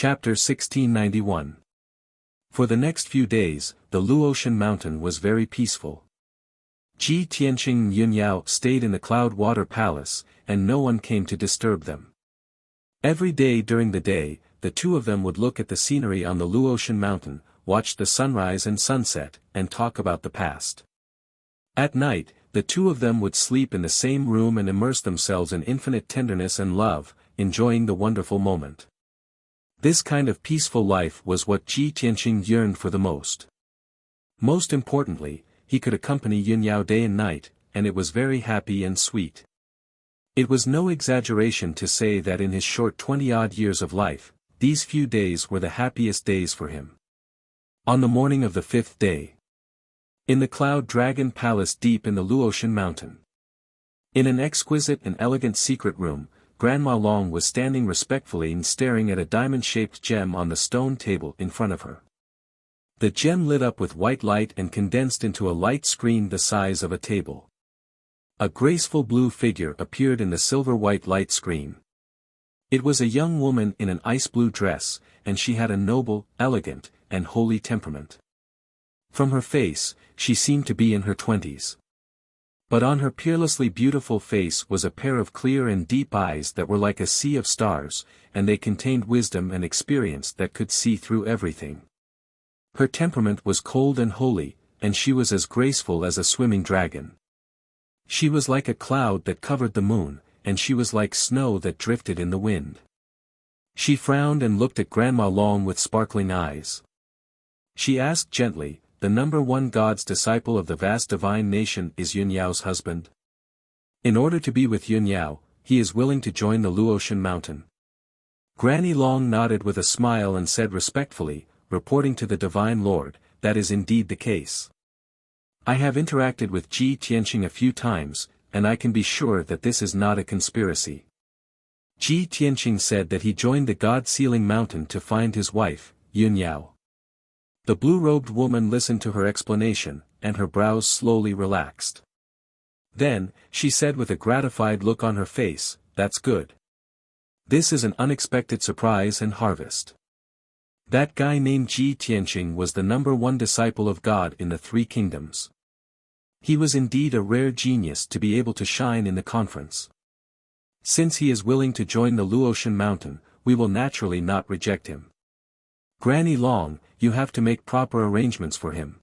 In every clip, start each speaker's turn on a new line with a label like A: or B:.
A: Chapter 1691. For the next few days, the Luotian mountain was very peaceful. Ji Tianqing and Yun Yao stayed in the Cloud Water Palace, and no one came to disturb them. Every day during the day, the two of them would look at the scenery on the Luotian mountain, watch the sunrise and sunset, and talk about the past. At night, the two of them would sleep in the same room and immerse themselves in infinite tenderness and love, enjoying the wonderful moment. This kind of peaceful life was what Ji Tianqing yearned for the most. Most importantly, he could accompany Yun Yao day and night, and it was very happy and sweet. It was no exaggeration to say that in his short 20-odd years of life, these few days were the happiest days for him. On the morning of the 5th day, in the Cloud Dragon Palace deep in the Luotian mountain, in an exquisite and elegant secret room, Grandma Long was standing respectfully and staring at a diamond-shaped gem on the stone table in front of her. The gem lit up with white light and condensed into a light screen the size of a table. A graceful blue figure appeared in the silver-white light screen. It was a young woman in an ice-blue dress, and she had a noble, elegant, and holy temperament. From her face, she seemed to be in her 20s. But on her peerlessly beautiful face was a pair of clear and deep eyes that were like a sea of stars, and they contained wisdom and experience that could see through everything. Her temperament was cold and holy, and she was as graceful as a swimming dragon. She was like a cloud that covered the moon, and she was like snow that drifted in the wind. She frowned and looked at Grandma Long with sparkling eyes. She asked gently, "The number one God's disciple of the vast divine nation is Yun Yao's husband?" In order to be with Yun Yao, he is willing to join the Luotian mountain. Granny Long nodded with a smile and said respectfully, reporting to the Divine Lord, "That is indeed the case. I have interacted with Ji Tianqing a few times, and I can be sure that this is not a conspiracy." Ji Tianqing said that he joined the God-sealing mountain to find his wife, Yun Yao. The blue-robed woman listened to her explanation, and her brows slowly relaxed. Then, she said with a gratified look on her face, "That's good. This is an unexpected surprise and harvest." That guy named Ji Tianqing was the number one disciple of God in the Three Kingdoms. He was indeed a rare genius to be able to shine in the conference. Since he is willing to join the Luotian mountain, we will naturally not reject him. Granny Long, you have to make proper arrangements for him.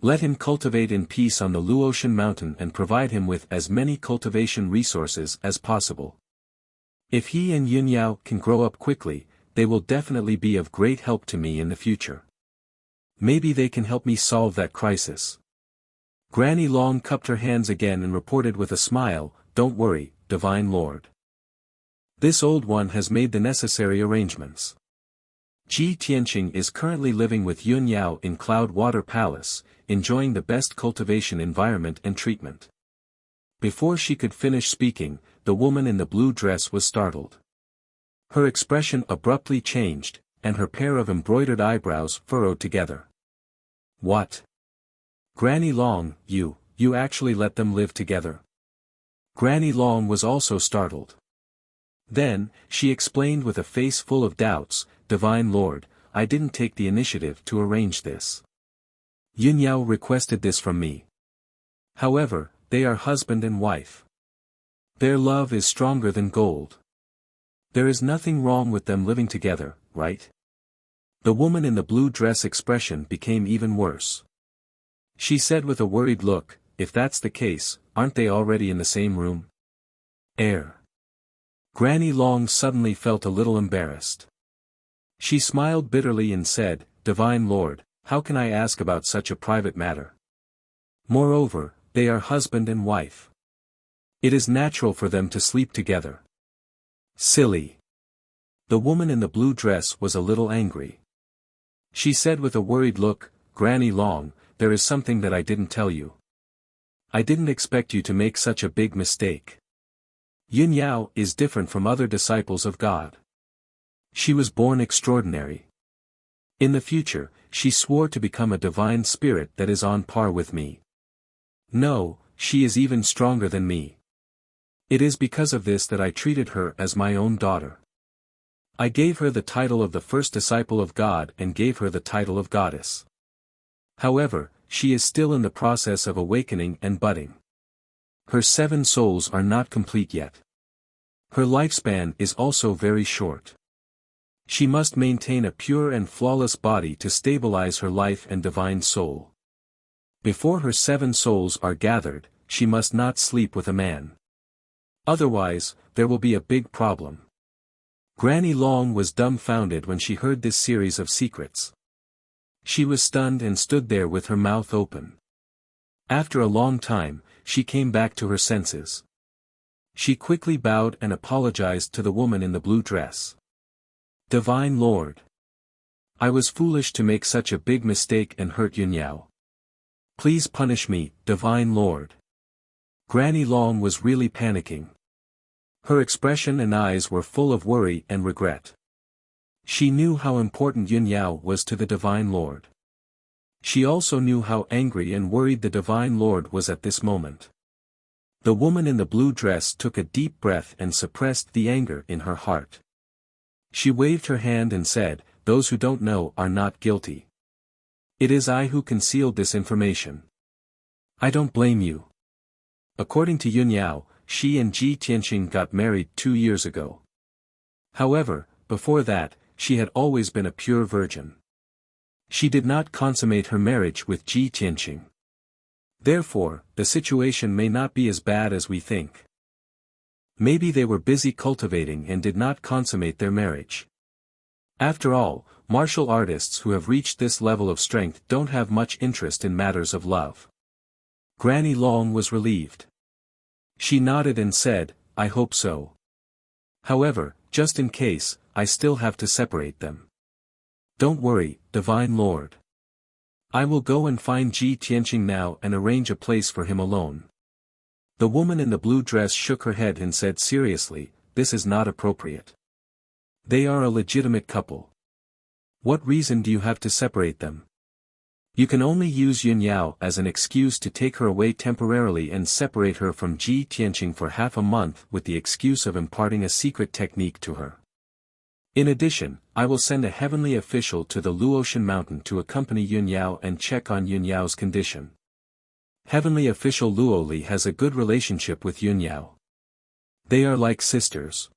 A: Let him cultivate in peace on the Luotian mountain and provide him with as many cultivation resources as possible. If he and Yun Yao can grow up quickly, they will definitely be of great help to me in the future. Maybe they can help me solve that crisis. Granny Long cupped her hands again and reported with a smile, "Don't worry, Divine Lord. This old one has made the necessary arrangements. Ji Tianqing is currently living with Yun Yao in Cloud Water Palace, enjoying the best cultivation environment and treatment." Before she could finish speaking, the woman in the blue dress was startled. Her expression abruptly changed, and her pair of embroidered eyebrows furrowed together. "What? Granny Long, you actually let them live together?" Granny Long was also startled. Then, she explained with a face full of doubts, "Divine Lord, I didn't take the initiative to arrange this. Yun Yao requested this from me. However, they are husband and wife. Their love is stronger than gold. There is nothing wrong with them living together, right?" The woman in the blue dress expression became even worse. She said with a worried look, "If that's the case, aren't they already in the same room?" Granny Long suddenly felt a little embarrassed. She smiled bitterly and said, "Divine Lord, how can I ask about such a private matter? Moreover, they are husband and wife. It is natural for them to sleep together." "Silly." The woman in the blue dress was a little angry. She said with a worried look, "Granny Long, there is something that I didn't tell you. I didn't expect you to make such a big mistake. Yun Yao is different from other disciples of God. She was born extraordinary. In the future, she swore to become a divine spirit that is on par with me. No, she is even stronger than me. It is because of this that I treated her as my own daughter. I gave her the title of the first disciple of God and gave her the title of goddess. However, she is still in the process of awakening and budding. Her 7 souls are not complete yet. Her lifespan is also very short. She must maintain a pure and flawless body to stabilize her life and divine soul. Before her 7 souls are gathered, she must not sleep with a man. Otherwise, there will be a big problem. Granny Long was dumbfounded when she heard this series of secrets. She was stunned and stood there with her mouth open. After a long time, she came back to her senses. She quickly bowed and apologized to the woman in the blue dress. Divine Lord. I was foolish to make such a big mistake and hurt Yunyao. Please punish me, Divine Lord. Granny Long was really panicking. Her expression and eyes were full of worry and regret. She knew how important Yunyao was to the Divine Lord. She also knew how angry and worried the Divine Lord was at this moment. The woman in the blue dress took a deep breath and suppressed the anger in her heart. She waved her hand and said, "Those who don't know are not guilty. It is I who concealed this information. I don't blame you." According to Yunyao, she and Ji Tianqing got married 2 years ago. However, before that, she had always been a pure virgin. She did not consummate her marriage with Ji Tianqing. Therefore, the situation may not be as bad as we think. Maybe they were busy cultivating and did not consummate their marriage. After all, martial artists who have reached this level of strength don't have much interest in matters of love. Granny Long was relieved. She nodded and said, "I hope so. However, just in case, I still have to separate them." "Don't worry, Divine Lord. I will go and find Ji Tianqing now and arrange a place for him alone." The woman in the blue dress shook her head and said seriously, "This is not appropriate. They are a legitimate couple. What reason do you have to separate them? You can only use Yunyao as an excuse to take her away temporarily and separate her from Ji Tianqing for half a month with the excuse of imparting a secret technique to her. In addition, I will send a heavenly official to the Luotian mountain to accompany Yunyao and check on Yunyao's condition. Heavenly official Luoli has a good relationship with Yunyao. They are like sisters.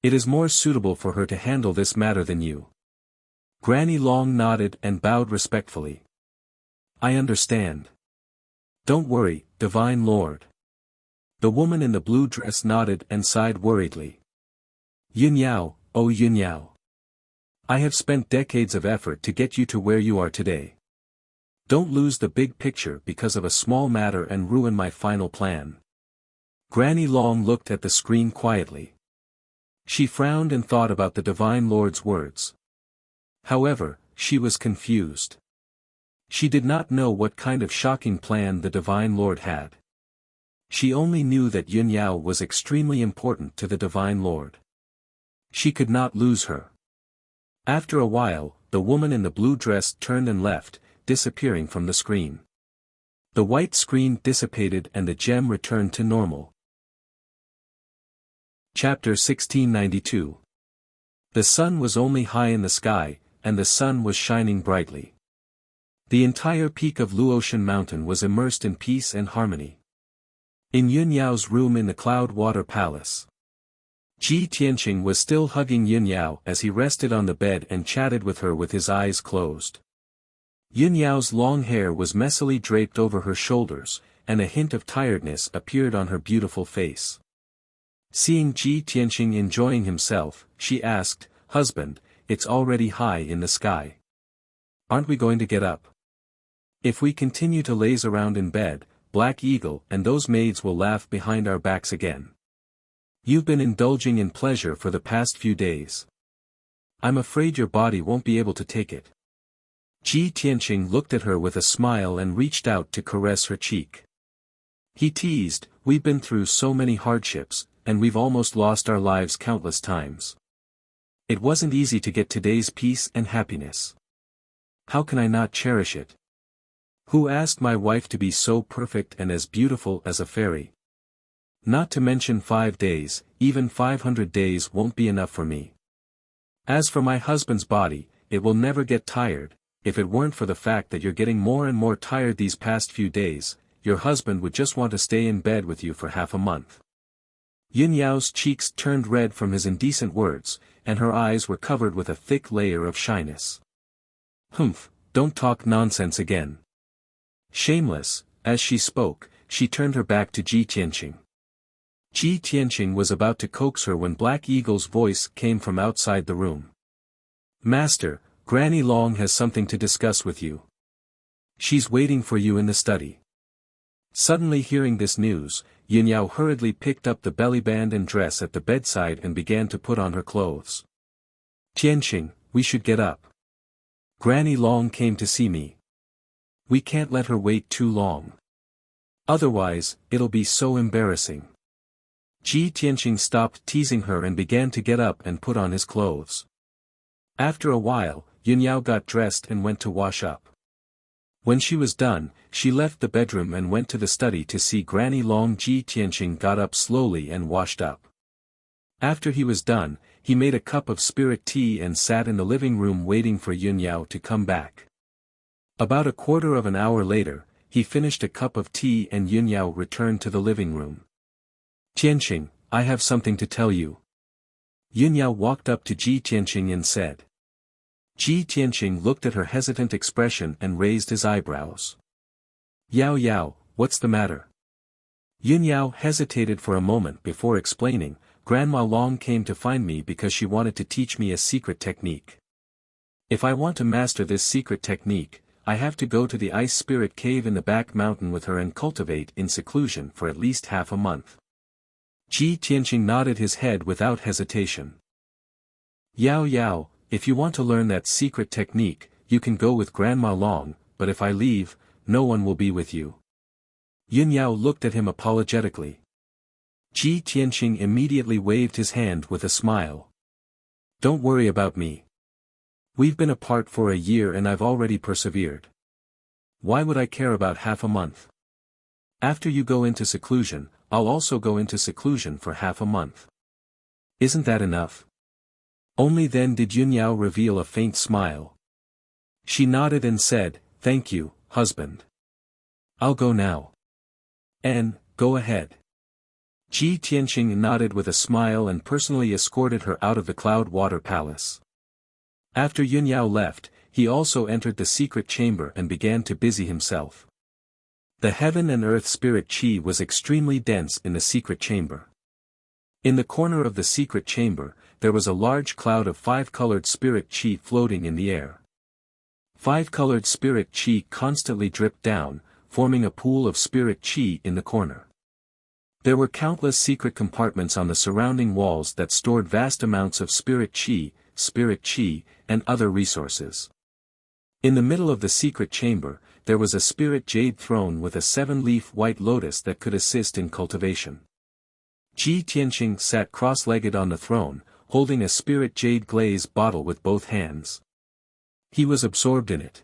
A: It is more suitable for her to handle this matter than you." Granny Long nodded and bowed respectfully. "I understand. Don't worry, Divine Lord." The woman in the blue dress nodded and sighed worriedly. "Yunyao, oh Yunyao. I have spent decades of effort to get you to where you are today. Don't lose the big picture because of a small matter and ruin my final plan." Granny Long looked at the screen quietly. She frowned and thought about the Divine Lord's words. However, she was confused. She did not know what kind of shocking plan the Divine Lord had. She only knew that Yunyao was extremely important to the Divine Lord. She could not lose her. After a while, the woman in the blue dress turned and left, disappearing from the screen. The white screen dissipated and the gem returned to normal. Chapter 1692. The sun was only high in the sky, and the sun was shining brightly. The entire peak of Luotian Mountain was immersed in peace and harmony. In Yunyao's room in the Cloud Water Palace, Ji Tianqing was still hugging Yunyao as he rested on the bed and chatted with her with his eyes closed. Yunyao's long hair was messily draped over her shoulders, and a hint of tiredness appeared on her beautiful face. Seeing Ji Tianqing enjoying himself, she asked, "Husband, it's already high in the sky. Aren't we going to get up? If we continue to laze around in bed, Black Eagle and those maids will laugh behind our backs again. You've been indulging in pleasure for the past few days. I'm afraid your body won't be able to take it." Ji Tianqing looked at her with a smile and reached out to caress her cheek. He teased, "We've been through so many hardships, and we've almost lost our lives countless times. It wasn't easy to get today's peace and happiness. How can I not cherish it? Who asked my wife to be so perfect and as beautiful as a fairy? Not to mention 5 days, even 500 days won't be enough for me. As for my husband's body, it will never get tired. If it weren't for the fact that you're getting more and more tired these past few days, your husband would just want to stay in bed with you for half a month. Yin Yao's cheeks turned red from his indecent words, and her eyes were covered with a thick layer of shyness. Humph, don't talk nonsense again. Shameless. As she spoke, she turned her back to Ji Tianqing. Ji Tianqing was about to coax her when Black Eagle's voice came from outside the room. Master, Granny Long has something to discuss with you. She's waiting for you in the study. Suddenly hearing this news, Yin Yao hurriedly picked up the bellyband and dress at the bedside and began to put on her clothes. Tianqing, we should get up. Granny Long came to see me. We can't let her wait too long. Otherwise, it'll be so embarrassing. Ji Tianqing stopped teasing her and began to get up and put on his clothes. After a while, Yin Yao got dressed and went to wash up. When she was done, she left the bedroom and went to the study to see Granny Long. Ji Tianqing got up slowly and washed up. After he was done, he made a cup of spirit tea and sat in the living room waiting for Yin Yao to come back. About a quarter of an hour later, he finished a cup of tea and Yin Yao returned to the living room. Tianqing, I have something to tell you. Yin Yao walked up to Ji Tianqing and said. Ji Tianqing looked at her hesitant expression and raised his eyebrows. Yao Yao, what's the matter? Yin Yao hesitated for a moment before explaining, Grandma Long came to find me because she wanted to teach me a secret technique. If I want to master this secret technique, I have to go to the ice spirit cave in the back mountain with her and cultivate in seclusion for at least half a month. Ji Tianqing nodded his head without hesitation. Yao Yao, if you want to learn that secret technique, you can go with Grandma Long, but if I leave, no one will be with you. Yin Yao looked at him apologetically. Ji Tianqing immediately waved his hand with a smile. Don't worry about me. We've been apart for a year and I've already persevered. Why would I care about half a month? After you go into seclusion, I'll also go into seclusion for half a month. Isn't that enough? Only then did Yin Yao reveal a faint smile. She nodded and said, Thank you, husband. I'll go now. Go ahead. Ji Tianqing nodded with a smile and personally escorted her out of the Cloud Water Palace. After Yin Yao left, he also entered the secret chamber and began to busy himself. The heaven and earth spirit chi was extremely dense in the secret chamber. In the corner of the secret chamber, there was a large cloud of 5-colored spirit chi floating in the air. 5-colored spirit chi constantly dripped down, forming a pool of spirit chi in the corner. There were countless secret compartments on the surrounding walls that stored vast amounts of spirit chi, and other resources. In the middle of the secret chamber, there was a spirit jade throne with a 7-leaf white lotus that could assist in cultivation. Ji Tianqing sat cross-legged on the throne, holding a spirit jade glaze bottle with both hands. He was absorbed in it.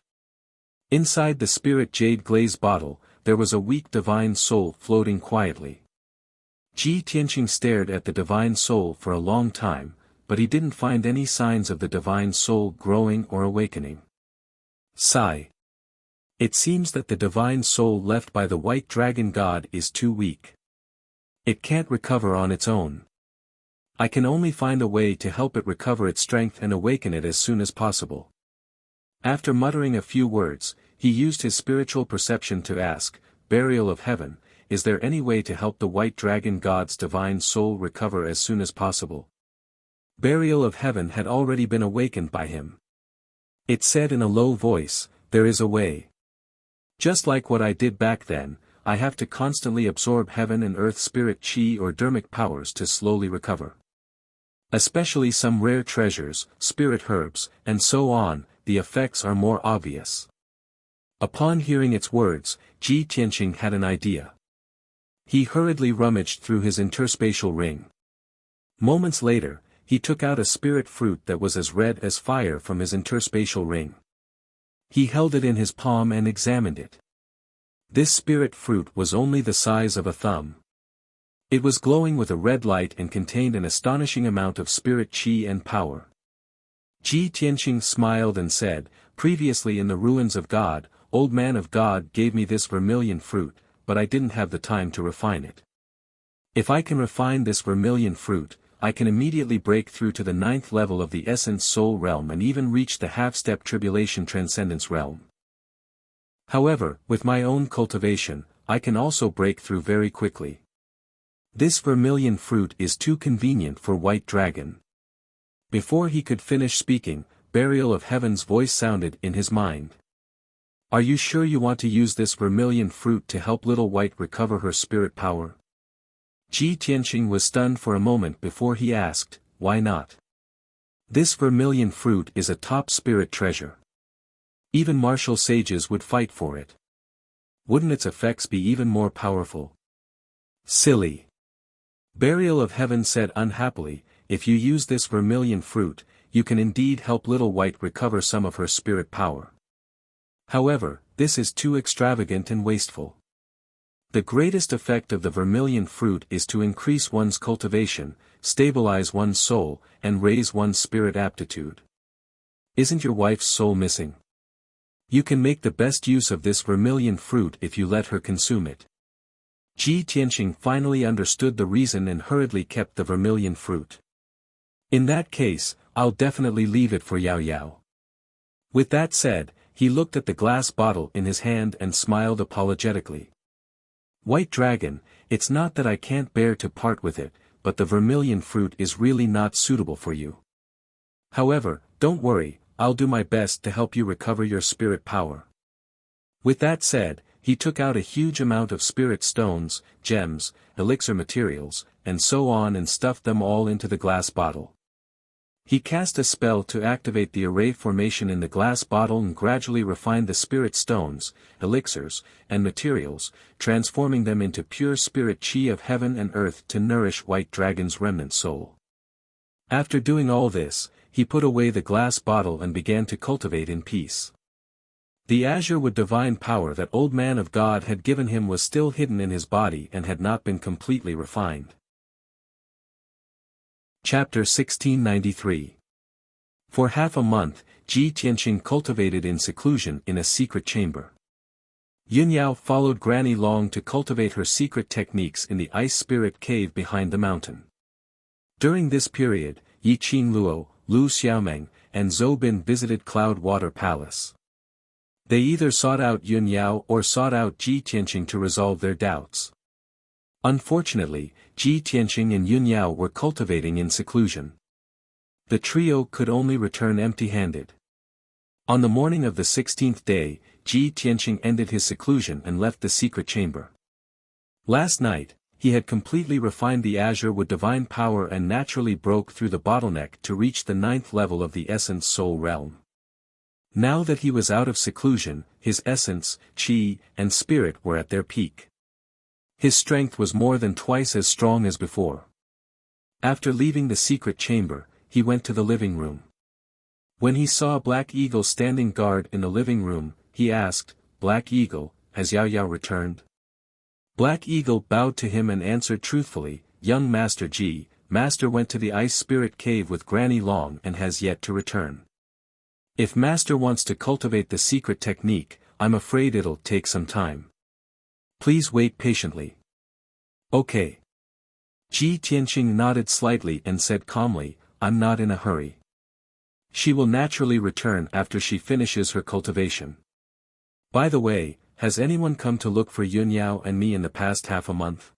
A: Inside the spirit jade glaze bottle, there was a weak divine soul floating quietly. Ji Tianqing stared at the divine soul for a long time, but he didn't find any signs of the divine soul growing or awakening. Sigh. It seems that the divine soul left by the white dragon god is too weak. It can't recover on its own. I can only find a way to help it recover its strength and awaken it as soon as possible. After muttering a few words, he used his spiritual perception to ask, Burial of Heaven, is there any way to help the white dragon god's divine soul recover as soon as possible? Burial of Heaven had already been awakened by him. It said in a low voice, There is a way. Just like what I did back then, I have to constantly absorb heaven and earth spirit chi or dermic powers to slowly recover. Especially some rare treasures, spirit herbs, and so on, the effects are more obvious. Upon hearing its words, Ji Tianqing had an idea. He hurriedly rummaged through his interspatial ring. Moments later, he took out a spirit fruit that was as red as fire from his interspatial ring. He held it in his palm and examined it. This spirit fruit was only the size of a thumb. It was glowing with a red light and contained an astonishing amount of spirit chi and power. Ji Tianqing smiled and said, "Previously in the ruins of God, Old Man of God gave me this vermilion fruit, but I didn't have the time to refine it. If I can refine this vermilion fruit, I can immediately break through to the 9th level of the essence soul realm and even reach the half-step tribulation transcendence realm. However, with my own cultivation, I can also break through very quickly. This vermilion fruit is too convenient for White Dragon." Before he could finish speaking, Burial of Heaven's voice sounded in his mind. "Are you sure you want to use this vermilion fruit to help Little White recover her spirit power?" Ji Tianqing was stunned for a moment before he asked, "Why not? This vermilion fruit is a top spirit treasure. Even martial sages would fight for it. Wouldn't its effects be even more powerful?" "Silly!" Burial of Heaven said unhappily, "If you use this vermilion fruit, you can indeed help Little White recover some of her spirit power. However, this is too extravagant and wasteful. The greatest effect of the vermilion fruit is to increase one's cultivation, stabilize one's soul, and raise one's spirit aptitude. Isn't your wife's soul missing? You can make the best use of this vermilion fruit if you let her consume it." Ji Tianqing finally understood the reason and hurriedly kept the vermilion fruit. "In that case, I'll definitely leave it for Yao Yao." With that said, he looked at the glass bottle in his hand and smiled apologetically. "White Dragon, it's not that I can't bear to part with it, but the vermilion fruit is really not suitable for you. However, don't worry, I'll do my best to help you recover your spirit power." With that said, he took out a huge amount of spirit stones, gems, elixir materials, and so on and stuffed them all into the glass bottle. He cast a spell to activate the array formation in the glass bottle and gradually refined the spirit stones, elixirs, and materials, transforming them into pure spirit chi of heaven and earth to nourish White Dragon's remnant soul. After doing all this, he put away the glass bottle and began to cultivate in peace. The azure wood divine power that Old Man of God had given him was still hidden in his body and had not been completely refined. Chapter 1693. For half a month, Ji Tianqing cultivated in seclusion in a secret chamber. Yunyao followed Granny Long to cultivate her secret techniques in the ice spirit cave behind the mountain. During this period, Yi Qingluo, Lu Xiaomeng, and Zhou Bin visited Cloud Water Palace. They either sought out Yunyao or sought out Ji Tianqing to resolve their doubts. Unfortunately, Ji Tianqing and Yunyao were cultivating in seclusion. The trio could only return empty-handed. On the morning of the 16th day, Ji Tianqing ended his seclusion and left the secret chamber. Last night, he had completely refined the azure with divine power and naturally broke through the bottleneck to reach the 9th level of the essence soul realm. Now that he was out of seclusion, his essence, chi, and spirit were at their peak. His strength was more than twice as strong as before. After leaving the secret chamber, he went to the living room. When he saw Black Eagle standing guard in the living room, he asked, "Black Eagle, has Yao Yao returned?" Black Eagle bowed to him and answered truthfully, "Young Master Ji, Master went to the ice spirit cave with Granny Long and has yet to return. If Master wants to cultivate the secret technique, I'm afraid it'll take some time. Please wait patiently." "Okay." Ji Tianqing nodded slightly and said calmly, "I'm not in a hurry. She will naturally return after she finishes her cultivation. By the way, has anyone come to look for Yunyao and me in the past half a month?"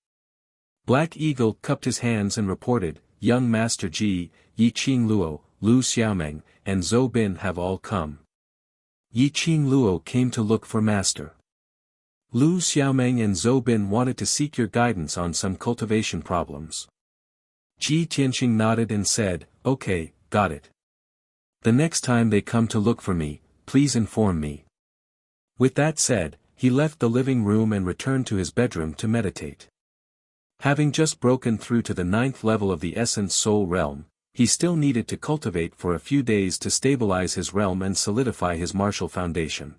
A: Black Eagle cupped his hands and reported, "Young Master Ji, Yi Qingluo, Lu Xiaomeng, and Zhou Bin have all come. Yi Qingluo came to look for Master. Lu Xiaomeng and Zhou Bin wanted to seek your guidance on some cultivation problems." Ji Tianqing nodded and said, "Okay, got it. The next time they come to look for me, please inform me." With that said, he left the living room and returned to his bedroom to meditate. Having just broken through to the 9th level of the essence soul realm, he still needed to cultivate for a few days to stabilize his realm and solidify his martial foundation.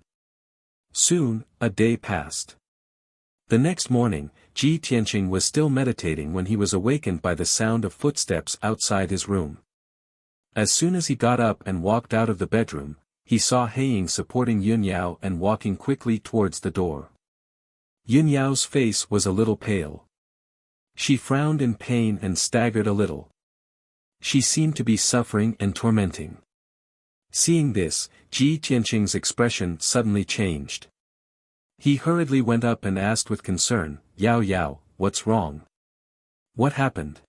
A: Soon, a day passed. The next morning, Ji Tianqing was still meditating when he was awakened by the sound of footsteps outside his room. As soon as he got up and walked out of the bedroom, he saw Heiying supporting Yun Yao and walking quickly towards the door. Yun Yao's face was a little pale. She frowned in pain and staggered a little. She seemed to be suffering and tormenting. Seeing this, Ji Tianqing's expression suddenly changed. He hurriedly went up and asked with concern, "Yao Yao, what's wrong? What happened?"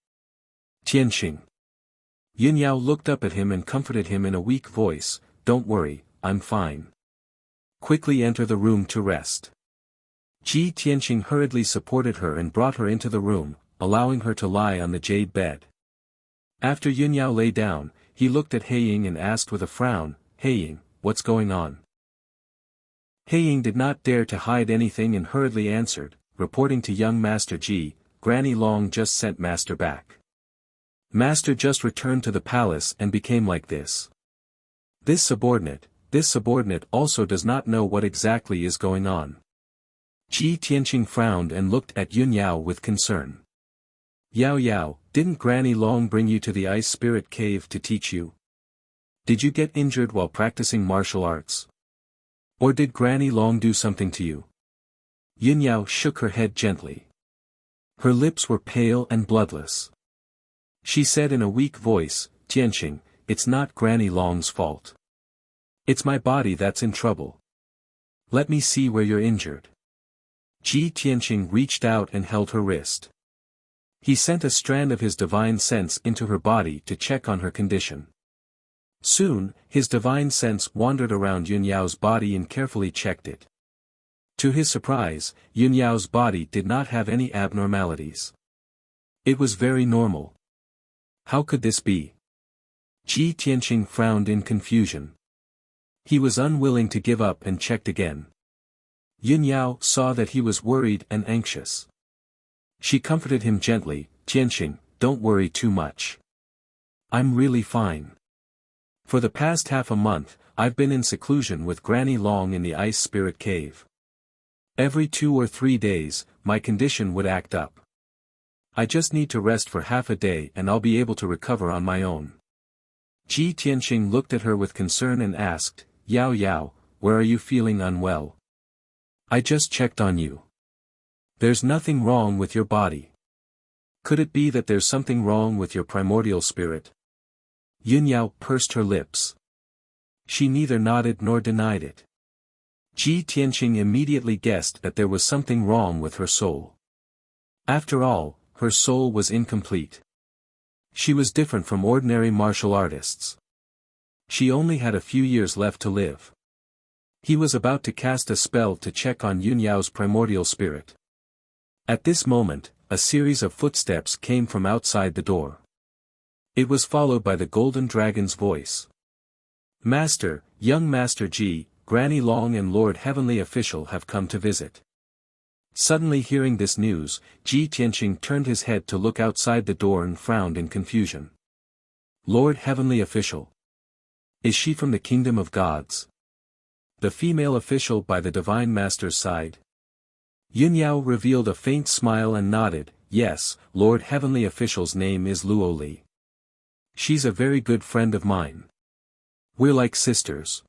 A: "Tianqing." Yun Yao looked up at him and comforted him in a weak voice, "Don't worry, I'm fine. Quickly enter the room to rest." Ji Tianqing hurriedly supported her and brought her into the room, allowing her to lie on the jade bed. After Yun Yao lay down, he looked at Heiying and asked with a frown, "Heiying, what's going on?" Heiying did not dare to hide anything and hurriedly answered, reporting to young Master Ji, "Granny Long just sent Master back. Master just returned to the palace and became like this. This subordinate also does not know what exactly is going on." Ji Tianqing frowned and looked at Yun Yao with concern. "Yao Yao, didn't Granny Long bring you to the Ice Spirit Cave to teach you? Did you get injured while practicing martial arts? Or did Granny Long do something to you?" Yun Yao shook her head gently. Her lips were pale and bloodless. She said in a weak voice, "Tianqing, it's not Granny Long's fault. It's my body that's in trouble. Let me see where you're injured." Ji Tianqing reached out and held her wrist. He sent a strand of his divine sense into her body to check on her condition. Soon, his divine sense wandered around Yun Yao's body and carefully checked it. To his surprise, Yun Yao's body did not have any abnormalities. It was very normal. How could this be? Ji Tianqing frowned in confusion. He was unwilling to give up and checked again. Yun Yao saw that he was worried and anxious. She comforted him gently, "Tianqing, don't worry too much. I'm really fine. For the past half a month, I've been in seclusion with Granny Long in the Ice Spirit Cave. Every 2 or 3 days, my condition would act up. I just need to rest for half a day and I'll be able to recover on my own." Ji Tianqing looked at her with concern and asked, "Yao Yao, where are you feeling unwell? I just checked on you. There's nothing wrong with your body. Could it be that there's something wrong with your primordial spirit?" Yun Yao pursed her lips. She neither nodded nor denied it. Ji Tianqing immediately guessed that there was something wrong with her soul. After all, her soul was incomplete. She was different from ordinary martial artists. She only had a few years left to live. He was about to cast a spell to check on Yun Yao's primordial spirit. At this moment, a series of footsteps came from outside the door. It was followed by the Golden Dragon's voice. "Master, young Master Ji, Granny Long and Lord Heavenly Official have come to visit." Suddenly hearing this news, Ji Tianqing turned his head to look outside the door and frowned in confusion. "Lord Heavenly Official? Is she from the Kingdom of Gods? The female official by the Divine Master's side?" Yun Yao revealed a faint smile and nodded, "Yes, Lord Heavenly Official's name is Luo Li. She's a very good friend of mine. We're like sisters.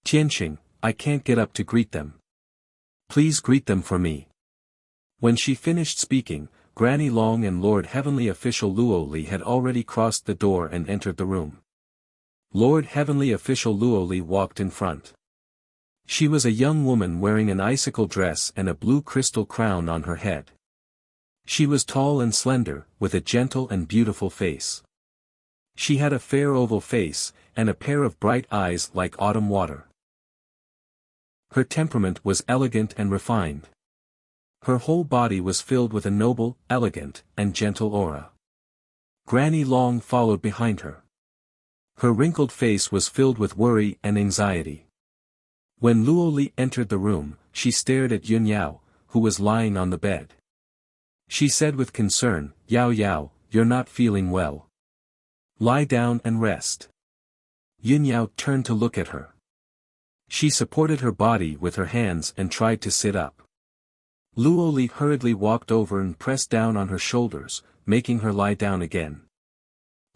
A: Tianqing, I can't get up to greet them. Please greet them for me." When she finished speaking, Granny Long and Lord Heavenly Official Luo Li had already crossed the door and entered the room. Lord Heavenly Official Luo Li walked in front. She was a young woman wearing an icicle dress and a blue crystal crown on her head. She was tall and slender, with a gentle and beautiful face. She had a fair oval face, and a pair of bright eyes like autumn water. Her temperament was elegant and refined. Her whole body was filled with a noble, elegant, and gentle aura. Granny Long followed behind her. Her wrinkled face was filled with worry and anxiety. When Luo Li entered the room, she stared at Yun Yao, who was lying on the bed. She said with concern, "Yao Yao, you're not feeling well. Lie down and rest." Yun Yao turned to look at her. She supported her body with her hands and tried to sit up. Luo Li hurriedly walked over and pressed down on her shoulders, making her lie down again.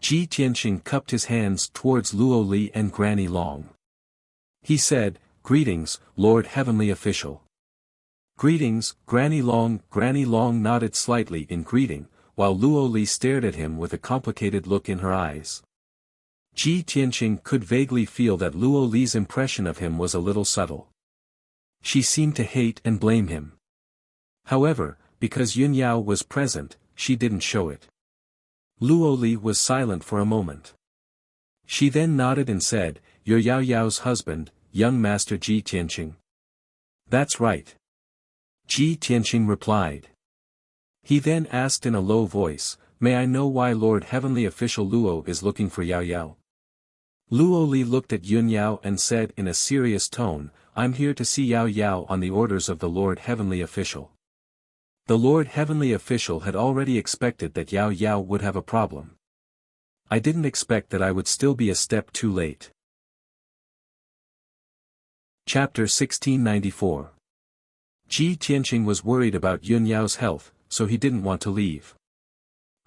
A: Ji Tianqing cupped his hands towards Luo Li and Granny Long. He said, "Greetings, Lord Heavenly Official." "Greetings, Granny Long." Granny Long nodded slightly in greeting, while Luo Li stared at him with a complicated look in her eyes. Ji Tianqing could vaguely feel that Luo Li's impression of him was a little subtle. She seemed to hate and blame him. However, because Yun Yao was present, she didn't show it. Luo Li was silent for a moment. She then nodded and said, "You're Yao Yao's husband, young Master Ji Tianqing." "That's right." Ji Tianqing replied. He then asked in a low voice, "May I know why Lord Heavenly Official Luo is looking for Yao Yao?" Luo Li looked at Yun Yao and said in a serious tone, "I'm here to see Yao Yao on the orders of the Lord Heavenly Official." The Lord Heavenly Official had already expected that Yao Yao would have a problem. "I didn't expect that I would still be a step too late." Chapter 1694. Ji Tianqing was worried about Yun Yao's health, so he didn't want to leave.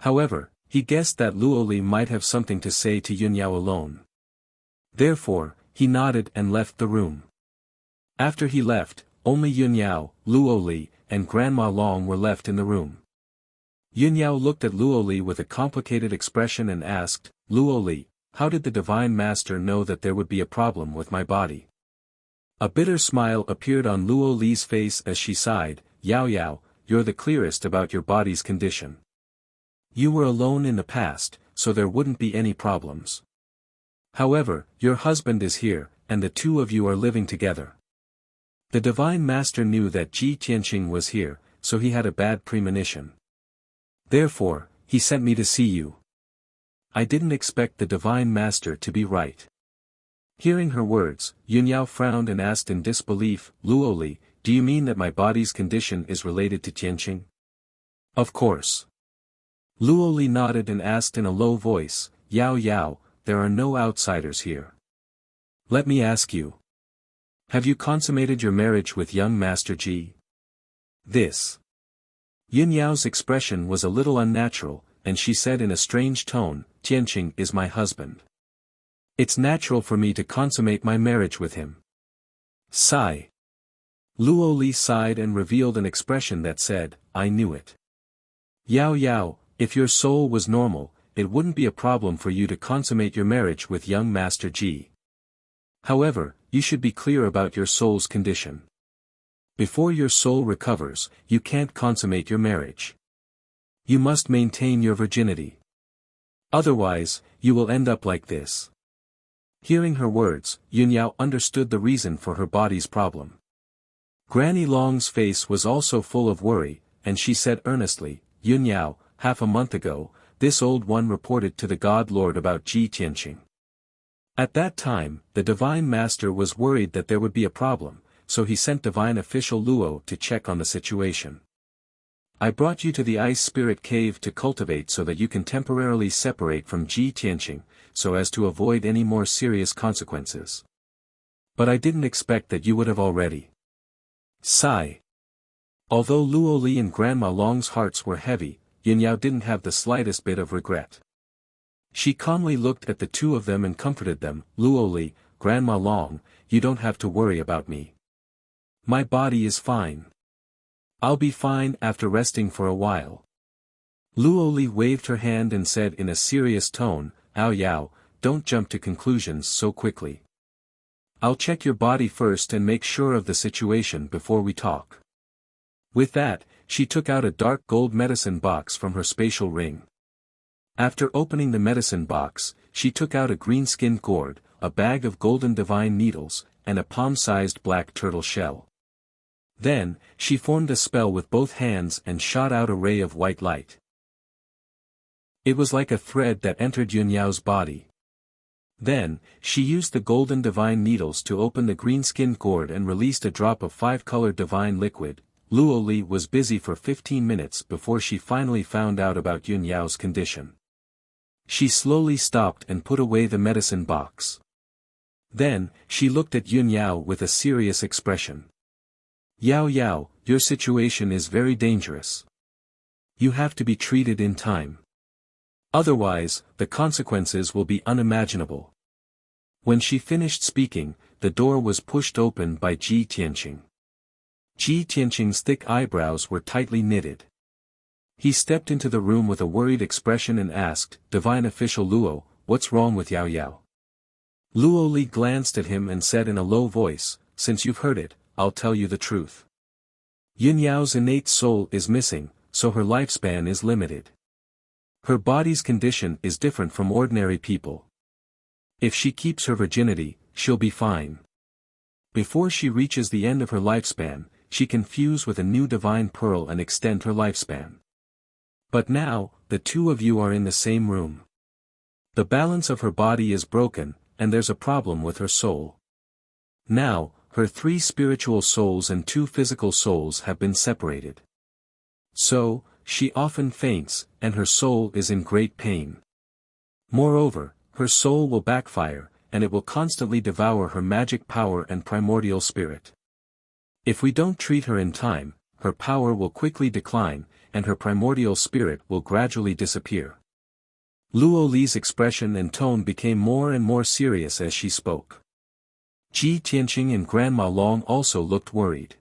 A: However, he guessed that Luo Li might have something to say to Yun Yao alone. Therefore, he nodded and left the room. After he left, only Yun Yao, Luo Li, and Grandma Long were left in the room. Yun Yao looked at Luo Li with a complicated expression and asked, "Luo Li, how did the Divine Master know that there would be a problem with my body?" A bitter smile appeared on Luo Li's face as she sighed, "Yao Yao, you're the clearest about your body's condition. You were alone in the past, so there wouldn't be any problems. However, your husband is here, and the two of you are living together." The Divine Master knew that Ji Tianqing was here, so he had a bad premonition. "Therefore, he sent me to see you." I didn't expect the Divine Master to be right. Hearing her words, Yun Yao frowned and asked in disbelief, "Luo Li, do you mean that my body's condition is related to Tianqing?" "Of course." Luo Li nodded and asked in a low voice, "Yao Yao, there are no outsiders here. Let me ask you. Have you consummated your marriage with young Master Ji?" This. Yun Yao's expression was a little unnatural, and she said in a strange tone, "Tianqing is my husband. It's natural for me to consummate my marriage with him." Sigh. Luo Li sighed and revealed an expression that said, "I knew it." "Yao Yao, if your soul was normal, it wouldn't be a problem for you to consummate your marriage with young Master Ji. However, you should be clear about your soul's condition. Before your soul recovers, you can't consummate your marriage. You must maintain your virginity. Otherwise, you will end up like this." Hearing her words, Yun Yao understood the reason for her body's problem. Granny Long's face was also full of worry, and she said earnestly, "Yun Yao, half a month ago, this old one reported to the God Lord about Ji Tianqing. At that time, the Divine Master was worried that there would be a problem, so he sent Divine Official Luo to check on the situation. I brought you to the Ice Spirit Cave to cultivate so that you can temporarily separate from Ji Tianqing, so as to avoid any more serious consequences. But I didn't expect that you would have already." Sigh. Although Luo Li and Grandma Long's hearts were heavy, Yun Yao didn't have the slightest bit of regret. She calmly looked at the two of them and comforted them, "Luo Li, Grandma Long, you don't have to worry about me. My body is fine. I'll be fine after resting for a while." Luo Li waved her hand and said in a serious tone, "Yao Yao, don't jump to conclusions so quickly. I'll check your body first and make sure of the situation before we talk." With that, she took out a dark gold medicine box from her spatial ring. After opening the medicine box, she took out a green-skinned gourd, a bag of golden divine needles, and a palm-sized black turtle shell. Then, she formed a spell with both hands and shot out a ray of white light. It was like a thread that entered Yun Yao's body. Then, she used the golden divine needles to open the green-skinned gourd and released a drop of 5-colored divine liquid. Luo Li was busy for 15 minutes before she finally found out about Yun Yao's condition. She slowly stopped and put away the medicine box. Then, she looked at Yun Yao with a serious expression. "Yao Yao, your situation is very dangerous. You have to be treated in time. Otherwise, the consequences will be unimaginable. When she finished speaking, the door was pushed open by Ji Tianqing. Ji Tianqing's thick eyebrows were tightly knitted. He stepped into the room with a worried expression and asked, "Divine official Luo, what's wrong with Yao Yao?" Luo Li glanced at him and said in a low voice, "Since you've heard it, I'll tell you the truth. Yun Yao's innate soul is missing, so her lifespan is limited. Her body's condition is different from ordinary people. If she keeps her virginity, she'll be fine. Before she reaches the end of her lifespan, she can fuse with a new divine pearl and extend her lifespan. But now, the two of you are in the same room. The balance of her body is broken, and there's a problem with her soul. Now, her 3 spiritual souls and 2 physical souls have been separated. So, she often faints, and her soul is in great pain. Moreover, her soul will backfire, and it will constantly devour her magic power and primordial spirit. If we don't treat her in time, her power will quickly decline, and her primordial spirit will gradually disappear." Luo Li's expression and tone became more and more serious as she spoke. Ji Tianqing and Grandma Long also looked worried.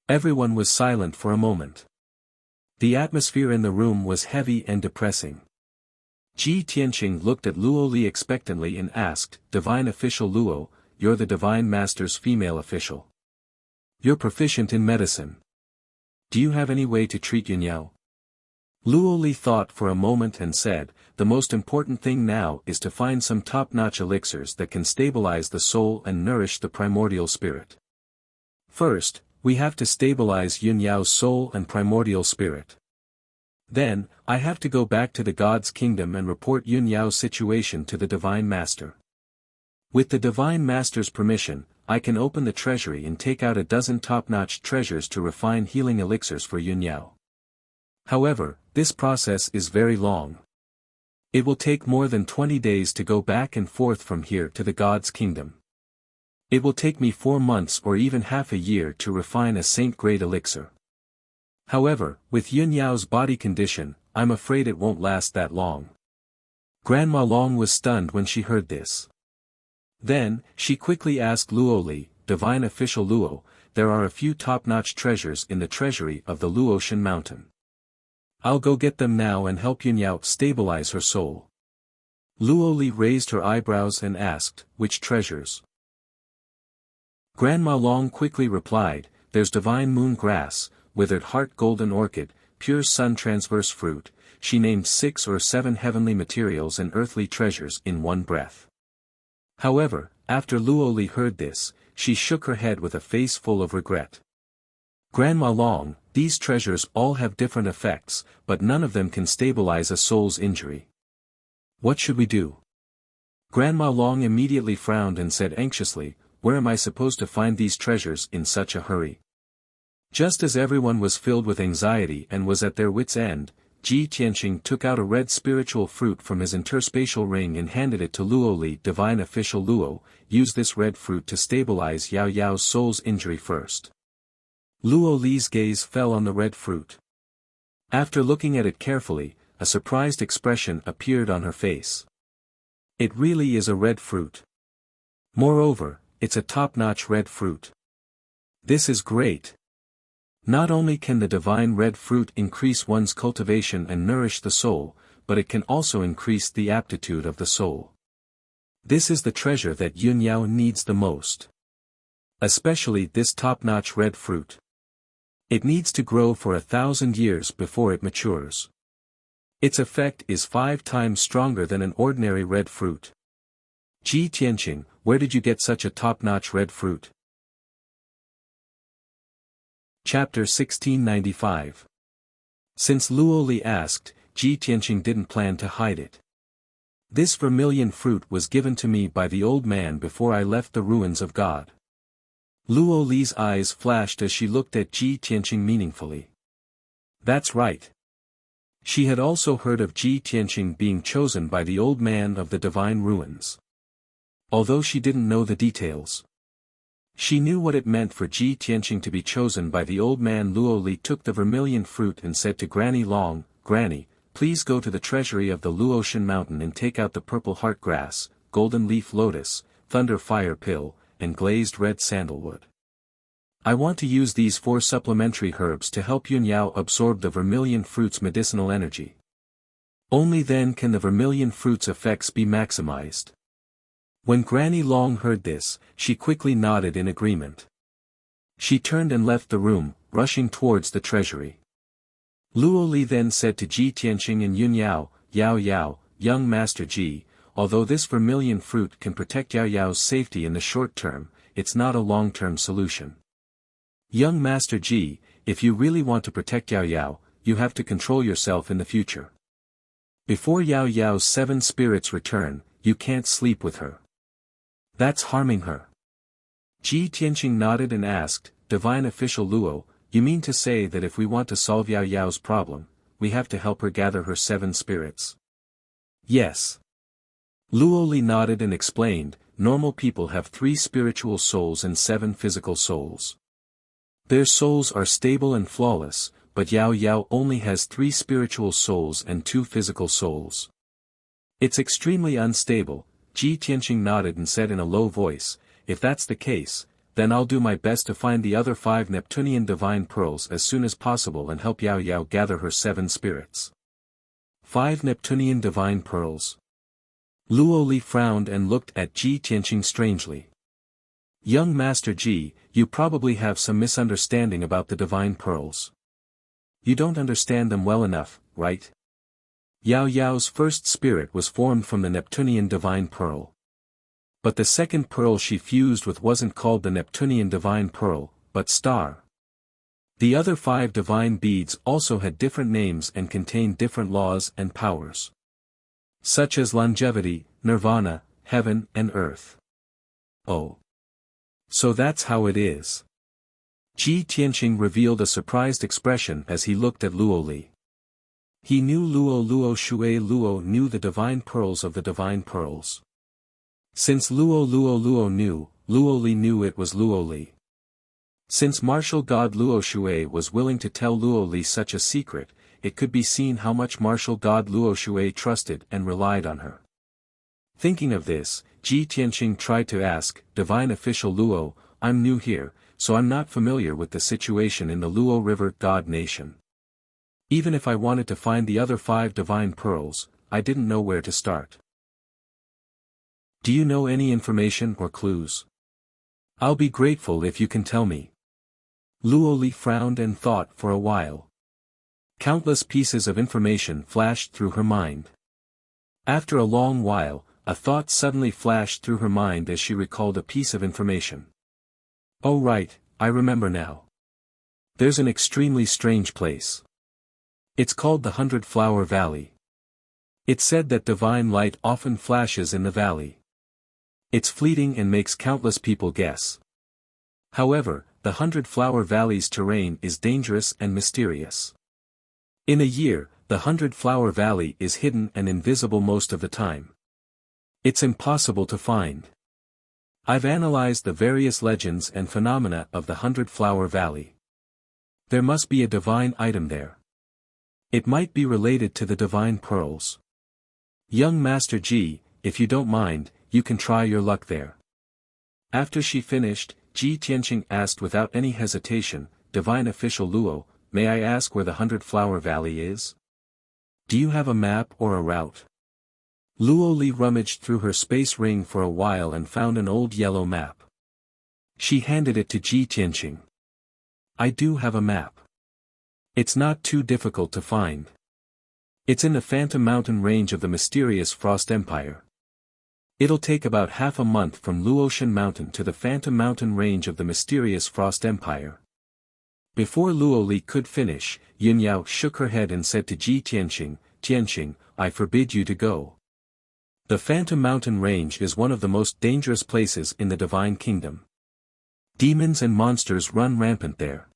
A: Everyone was silent for a moment. The atmosphere in the room was heavy and depressing. Ji Tianqing looked at Luo Li expectantly and asked, "Divine official Luo, you're the Divine Master's female official. You're proficient in medicine. Do you have any way to treat Yun Yao?" Luo Li thought for a moment and said, "The most important thing now is to find some top-notch elixirs that can stabilize the soul and nourish the primordial spirit. First, we have to stabilize Yun Yao's soul and primordial spirit. Then, I have to go back to the God's kingdom and report Yun Yao's situation to the Divine Master. With the Divine Master's permission, I can open the treasury and take out a dozen top-notch treasures to refine healing elixirs for Yun Yao. However, this process is very long. It will take more than 20 days to go back and forth from here to the God's kingdom. It will take me 4 months or even half a year to refine a saint-grade elixir. However, with Yun Yao's body condition, I'm afraid it won't last that long." Grandma Long was stunned when she heard this. Then, she quickly asked Luo Li, "Divine official Luo, there are a few top-notch treasures in the treasury of the Luotian mountain. I'll go get them now and help Yun Yao stabilize her soul." Luo Li raised her eyebrows and asked, "Which treasures?" Grandma Long quickly replied, "There's divine moon grass, withered heart golden orchid, pure sun transverse fruit." She named 6 or 7 heavenly materials and earthly treasures in one breath. However, after Luo Li heard this, she shook her head with a face full of regret. "Grandma Long, these treasures all have different effects, but none of them can stabilize a soul's injury. What should we do?" Grandma Long immediately frowned and said anxiously, "Where am I supposed to find these treasures in such a hurry?" Just as everyone was filled with anxiety and was at their wits' end, Ji Tianqing took out a red spiritual fruit from his interspatial ring and handed it to Luo Li. "Divine official Luo, use this red fruit to stabilize Yao Yao's soul's injury first." Luo Li's gaze fell on the red fruit. After looking at it carefully, a surprised expression appeared on her face. It really is a red fruit. Moreover, it's a top-notch red fruit. This is great. Not only can the divine red fruit increase one's cultivation and nourish the soul, but it can also increase the aptitude of the soul. This is the treasure that Yun Yao needs the most. Especially this top-notch red fruit. It needs to grow for 1,000 years before it matures. Its effect is 5 times stronger than an ordinary red fruit. Ji Tianqing, where did you get such a top-notch red fruit? Chapter 1695. Since Luo Li asked, Ji Tianqing didn't plan to hide it. "This vermilion fruit was given to me by the old man before I left the ruins of God." Luo Li's eyes flashed as she looked at Ji Tianqing meaningfully. That's right. She had also heard of Ji Tianqing being chosen by the old man of the divine ruins. Although she didn't know the details, she knew what it meant for Ji Tianqing to be chosen by the old man. Luo Li took the vermilion fruit and said to Granny Long, "Granny, please go to the treasury of the Luotian mountain and take out the purple heart grass, golden leaf lotus, thunder fire pill, and glazed red sandalwood. I want to use these 4 supplementary herbs to help Yunyao absorb the vermilion fruit's medicinal energy. Only then can the vermilion fruit's effects be maximized. When Granny Long heard this, she quickly nodded in agreement. She turned and left the room, rushing towards the treasury. Luo Li then said to Ji Tianqing and Yunyao, Yao Yao, young Master Ji, although this vermilion fruit can protect Yao Yao's safety in the short term, it's not a long-term solution. Young Master Ji, if you really want to protect Yao Yao, you have to control yourself in the future. Before Yao Yao's 7 spirits return, you can't sleep with her. That's harming her. Ji Tianqing nodded and asked, Divine Official Luo, you mean to say that if we want to solve Yao Yao's problem, we have to help her gather her 7 spirits? Yes. Luo Li nodded and explained, normal people have 3 spiritual souls and 7 physical souls. Their souls are stable and flawless, but Yao Yao only has 3 spiritual souls and 2 physical souls. It's extremely unstable. Ji Tianqing nodded and said in a low voice, if that's the case, then I'll do my best to find the other 5 Neptunian divine pearls as soon as possible and help Yao Yao gather her 7 spirits. 5 Neptunian divine pearls. Luo Li frowned and looked at Ji Tianqing strangely. Young Master Ji, you probably have some misunderstanding about the divine pearls. You don't understand them well enough, right? Yao Yao's first spirit was formed from the Neptunian divine pearl. But the second pearl she fused with wasn't called the Neptunian divine pearl, but star. The other 5 divine beads also had different names and contained different laws and powers. Such as longevity, nirvana, heaven and earth. Oh. So that's how it is. Ji Tianqing revealed a surprised expression as he looked at Luo Li. He knew Luo Shui Luo knew the divine pearls of the divine pearls. Since Luo knew, Luo Li knew it was Luo Li. Since martial god Luo Shui was willing to tell Luo Li such a secret, it could be seen how much martial god Luo Shui trusted and relied on her. Thinking of this, Ji Tianqing tried to ask, Divine Official Luo, I'm new here, so I'm not familiar with the situation in the Luo River God Nation. Even if I wanted to find the other 5 divine pearls, I didn't know where to start. Do you know any information or clues? I'll be grateful if you can tell me. Luo Li frowned and thought for a while. Countless pieces of information flashed through her mind. After a long while, a thought suddenly flashed through her mind as she recalled a piece of information. Oh right, I remember now. There's an extremely strange place. It's called the 100-Flower Valley. It's said that divine light often flashes in the valley. It's fleeting and makes countless people guess. However, the 100-Flower Valley's terrain is dangerous and mysterious. In a year, the 100-Flower Valley is hidden and invisible most of the time. It's impossible to find. I've analyzed the various legends and phenomena of the 100-Flower Valley. There must be a divine item there. It might be related to the divine pearls. Young Master Ji, if you don't mind, you can try your luck there. After she finished, Ji Tianqing asked without any hesitation, Divine Official Luo, may I ask where the 100-Flower Valley is? Do you have a map or a route? Luo Li rummaged through her space ring for a while and found an old yellow map. She handed it to Ji Tianqing. I do have a map. It's not too difficult to find. It's in the Phantom Mountain range of the mysterious Frost Empire. It'll take about half a month from Luotian Mountain to the Phantom Mountain range of the mysterious Frost Empire. Before Luo Li could finish, Yunyao shook her head and said to Ji Tianqing, Tianqing, I forbid you to go. The Phantom Mountain range is one of the most dangerous places in the Divine Kingdom. Demons and monsters run rampant there.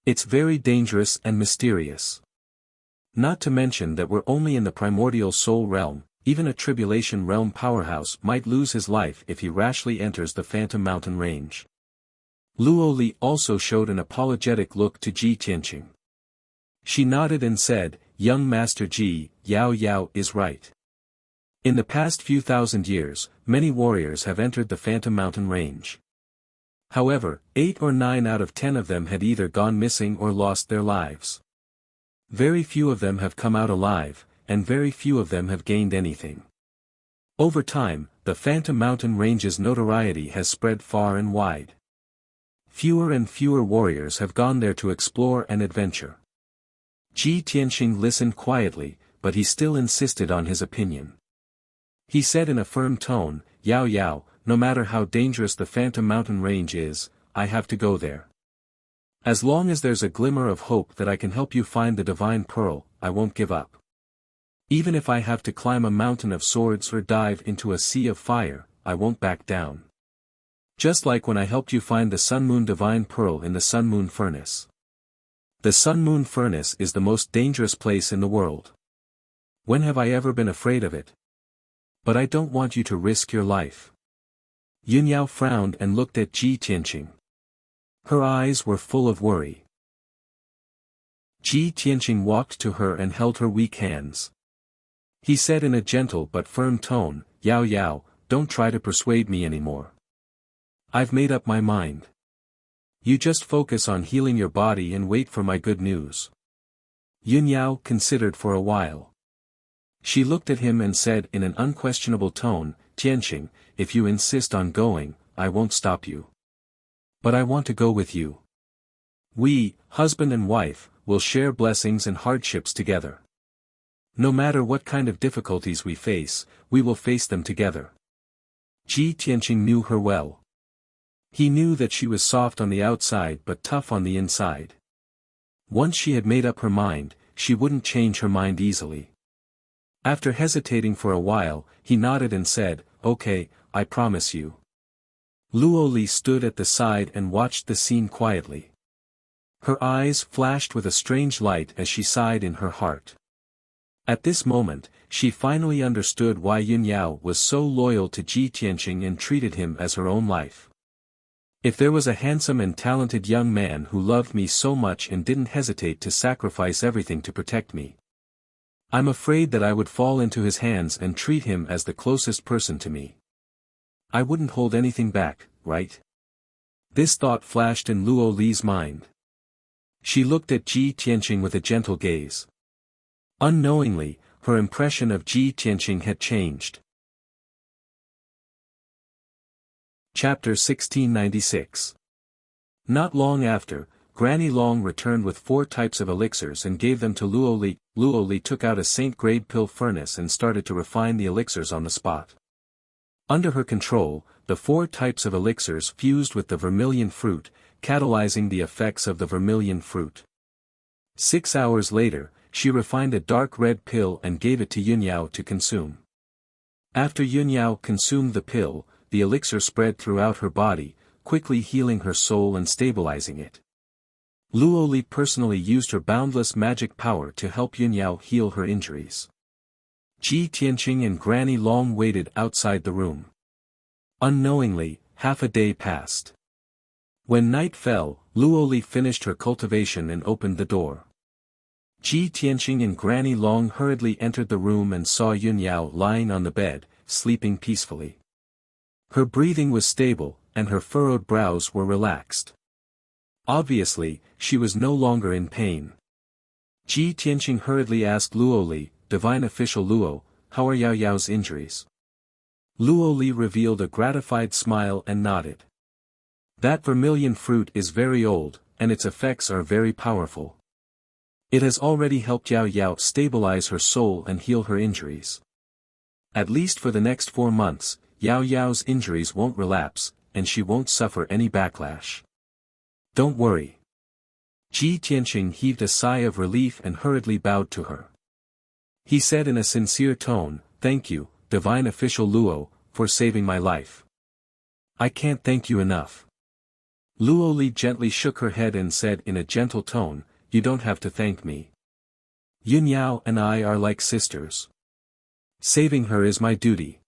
A: It's very dangerous and mysterious. Not to mention that we're only in the primordial soul realm, even a tribulation realm powerhouse might lose his life if he rashly enters the Phantom Mountain range. Luo Li also showed an apologetic look to Ji Tianqing. She nodded and said, young Master Ji, Yao Yao is right. In the past few thousand years, many warriors have entered the Phantom Mountain range. However, 8 or 9 out of 10 of them had either gone missing or lost their lives. Very few of them have come out alive, and very few of them have gained anything. Over time, the Phantom Mountain range's notoriety has spread far and wide. Fewer and fewer warriors have gone there to explore and adventure. Ji Tianxing listened quietly, but he still insisted on his opinion. He said in a firm tone, Yao Yao, no matter how dangerous the Phantom Mountain range is, I have to go there. As long as there's a glimmer of hope that I can help you find the divine pearl, I won't give up. Even if I have to climb a mountain of swords or dive into a sea of fire, I won't back down. Just like when I helped you find the Sun Moon divine pearl in the Sun Moon furnace. The Sun Moon furnace is the most dangerous place in the world. When have I ever been afraid of it? But I don't want you to risk your life. Yun Yao frowned and looked at Ji Tianxing. Her eyes were full of worry. Ji Tianxing walked to her and held her weak hands. He said in a gentle but firm tone, Yao Yao, don't try to persuade me anymore. I've made up my mind. You just focus on healing your body and wait for my good news. Yun Yao considered for a while. She looked at him and said in an unquestionable tone, Tianxing, if you insist on going, I won't stop you. But I want to go with you. We, husband and wife, will share blessings and hardships together. No matter what kind of difficulties we face, we will face them together. Ji Tianxing knew her well. He knew that she was soft on the outside but tough on the inside. Once she had made up her mind, she wouldn't change her mind easily. After hesitating for a while, he nodded and said, Okay, I promise you. Luo Li stood at the side and watched the scene quietly. Her eyes flashed with a strange light as she sighed in her heart. At this moment, she finally understood why Yun Yao was so loyal to Ji Tianxing and treated him as her own life. If there was a handsome and talented young man who loved me so much and didn't hesitate to sacrifice everything to protect me, I'm afraid that I would fall into his hands and treat him as the closest person to me. I wouldn't hold anything back, right? This thought flashed in Luo Li's mind. She looked at Ji Tianxing with a gentle gaze. Unknowingly, her impression of Ji Tianxing had changed. Chapter 1696. Not long after, Granny Long returned with 4 types of elixirs and gave them to Luo Li. Luo Li took out a Saint-grade pill furnace and started to refine the elixirs on the spot. Under her control, the 4 types of elixirs fused with the vermilion fruit, catalyzing the effects of the vermilion fruit. 6 hours later, she refined a dark red pill and gave it to Yun Yao to consume. After Yun Yao consumed the pill, the elixir spread throughout her body, quickly healing her soul and stabilizing it. Luo Li personally used her boundless magic power to help Yun Yao heal her injuries. Ji Tianxing and Granny Long waited outside the room. Unknowingly, half a day passed. When night fell, Luo Li finished her cultivation and opened the door. Ji Tianxing and Granny Long hurriedly entered the room and saw Yun Yao lying on the bed, sleeping peacefully. Her breathing was stable, and her furrowed brows were relaxed. Obviously, she was no longer in pain. Ji Tianxing hurriedly asked Luo Li, Divine Official Luo, how are Yao Yao's injuries? Luo Li revealed a gratified smile and nodded. That vermilion fruit is very old, and its effects are very powerful. It has already helped Yao Yao stabilize her soul and heal her injuries. At least for the next 4 months, Yao Yao's injuries won't relapse, and she won't suffer any backlash. Don't worry. Ji Tianxing heaved a sigh of relief and hurriedly bowed to her. He said in a sincere tone, Thank you, Divine Official Luo, for saving my life. I can't thank you enough. Luo Li gently shook her head and said in a gentle tone, You don't have to thank me. Yun Yao and I are like sisters. Saving her is my duty.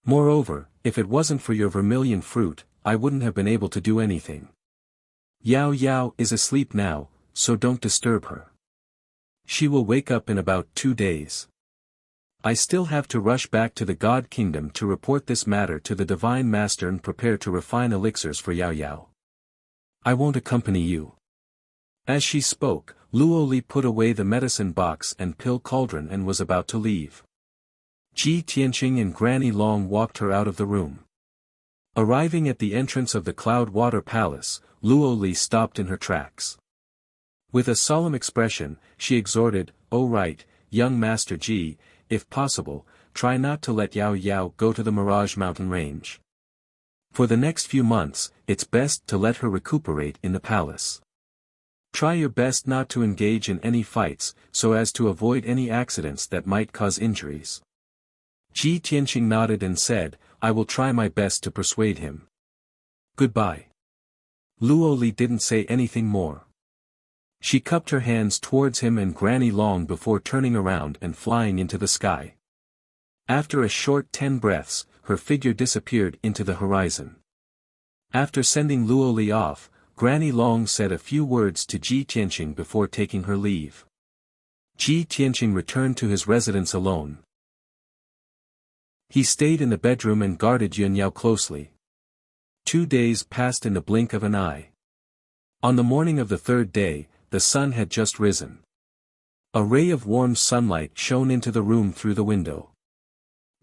A: Moreover, if it wasn't for your vermilion fruit, I wouldn't have been able to do anything. Yao Yao is asleep now, so don't disturb her. She will wake up in about 2 days. I still have to rush back to the God Kingdom to report this matter to the Divine Master and prepare to refine elixirs for Yao Yao. I won't accompany you." As she spoke, Luo Li put away the medicine box and pill cauldron and was about to leave. Ji Tianqing and Granny Long walked her out of the room. Arriving at the entrance of the Cloud Water Palace, Luo Li stopped in her tracks. With a solemn expression, she exhorted, "Oh right, young Master Ji, if possible, try not to let Yao Yao go to the Mirage Mountain Range. For the next few months, it's best to let her recuperate in the palace. Try your best not to engage in any fights, so as to avoid any accidents that might cause injuries." Ji Tianqing nodded and said, "I will try my best to persuade him. Goodbye." Luo Li didn't say anything more. She cupped her hands towards him and Granny Long before turning around and flying into the sky. After a short 10 breaths, her figure disappeared into the horizon. After sending Luo Li off, Granny Long said a few words to Ji Tianqing before taking her leave. Ji Tianqing returned to his residence alone. He stayed in the bedroom and guarded Yun Yao closely. 2 days passed in the blink of an eye. On the morning of the 3rd day, the sun had just risen. A ray of warm sunlight shone into the room through the window.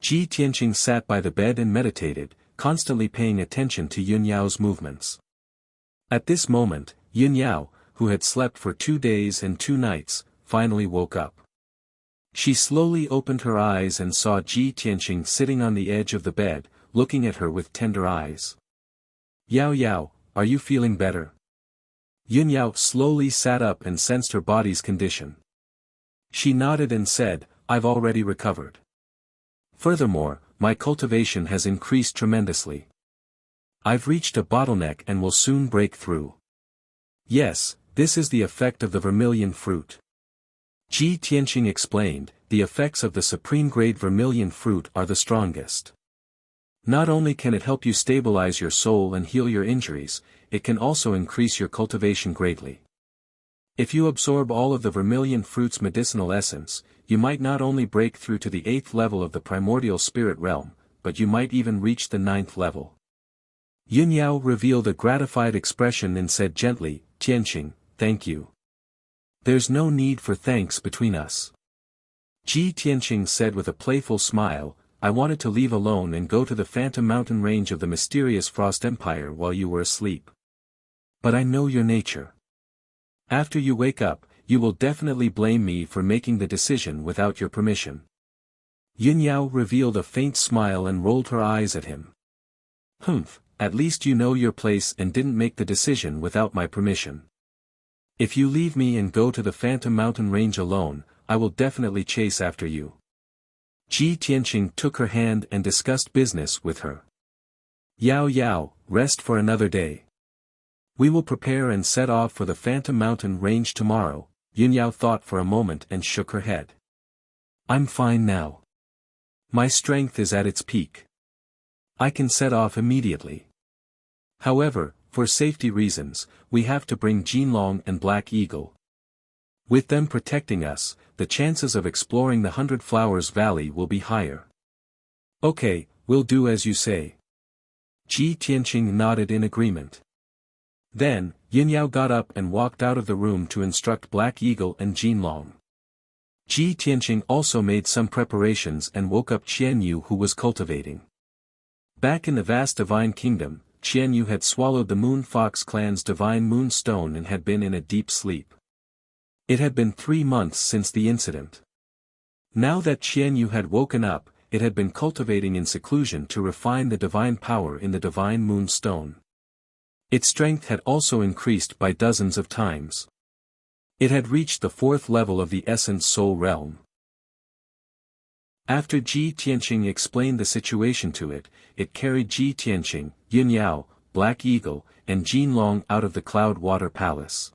A: Ji Tianqing sat by the bed and meditated, constantly paying attention to Yun Yao's movements. At this moment, Yun Yao, who had slept for 2 days and 2 nights, finally woke up. She slowly opened her eyes and saw Ji Tianqing sitting on the edge of the bed, looking at her with tender eyes. "Yao Yao, are you feeling better?" Yun Yao slowly sat up and sensed her body's condition. She nodded and said, "I've already recovered. Furthermore, my cultivation has increased tremendously. I've reached a bottleneck and will soon break through. Yes, this is the effect of the vermilion fruit." Ji Tianqing explained, "The effects of the supreme-grade vermilion fruit are the strongest. Not only can it help you stabilize your soul and heal your injuries, it can also increase your cultivation greatly. If you absorb all of the vermilion fruit's medicinal essence, you might not only break through to the 8th level of the primordial spirit realm, but you might even reach the 9th level." Yun Yao revealed a gratified expression and said gently, "Tianqing, thank you. There's no need for thanks between us." Ji Tianqing said with a playful smile, "I wanted to leave alone and go to the Phantom Mountain range of the mysterious Frost Empire while you were asleep. But I know your nature. After you wake up, you will definitely blame me for making the decision without your permission." Yun Yao revealed a faint smile and rolled her eyes at him. "Humph, at least you know your place and didn't make the decision without my permission. If you leave me and go to the Phantom Mountain range alone, I will definitely chase after you." Ji Tianqing took her hand and discussed business with her. "Yao Yao, rest for another day. We will prepare and set off for the Phantom Mountain range tomorrow." Yun Yao thought for a moment and shook her head. "I'm fine now. My strength is at its peak. I can set off immediately. However, for safety reasons, we have to bring Jinlong and Black Eagle. With them protecting us, the chances of exploring the 100 Flowers Valley will be higher." "Okay, we'll do as you say." Ji Tianqing nodded in agreement. Then, Yin Yao got up and walked out of the room to instruct Black Eagle and Jinlong. Ji Tianqing also made some preparations and woke up Qian Yu, who was cultivating. Back in the vast divine kingdom, Qian Yu had swallowed the Moon Fox clan's divine moon stone and had been in a deep sleep. It had been 3 months since the incident. Now that Qian Yu had woken up, it had been cultivating in seclusion to refine the divine power in the divine moon stone. Its strength had also increased by dozens of times. It had reached the 4th level of the Essence Soul realm. After Ji Tianqing explained the situation to it, it carried Ji Tianqing, Yin Yao, Black Eagle, and Jinlong out of the Cloud Water Palace.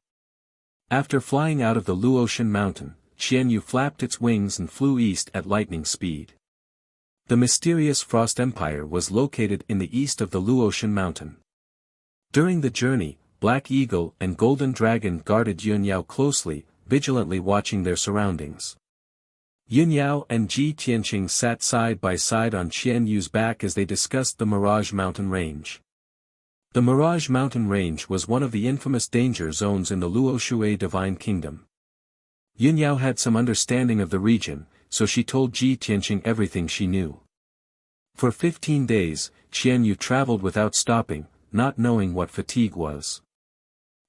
A: After flying out of the Luotian mountain, Qian Yu flapped its wings and flew east at lightning speed. The mysterious Frost Empire was located in the east of the Luotian mountain. During the journey, Black Eagle and Golden Dragon guarded Yun Yao closely, vigilantly watching their surroundings. Yun Yao and Ji Tianqing sat side by side on Qian Yu's back as they discussed the Mirage Mountain Range. The Mirage Mountain Range was one of the infamous danger zones in the Luoshui Divine Kingdom. Yun Yao had some understanding of the region, so she told Ji Tianqing everything she knew. For 15 days, Qian Yu traveled without stopping, not knowing what fatigue was.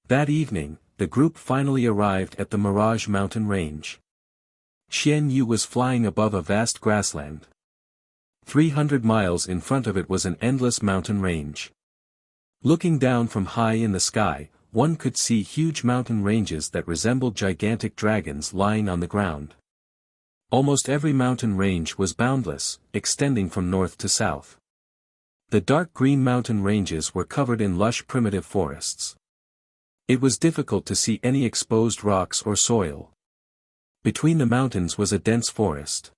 A: That evening, the group finally arrived at the Mirage Mountain Range. Qian Yu was flying above a vast grassland. 300 miles in front of it was an endless mountain range. Looking down from high in the sky, one could see huge mountain ranges that resembled gigantic dragons lying on the ground. Almost every mountain range was boundless, extending from north to south. The dark green mountain ranges were covered in lush primitive forests. It was difficult to see any exposed rocks or soil. Between the mountains was a dense forest.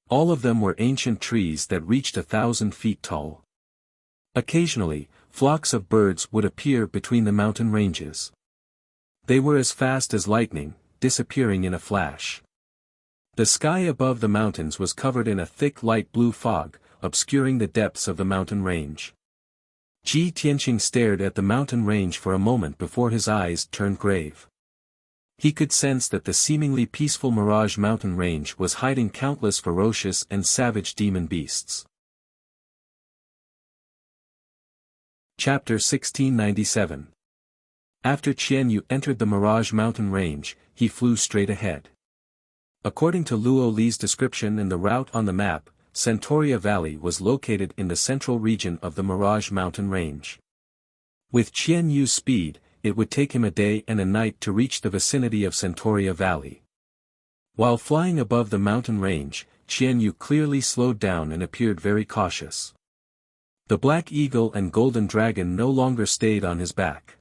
A: All of them were ancient trees that reached 1,000 feet tall. Occasionally, flocks of birds would appear between the mountain ranges. They were as fast as lightning, disappearing in a flash. The sky above the mountains was covered in a thick light blue fog, obscuring the depths of the mountain range. Ji Tianqing stared at the mountain range for a moment before his eyes turned grave. He could sense that the seemingly peaceful Mirage Mountain Range was hiding countless ferocious and savage demon beasts. Chapter 1697. After Qian Yu entered the Mirage Mountain Range, he flew straight ahead. According to Luo Li's description and the route on the map, Centauria Valley was located in the central region of the Mirage Mountain Range. With Qian Yu's speed, it would take him a day and a night to reach the vicinity of Centauria Valley. While flying above the mountain range, Qian Yu clearly slowed down and appeared very cautious. The Black Eagle and Golden Dragon no longer stayed on his back.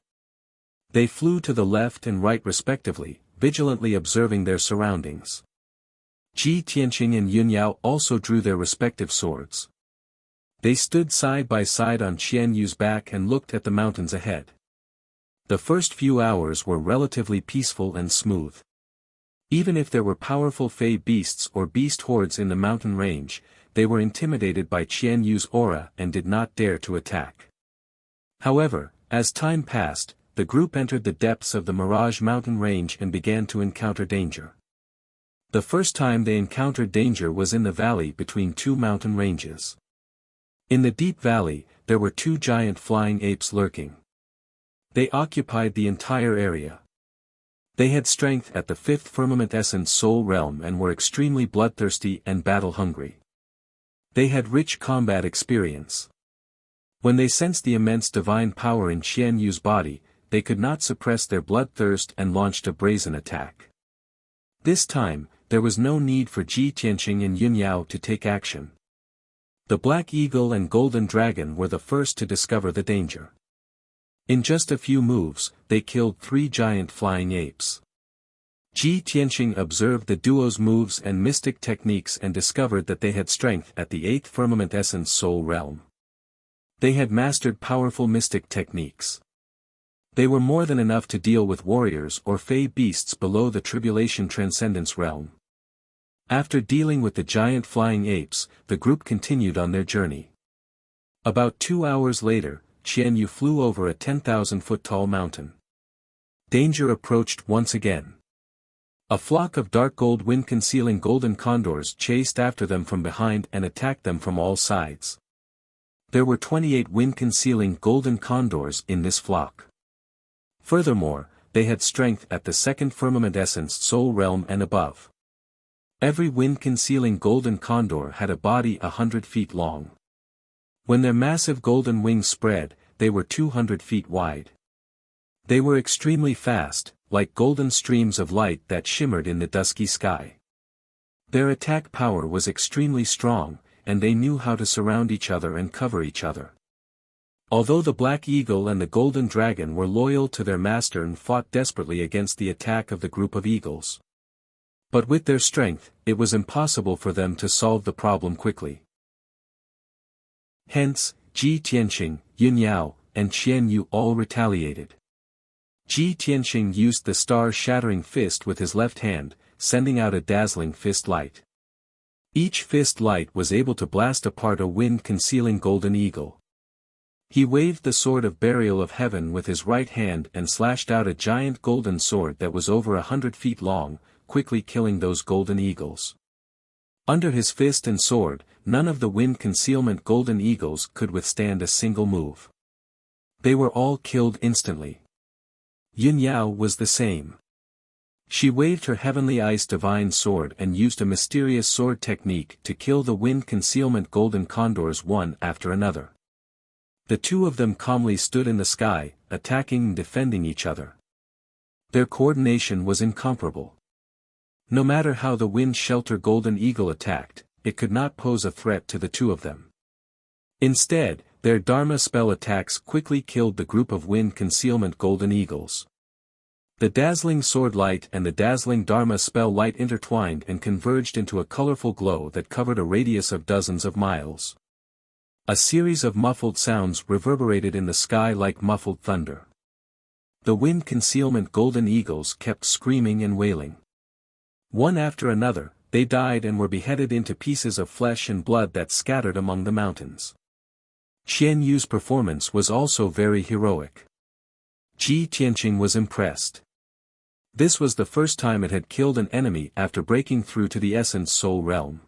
A: They flew to the left and right respectively, vigilantly observing their surroundings. Ji Tianqing and Yun Yao also drew their respective swords. They stood side by side on Qian Yu's back and looked at the mountains ahead. The first few hours were relatively peaceful and smooth. Even if there were powerful fey beasts or beast hordes in the mountain range, they were intimidated by Qian Yu's aura and did not dare to attack. However, as time passed, the group entered the depths of the Mirage Mountain Range and began to encounter danger. The first time they encountered danger was in the valley between two mountain ranges. In the deep valley, there were two giant flying apes lurking. They occupied the entire area. They had strength at the fifth firmament essence soul realm and were extremely bloodthirsty and battle-hungry. They had rich combat experience. When they sensed the immense divine power in Qian Yu's body, they could not suppress their bloodthirst and launched a brazen attack. This time, there was no need for Ji Tianqing and Yun Yao to take action. The Black Eagle and Golden Dragon were the first to discover the danger. In just a few moves, they killed 3 giant flying apes. Ji Tianqing observed the duo's moves and mystic techniques and discovered that they had strength at the 8th firmament essence soul realm. They had mastered powerful mystic techniques. They were more than enough to deal with warriors or fey beasts below the tribulation transcendence realm. After dealing with the giant flying apes, the group continued on their journey. About 2 hours later, Qian Yu flew over a 10,000-foot tall mountain. Danger approached once again. A flock of dark gold wind-concealing golden condors chased after them from behind and attacked them from all sides. There were 28 wind-concealing golden condors in this flock. Furthermore, they had strength at the 2nd firmament essence soul realm and above. Every wind-concealing golden condor had a body 100 feet long. When their massive golden wings spread, they were 200 feet wide. They were extremely fast, like golden streams of light that shimmered in the dusky sky. Their attack power was extremely strong, and they knew how to surround each other and cover each other. Although the Black Eagle and the Golden Dragon were loyal to their master and fought desperately against the attack of the group of eagles. But with their strength, it was impossible for them to solve the problem quickly. Hence, Ji Tianqing, Yun Yao, and Qian Yu all retaliated. Ji Tianqing used the star-shattering fist with his left hand, sending out a dazzling fist light. Each fist light was able to blast apart a wind-concealing golden eagle. He waved the sword of burial of heaven with his right hand and slashed out a giant golden sword that was over 100 feet long, quickly killing those golden eagles. Under his fist and sword, none of the wind concealment golden eagles could withstand a single move. They were all killed instantly. Yun Yao was the same. She waved her heavenly ice divine sword and used a mysterious sword technique to kill the wind concealment golden condors one after another. The two of them calmly stood in the sky, attacking and defending each other. Their coordination was incomparable. No matter how the wind shelter golden eagle attacked, it could not pose a threat to the two of them. Instead, their Dharma spell attacks quickly killed the group of wind concealment golden eagles. The dazzling sword light and the dazzling Dharma spell light intertwined and converged into a colorful glow that covered a radius of dozens of miles. A series of muffled sounds reverberated in the sky like muffled thunder. The wind concealment golden eagles kept screaming and wailing. One after another, they died and were beheaded into pieces of flesh and blood that scattered among the mountains. Qian Yu's performance was also very heroic. Ji Tianqing was impressed. This was the first time it had killed an enemy after breaking through to the Essence Soul realm.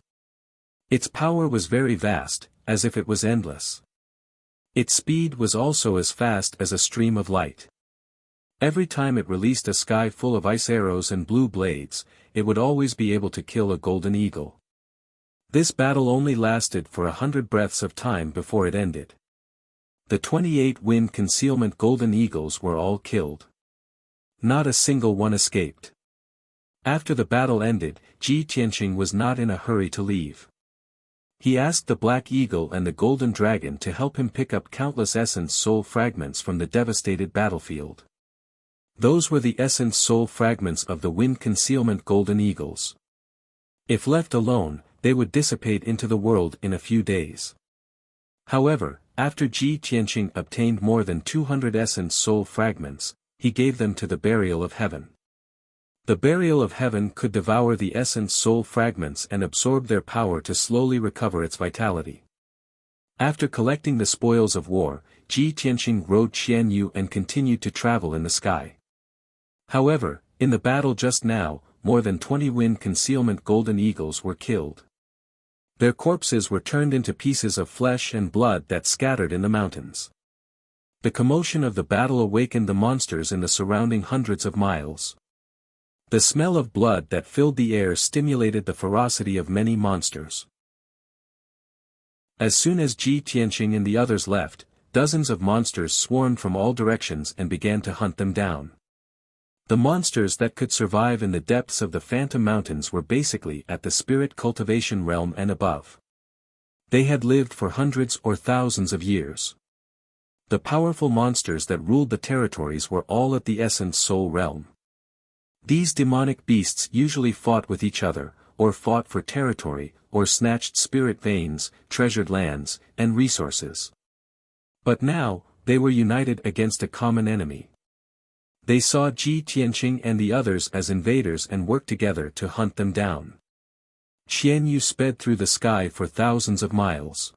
A: Its power was very vast, as if it was endless. Its speed was also as fast as a stream of light. Every time it released a sky full of ice arrows and blue blades, it would always be able to kill a golden eagle. This battle only lasted for 100 breaths of time before it ended. The 28 wind concealment golden eagles were all killed. Not a single one escaped. After the battle ended, Ji Tianqing was not in a hurry to leave. He asked the Black Eagle and the Golden Dragon to help him pick up countless Essence Soul fragments from the devastated battlefield. Those were the Essence Soul fragments of the wind concealment golden eagles. If left alone, they would dissipate into the world in a few days. However, after Ji Tianqing obtained more than 200 Essence Soul fragments, he gave them to the Burial of Heaven. The Burial of Heaven could devour the Essence Soul fragments and absorb their power to slowly recover its vitality. After collecting the spoils of war, Ji Tianqing rode Qian Yu and continued to travel in the sky. However, in the battle just now, more than 20 wind concealment golden eagles were killed. Their corpses were turned into pieces of flesh and blood that scattered in the mountains. The commotion of the battle awakened the monsters in the surrounding hundreds of miles. The smell of blood that filled the air stimulated the ferocity of many monsters. As soon as Ji Tianqing and the others left, dozens of monsters swarmed from all directions and began to hunt them down. The monsters that could survive in the depths of the Phantom Mountains were basically at the spirit cultivation realm and above. They had lived for hundreds or thousands of years. The powerful monsters that ruled the territories were all at the Essence Soul realm. These demonic beasts usually fought with each other, or fought for territory, or snatched spirit veins, treasured lands, and resources. But now, they were united against a common enemy. They saw Ji Tianqing and the others as invaders and worked together to hunt them down. Qian Yu sped through the sky for thousands of miles.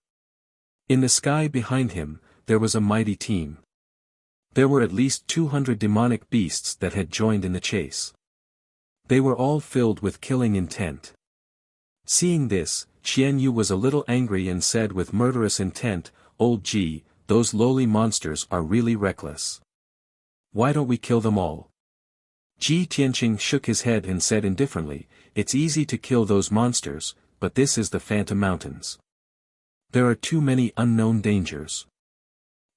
A: In the sky behind him, there was a mighty team. There were at least 200 demonic beasts that had joined in the chase. They were all filled with killing intent. Seeing this, Qian Yu was a little angry and said with murderous intent, "Old Ji, those lowly monsters are really reckless. Why don't we kill them all?" Ji Tianqing shook his head and said indifferently, "It's easy to kill those monsters, but this is the Phantom Mountains. There are too many unknown dangers.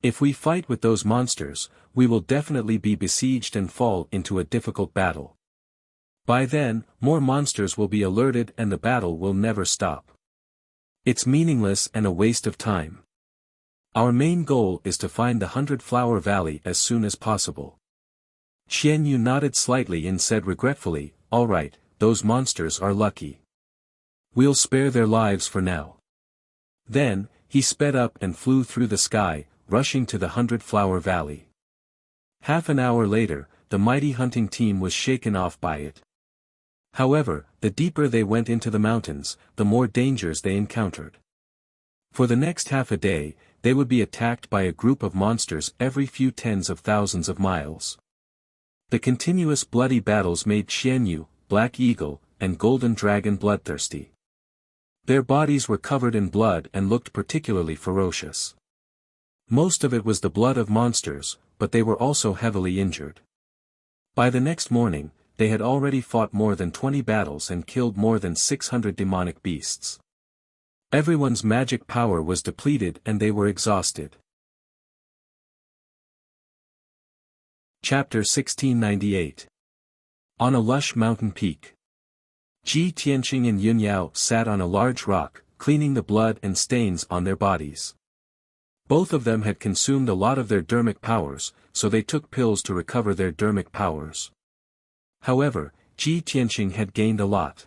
A: If we fight with those monsters, we will definitely be besieged and fall into a difficult battle. By then, more monsters will be alerted and the battle will never stop. It's meaningless and a waste of time. Our main goal is to find the 100-Flower Valley as soon as possible." Qian Yu nodded slightly and said regretfully, "All right, those monsters are lucky. We'll spare their lives for now." Then, he sped up and flew through the sky, rushing to the 100-Flower Valley. Half an hour later, the mighty hunting team was shaken off by it. However, the deeper they went into the mountains, the more dangers they encountered. For the next half a day, they would be attacked by a group of monsters every few tens of thousands of miles. The continuous bloody battles made Qianyu, Black Eagle, and Golden Dragon bloodthirsty. Their bodies were covered in blood and looked particularly ferocious. Most of it was the blood of monsters, but they were also heavily injured. By the next morning, they had already fought more than 20 battles and killed more than 600 demonic beasts. Everyone's magic power was depleted and they were exhausted. Chapter 1698. On a lush mountain peak. Ji Tianqing and Yun Yao sat on a large rock, cleaning the blood and stains on their bodies. Both of them had consumed a lot of their dermic powers, so they took pills to recover their dermic powers. However, Ji Tianqing had gained a lot.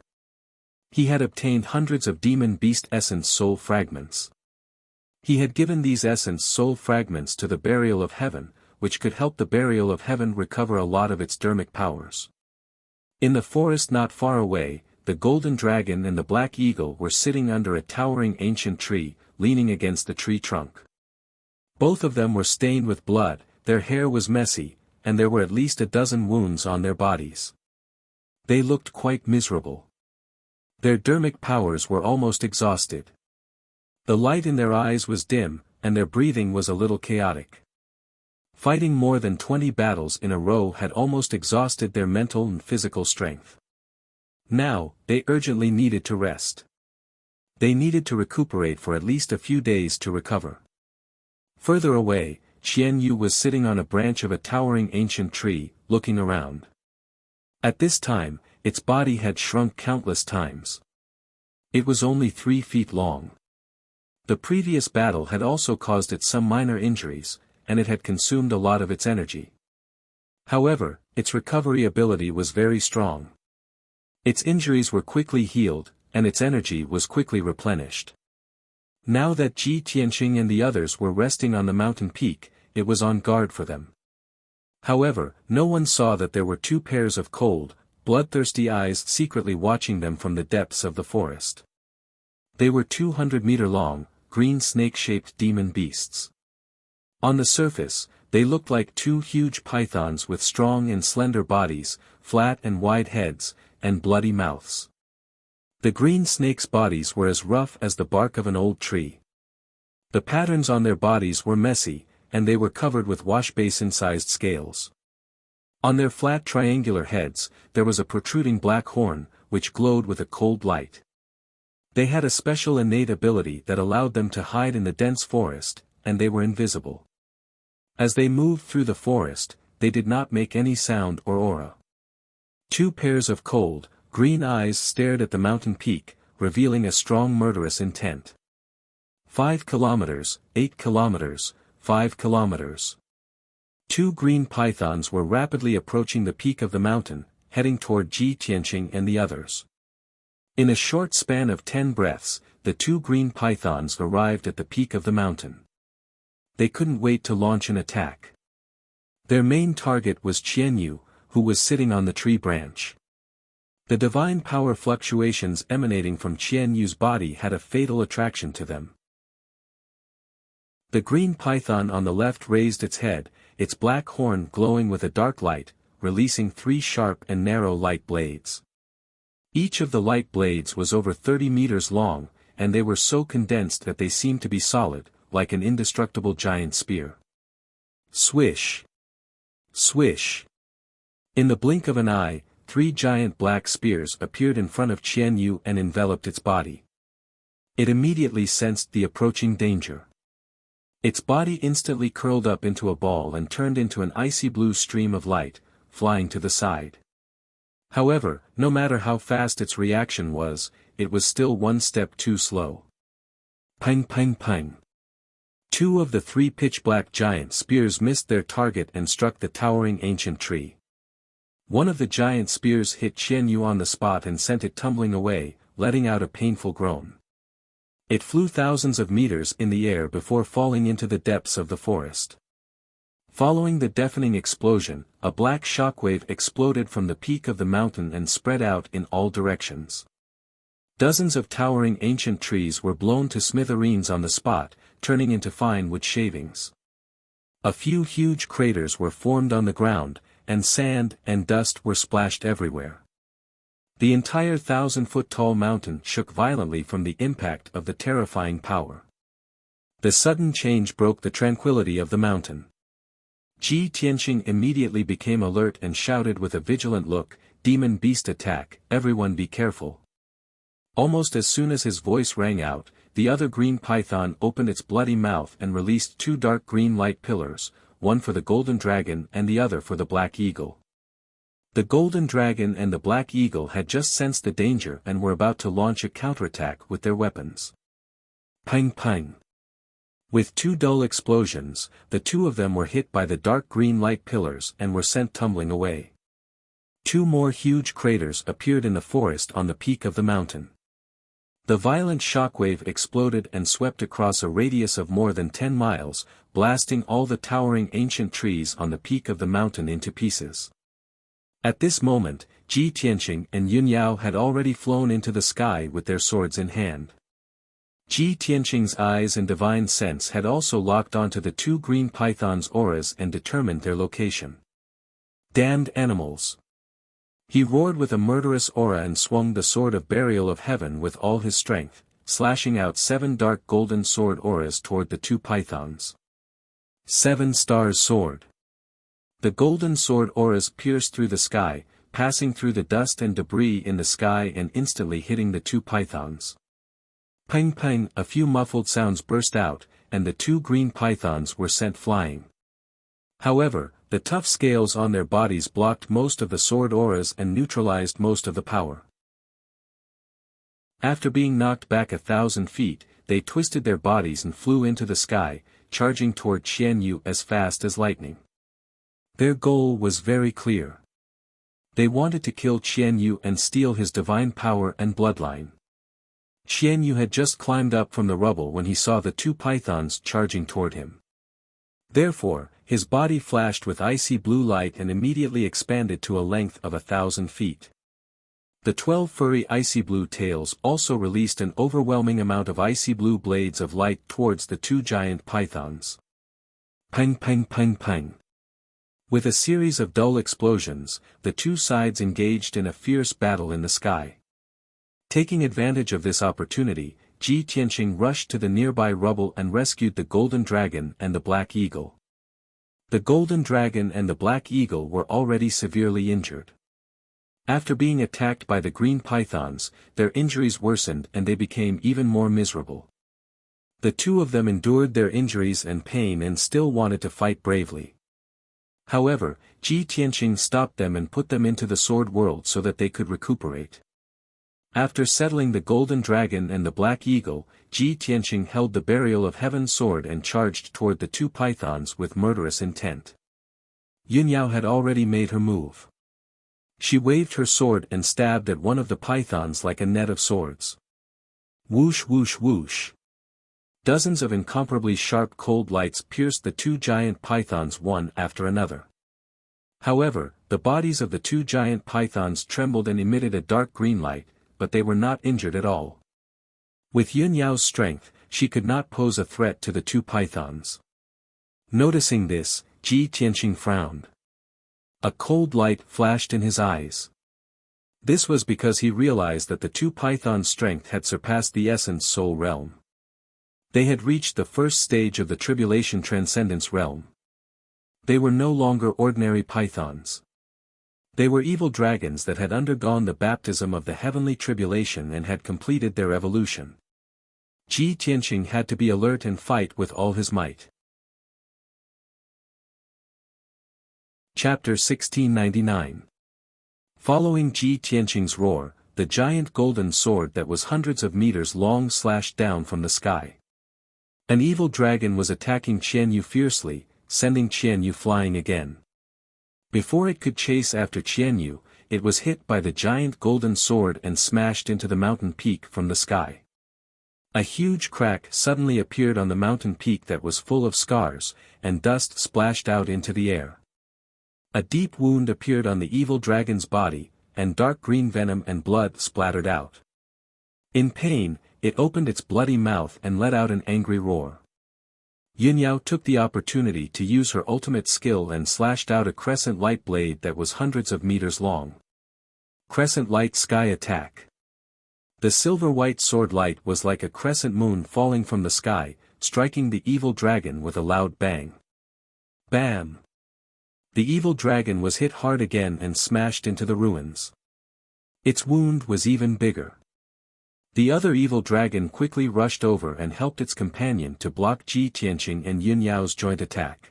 A: He had obtained hundreds of demon beast essence soul fragments. He had given these essence soul fragments to the burial of heaven, which could help the burial of heaven recover a lot of its dermic powers. In the forest not far away, the golden dragon and the black eagle were sitting under a towering ancient tree, leaning against the tree trunk. Both of them were stained with blood, their hair was messy, and there were at least a dozen wounds on their bodies. They looked quite miserable. Their dermic powers were almost exhausted. The light in their eyes was dim, and their breathing was a little chaotic. Fighting more than 20 battles in a row had almost exhausted their mental and physical strength. Now, they urgently needed to rest. They needed to recuperate for at least a few days to recover. Further away, Qianyu was sitting on a branch of a towering ancient tree, looking around. At this time, its body had shrunk countless times. It was only 3 feet long. The previous battle had also caused it some minor injuries, and it had consumed a lot of its energy. However, its recovery ability was very strong. Its injuries were quickly healed, and its energy was quickly replenished. Now that Ji Tianqing and the others were resting on the mountain peak, it was on guard for them. However, no one saw that there were 2 pairs of cold, bloodthirsty eyes secretly watching them from the depths of the forest. They were 200-meter long, green snake-shaped demon beasts. On the surface, they looked like 2 huge pythons with strong and slender bodies, flat and wide heads, and bloody mouths. The green snakes' bodies were as rough as the bark of an old tree. The patterns on their bodies were messy, and they were covered with wash-basin-sized scales. On their flat triangular heads, there was a protruding black horn, which glowed with a cold light. They had a special innate ability that allowed them to hide in the dense forest, and they were invisible. As they moved through the forest, they did not make any sound or aura. 2 pairs of cold, green eyes stared at the mountain peak, revealing a strong murderous intent. 5 kilometers, 8 kilometers, 5 kilometers. 2 green pythons were rapidly approaching the peak of the mountain, heading toward Ji Tianqing and the others. In a short span of 10 breaths, the 2 green pythons arrived at the peak of the mountain. They couldn't wait to launch an attack. Their main target was Qianyu, who was sitting on the tree branch. The divine power fluctuations emanating from Qianyu's body had a fatal attraction to them. The green python on the left raised its head, its black horn glowing with a dark light, releasing 3 sharp and narrow light blades. Each of the light blades was over 30 meters long, and they were so condensed that they seemed to be solid, like an indestructible giant spear. Swish! Swish! In the blink of an eye, 3 giant black spears appeared in front of Qianyu and enveloped its body. It immediately sensed the approaching danger. Its body instantly curled up into a ball and turned into an icy blue stream of light, flying to the side. However, no matter how fast its reaction was, it was still 1 step too slow. Pang pang pang. 2 of the 3 pitch-black giant spears missed their target and struck the towering ancient tree. One of the giant spears hit Qianyu on the spot and sent it tumbling away, letting out a painful groan. It flew thousands of meters in the air before falling into the depths of the forest. Following the deafening explosion, a black shockwave exploded from the peak of the mountain and spread out in all directions. Dozens of towering ancient trees were blown to smithereens on the spot, turning into fine wood shavings. A few huge craters were formed on the ground, and sand and dust were splashed everywhere. The entire 1,000-foot-tall mountain shook violently from the impact of the terrifying power. The sudden change broke the tranquility of the mountain. Ji Tianqing immediately became alert and shouted with a vigilant look, "Demon beast attack, everyone be careful." Almost as soon as his voice rang out, the other green python opened its bloody mouth and released two dark green light pillars, one for the golden dragon and the other for the black eagle. The golden dragon and the black eagle had just sensed the danger and were about to launch a counterattack with their weapons. Pang pang. With two dull explosions, the two of them were hit by the dark green light pillars and were sent tumbling away. Two more huge craters appeared in the forest on the peak of the mountain. The violent shockwave exploded and swept across a radius of more than 10 miles, blasting all the towering ancient trees on the peak of the mountain into pieces. At this moment, Ji Tianqing and Yun Yao had already flown into the sky with their swords in hand. Ji Tianqing's eyes and divine sense had also locked onto the two green pythons' auras and determined their location. Damned animals! He roared with a murderous aura and swung the sword of burial of heaven with all his strength, slashing out 7 dark golden sword auras toward the two pythons. 7 Stars Sword. The golden sword auras pierced through the sky, passing through the dust and debris in the sky and instantly hitting the two pythons. Pang pang, a few muffled sounds burst out, and the two green pythons were sent flying. However, the tough scales on their bodies blocked most of the sword auras and neutralized most of the power. After being knocked back 1,000 feet, they twisted their bodies and flew into the sky, charging toward Qian Yu as fast as lightning. Their goal was very clear. They wanted to kill Qian Yu and steal his divine power and bloodline. Qian Yu had just climbed up from the rubble when he saw the two pythons charging toward him. Therefore, his body flashed with icy blue light and immediately expanded to a length of 1,000 feet. The 12 furry icy blue tails also released an overwhelming amount of icy blue blades of light towards the two giant pythons. Pang pang pang pang. With a series of dull explosions, the two sides engaged in a fierce battle in the sky. Taking advantage of this opportunity, Ji Tianqing rushed to the nearby rubble and rescued the golden dragon and the black eagle. The golden dragon and the black eagle were already severely injured. After being attacked by the green pythons, their injuries worsened and they became even more miserable. The two of them endured their injuries and pain and still wanted to fight bravely. However, Ji Tianqing stopped them and put them into the sword world so that they could recuperate. After settling the golden dragon and the black eagle, Ji Tianqing held the burial of heaven sword and charged toward the two pythons with murderous intent. Yun Yao had already made her move. She waved her sword and stabbed at one of the pythons like a net of swords. Whoosh whoosh whoosh. Dozens of incomparably sharp cold lights pierced the two giant pythons one after another. However, the bodies of the two giant pythons trembled and emitted a dark green light, but they were not injured at all. With Yun Yao's strength, she could not pose a threat to the two pythons. Noticing this, Ji Tianqing frowned. A cold light flashed in his eyes. This was because he realized that the two pythons' strength had surpassed the essence soul realm. They had reached the first stage of the tribulation transcendence realm. They were no longer ordinary pythons. They were evil dragons that had undergone the baptism of the heavenly tribulation and had completed their evolution. Ji Tianqing had to be alert and fight with all his might. Chapter 1699. Following Ji Tianqing's roar, the giant golden sword that was hundreds of meters long slashed down from the sky. An evil dragon was attacking Qian Yu fiercely, sending Qian Yu flying again. Before it could chase after Qian Yu, it was hit by the giant golden sword and smashed into the mountain peak from the sky. A huge crack suddenly appeared on the mountain peak that was full of scars, and dust splashed out into the air. A deep wound appeared on the evil dragon's body, and dark green venom and blood splattered out. In pain, it opened its bloody mouth and let out an angry roar. Yunyao took the opportunity to use her ultimate skill and slashed out a crescent light blade that was hundreds of meters long. Crescent Light Sky Attack. The silver-white sword light was like a crescent moon falling from the sky, striking the evil dragon with a loud bang. Bam! The evil dragon was hit hard again and smashed into the ruins. Its wound was even bigger. The other evil dragon quickly rushed over and helped its companion to block Ji Tianqing and Yun Yao's joint attack.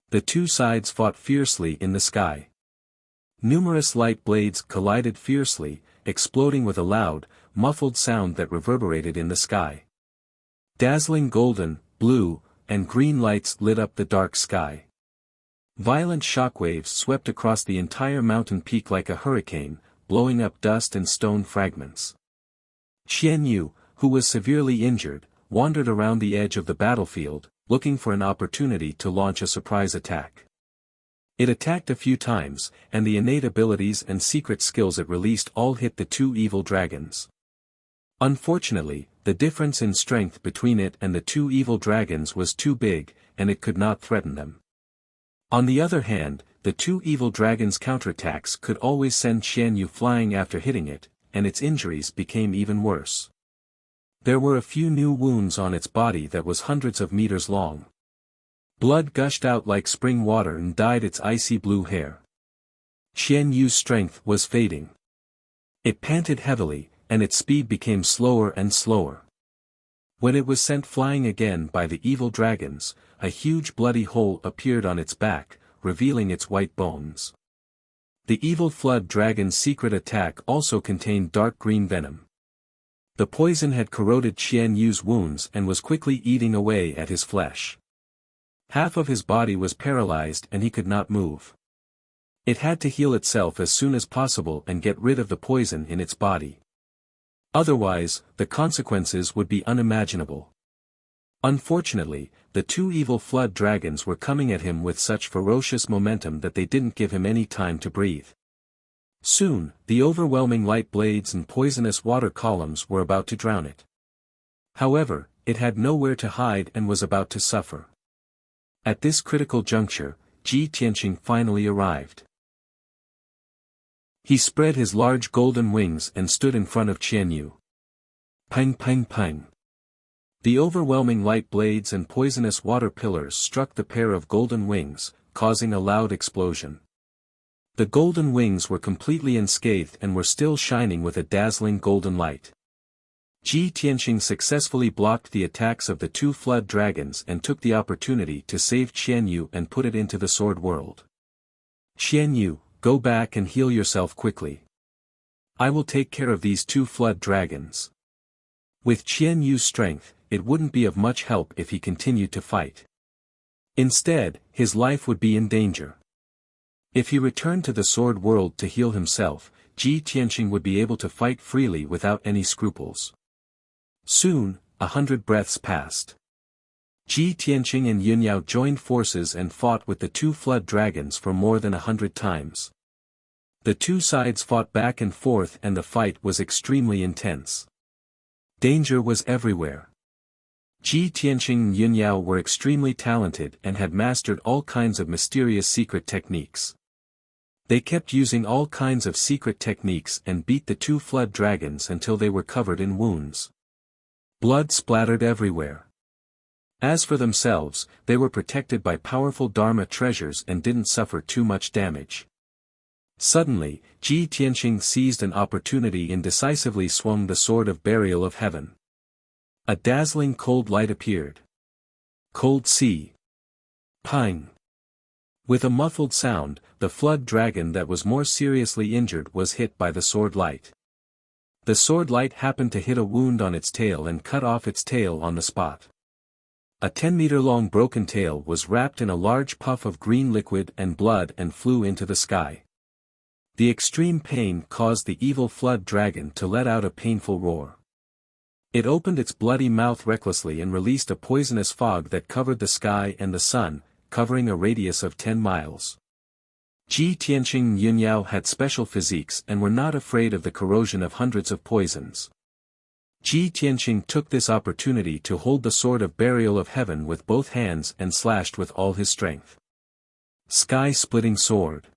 A: The two sides fought fiercely in the sky. Numerous light blades collided fiercely, exploding with a loud, muffled sound that reverberated in the sky. Dazzling golden, blue, and green lights lit up the dark sky. Violent shockwaves swept across the entire mountain peak like a hurricane, blowing up dust and stone fragments. Qian Yu, who was severely injured, wandered around the edge of the battlefield, looking for an opportunity to launch a surprise attack. It attacked a few times, and the innate abilities and secret skills it released all hit the two evil dragons. Unfortunately, the difference in strength between it and the two evil dragons was too big, and it could not threaten them. On the other hand, the two evil dragons' counterattacks could always send Qian Yu flying after hitting it, and its injuries became even worse. There were a few new wounds on its body that was hundreds of meters long. Blood gushed out like spring water and dyed its icy blue hair. Qian Yu's strength was fading. It panted heavily, and its speed became slower and slower. When it was sent flying again by the evil dragons, a huge bloody hole appeared on its back, revealing its white bones. The evil flood dragon's secret attack also contained dark green venom. The poison had corroded Qian Yu's wounds and was quickly eating away at his flesh. Half of his body was paralyzed and he could not move. It had to heal itself as soon as possible and get rid of the poison in its body. Otherwise, the consequences would be unimaginable. Unfortunately, the two evil flood dragons were coming at him with such ferocious momentum that they didn't give him any time to breathe. Soon, the overwhelming light blades and poisonous water columns were about to drown it. However, it had nowhere to hide and was about to suffer. At this critical juncture, Ji Tianqing finally arrived. He spread his large golden wings and stood in front of Qian Yu. Pang pang pang. The overwhelming light blades and poisonous water pillars struck the pair of golden wings, causing a loud explosion. The golden wings were completely unscathed and were still shining with a dazzling golden light. Ji Tianqing successfully blocked the attacks of the two flood dragons and took the opportunity to save Qian Yu and put it into the sword world. Qian Yu, go back and heal yourself quickly. I will take care of these two flood dragons. With Qian Yu's strength, it wouldn't be of much help if he continued to fight. Instead, his life would be in danger. If he returned to the sword world to heal himself, Ji Tianqing would be able to fight freely without any scruples. Soon, 100 breaths passed. Ji Tianqing and Yunyao joined forces and fought with the two flood dragons for more than 100 times. The two sides fought back and forth and the fight was extremely intense. Danger was everywhere. Ji Tianqing and Yunyao were extremely talented and had mastered all kinds of mysterious secret techniques. They kept using all kinds of secret techniques and beat the two flood dragons until they were covered in wounds. Blood splattered everywhere. As for themselves, they were protected by powerful Dharma treasures and didn't suffer too much damage. Suddenly, Ji Tianqing seized an opportunity and decisively swung the sword of burial of heaven. A dazzling cold light appeared. Cold sea. Pang. With a muffled sound, the flood dragon that was more seriously injured was hit by the sword light. The sword light happened to hit a wound on its tail and cut off its tail on the spot. A 10-meter-long broken tail was wrapped in a large puff of green liquid and blood and flew into the sky. The extreme pain caused the evil flood dragon to let out a painful roar. It opened its bloody mouth recklessly and released a poisonous fog that covered the sky and the sun, covering a radius of 10 miles. Ji Tianqing and Yunyao had special physiques and were not afraid of the corrosion of hundreds of poisons. Ji Tianqing took this opportunity to hold the sword of burial of heaven with both hands and slashed with all his strength. Sky-splitting sword.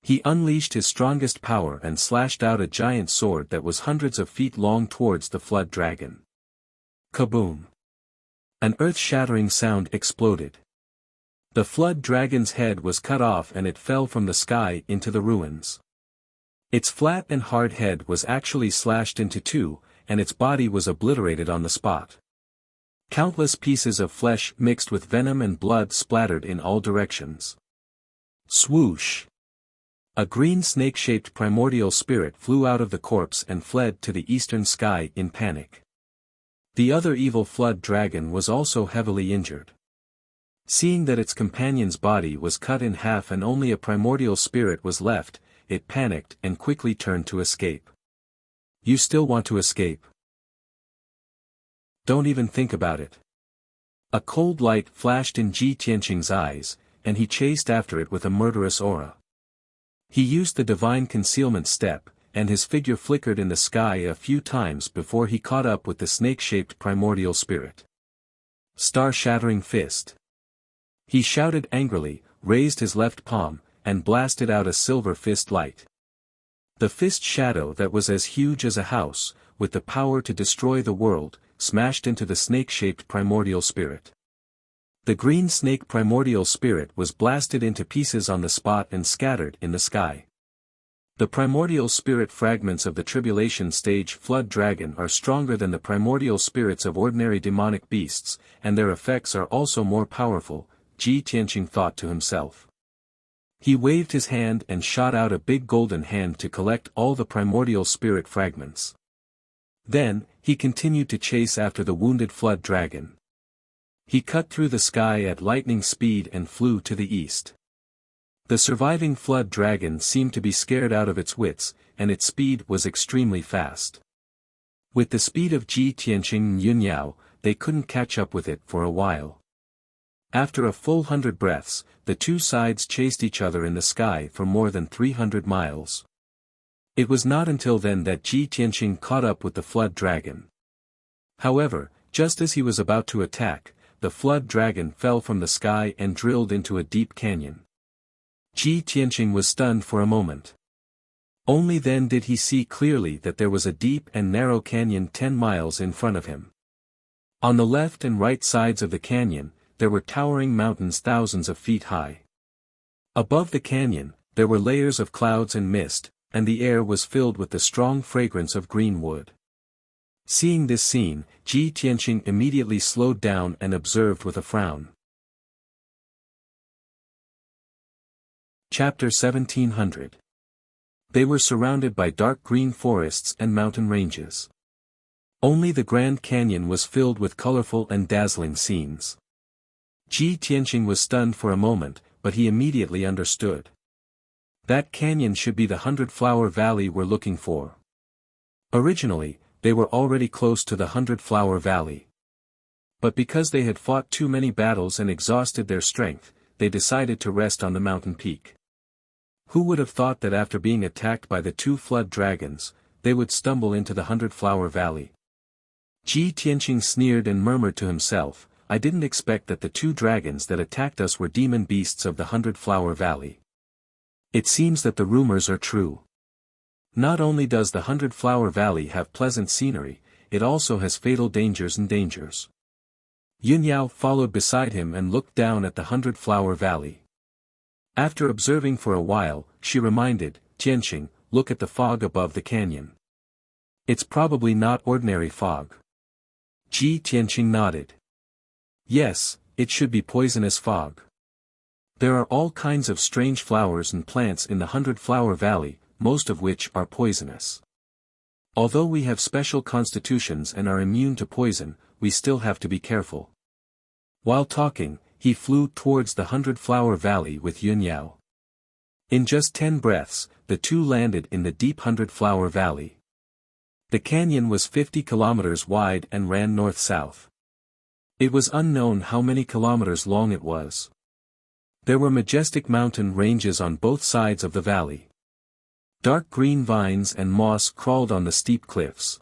A: He unleashed his strongest power and slashed out a giant sword that was hundreds of feet long towards the flood dragon. Kaboom! An earth-shattering sound exploded. The flood dragon's head was cut off and it fell from the sky into the ruins. Its flat and hard head was actually slashed into two, and its body was obliterated on the spot. Countless pieces of flesh mixed with venom and blood splattered in all directions. Swoosh! A green snake-shaped primordial spirit flew out of the corpse and fled to the eastern sky in panic. The other evil flood dragon was also heavily injured. Seeing that its companion's body was cut in half and only a primordial spirit was left, it panicked and quickly turned to escape. You still want to escape? Don't even think about it. A cold light flashed in Ji Tianqing's eyes, and he chased after it with a murderous aura. He used the divine concealment step, and his figure flickered in the sky a few times before he caught up with the snake-shaped primordial spirit. Star-shattering fist. He shouted angrily, raised his left palm, and blasted out a silver fist light. The fist shadow that was as huge as a house, with the power to destroy the world, smashed into the snake-shaped primordial spirit. The green snake primordial spirit was blasted into pieces on the spot and scattered in the sky. The primordial spirit fragments of the tribulation stage flood dragon are stronger than the primordial spirits of ordinary demonic beasts, and their effects are also more powerful, Ji Tianqing thought to himself. He waved his hand and shot out a big golden hand to collect all the primordial spirit fragments. Then, he continued to chase after the wounded flood dragon. He cut through the sky at lightning speed and flew to the east. The surviving flood dragon seemed to be scared out of its wits, and its speed was extremely fast. With the speed of Ji Tianqing and Yunyao, they couldn't catch up with it for a while. After a full 100 breaths, the two sides chased each other in the sky for more than 300 miles. It was not until then that Ji Tianqing caught up with the flood dragon. However, just as he was about to attack, the flood dragon fell from the sky and drilled into a deep canyon. Ji Tianqing was stunned for a moment. Only then did he see clearly that there was a deep and narrow canyon 10 miles in front of him. On the left and right sides of the canyon, there were towering mountains thousands of feet high. Above the canyon, there were layers of clouds and mist, and the air was filled with the strong fragrance of green wood. Seeing this scene, Ji Tianqing immediately slowed down and observed with a frown. Chapter 1700. They were surrounded by dark green forests and mountain ranges. Only the Grand Canyon was filled with colorful and dazzling scenes. Ji Tianqing was stunned for a moment, but he immediately understood. That canyon should be the 100-flower valley we're looking for. Originally, they were already close to the 100-flower valley. But because they had fought too many battles and exhausted their strength, they decided to rest on the mountain peak. Who would have thought that after being attacked by the two flood dragons, they would stumble into the 100-flower valley? Ji Tianqing sneered and murmured to himself, I didn't expect that the two dragons that attacked us were demon beasts of the 100-flower valley. It seems that the rumors are true. Not only does the 100-flower valley have pleasant scenery, it also has fatal dangers and dangers. Yunyao followed beside him and looked down at the 100-flower valley. After observing for a while, she reminded, Tianqing, look at the fog above the canyon. It's probably not ordinary fog. Ji Tianqing nodded. Yes, it should be poisonous fog. There are all kinds of strange flowers and plants in the 100-flower valley, most of which are poisonous. Although we have special constitutions and are immune to poison, we still have to be careful. While talking, he flew towards the 100-flower valley with Yunyao. In just 10 breaths, the two landed in the deep 100-flower valley. The canyon was 50 kilometers wide and ran north-south. It was unknown how many kilometers long it was. There were majestic mountain ranges on both sides of the valley. Dark green vines and moss crawled on the steep cliffs.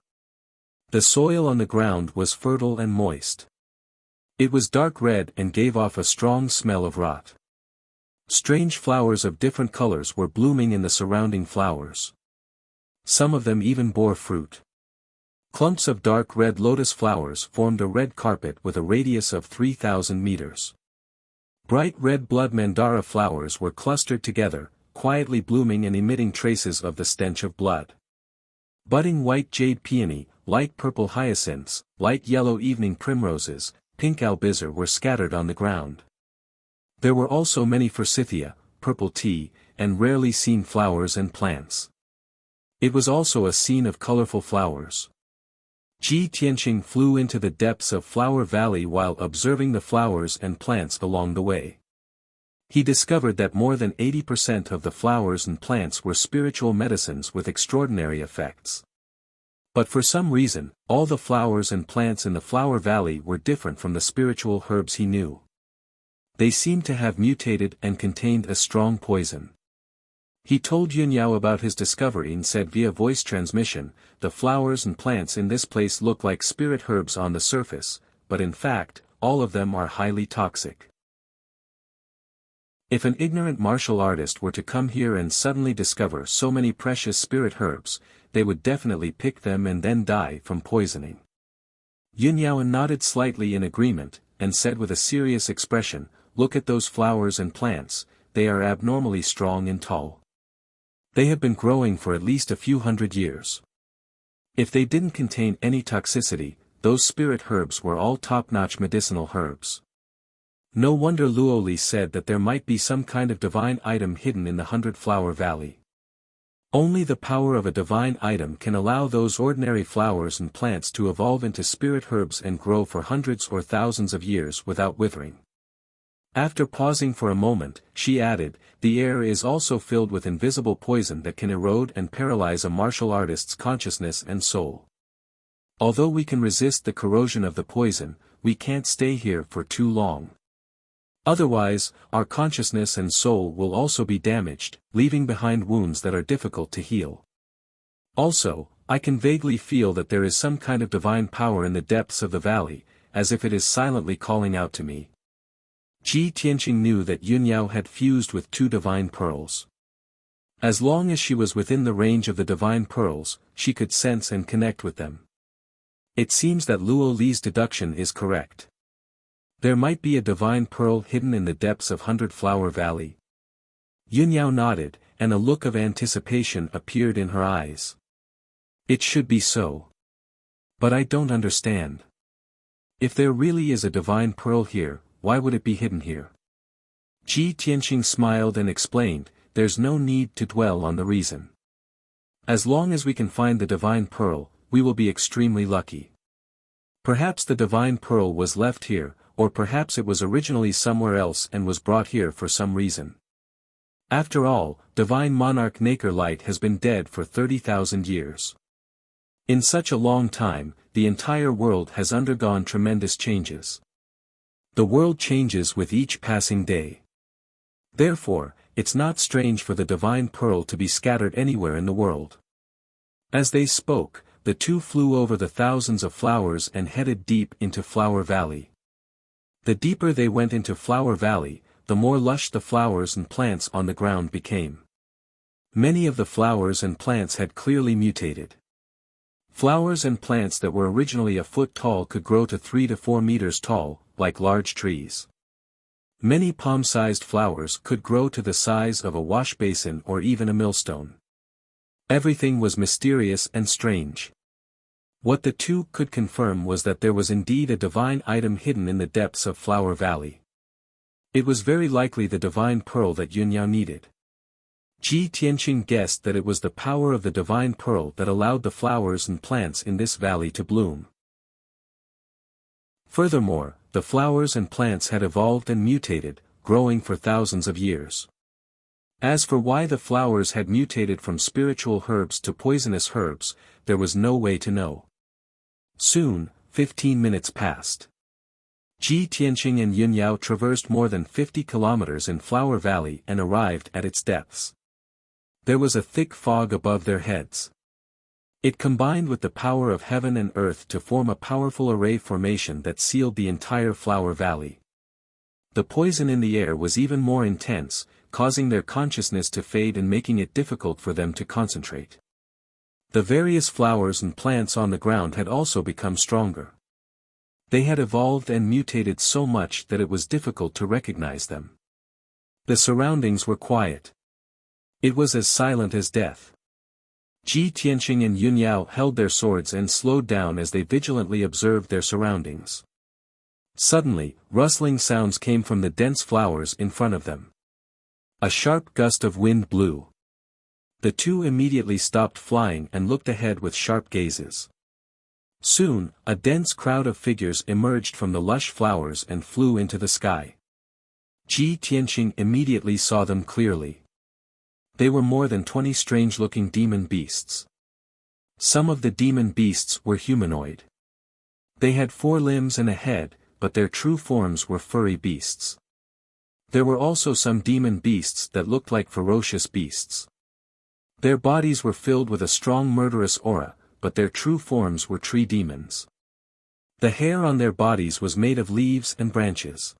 A: The soil on the ground was fertile and moist. It was dark red and gave off a strong smell of rot. Strange flowers of different colors were blooming in the surrounding flowers. Some of them even bore fruit. Clumps of dark red lotus flowers formed a red carpet with a radius of 3,000 meters. Bright red blood mandara flowers were clustered together, quietly blooming and emitting traces of the stench of blood. Budding white jade peony, light purple hyacinths, light yellow evening primroses, pink albizar were scattered on the ground. There were also many forsythia, purple tea, and rarely seen flowers and plants. It was also a scene of colorful flowers. Ji Tianqing flew into the depths of Flower Valley while observing the flowers and plants along the way. He discovered that more than 80% of the flowers and plants were spiritual medicines with extraordinary effects. But for some reason, all the flowers and plants in the Flower Valley were different from the spiritual herbs he knew. They seemed to have mutated and contained a strong poison. He told Yunyao about his discovery and said via voice transmission, "The flowers and plants in this place look like spirit herbs on the surface, but in fact, all of them are highly toxic. If an ignorant martial artist were to come here and suddenly discover so many precious spirit herbs, they would definitely pick them and then die from poisoning." Yunyao nodded slightly in agreement, and said with a serious expression, "Look at those flowers and plants, they are abnormally strong and tall. They have been growing for at least a few hundred years. If they didn't contain any toxicity, those spirit herbs were all top-notch medicinal herbs." No wonder Luo Li said that there might be some kind of divine item hidden in the 100-Flower Valley. Only the power of a divine item can allow those ordinary flowers and plants to evolve into spirit herbs and grow for hundreds or thousands of years without withering. After pausing for a moment, she added, "The air is also filled with invisible poison that can erode and paralyze a martial artist's consciousness and soul. Although we can resist the corrosion of the poison, we can't stay here for too long. Otherwise, our consciousness and soul will also be damaged, leaving behind wounds that are difficult to heal. Also, I can vaguely feel that there is some kind of divine power in the depths of the valley, as if it is silently calling out to me." Ji Tianqing knew that Yunyao had fused with 2 divine pearls. As long as she was within the range of the divine pearls, she could sense and connect with them. It seems that Luo Li's deduction is correct. There might be a divine pearl hidden in the depths of 100-Flower Valley. Yunyao nodded, and a look of anticipation appeared in her eyes. "It should be so. But I don't understand. If there really is a divine pearl here, why would it be hidden here?" Ji Tianqing smiled and explained, "There's no need to dwell on the reason. As long as we can find the divine pearl, we will be extremely lucky. Perhaps the divine pearl was left here, or perhaps it was originally somewhere else and was brought here for some reason. After all, divine monarch Nacre Light has been dead for 30,000 years. In such a long time, the entire world has undergone tremendous changes. The world changes with each passing day. Therefore, it's not strange for the divine pearl to be scattered anywhere in the world." As they spoke, the 2 flew over the thousands of flowers and headed deep into Flower Valley. The deeper they went into Flower Valley, the more lush the flowers and plants on the ground became. Many of the flowers and plants had clearly mutated. Flowers and plants that were originally a foot tall could grow to 3 to 4 meters tall, like large trees. Many palm-sized flowers could grow to the size of a wash basin or even a millstone. Everything was mysterious and strange. What the 2 could confirm was that there was indeed a divine item hidden in the depths of Flower Valley. It was very likely the divine pearl that Yunyao needed. Ji Tianqing guessed that it was the power of the divine pearl that allowed the flowers and plants in this valley to bloom. Furthermore, the flowers and plants had evolved and mutated, growing for thousands of years. As for why the flowers had mutated from spiritual herbs to poisonous herbs, there was no way to know. Soon, 15 minutes passed. Ji Tianqing and Yun Yao traversed more than 50 kilometers in Flower Valley and arrived at its depths. There was a thick fog above their heads. It combined with the power of heaven and earth to form a powerful array formation that sealed the entire Flower Valley. The poison in the air was even more intense, causing their consciousness to fade and making it difficult for them to concentrate. The various flowers and plants on the ground had also become stronger. They had evolved and mutated so much that it was difficult to recognize them. The surroundings were quiet. It was as silent as death. Ji Tianqing and Yun Yao held their swords and slowed down as they vigilantly observed their surroundings. Suddenly, rustling sounds came from the dense flowers in front of them. A sharp gust of wind blew. The two immediately stopped flying and looked ahead with sharp gazes. Soon, a dense crowd of figures emerged from the lush flowers and flew into the sky. Ji Tianqing immediately saw them clearly. They were more than 20 strange-looking demon beasts. Some of the demon beasts were humanoid. They had 4 limbs and a head, but their true forms were furry beasts. There were also some demon beasts that looked like ferocious beasts. Their bodies were filled with a strong murderous aura, but their true forms were tree demons. The hair on their bodies was made of leaves and branches.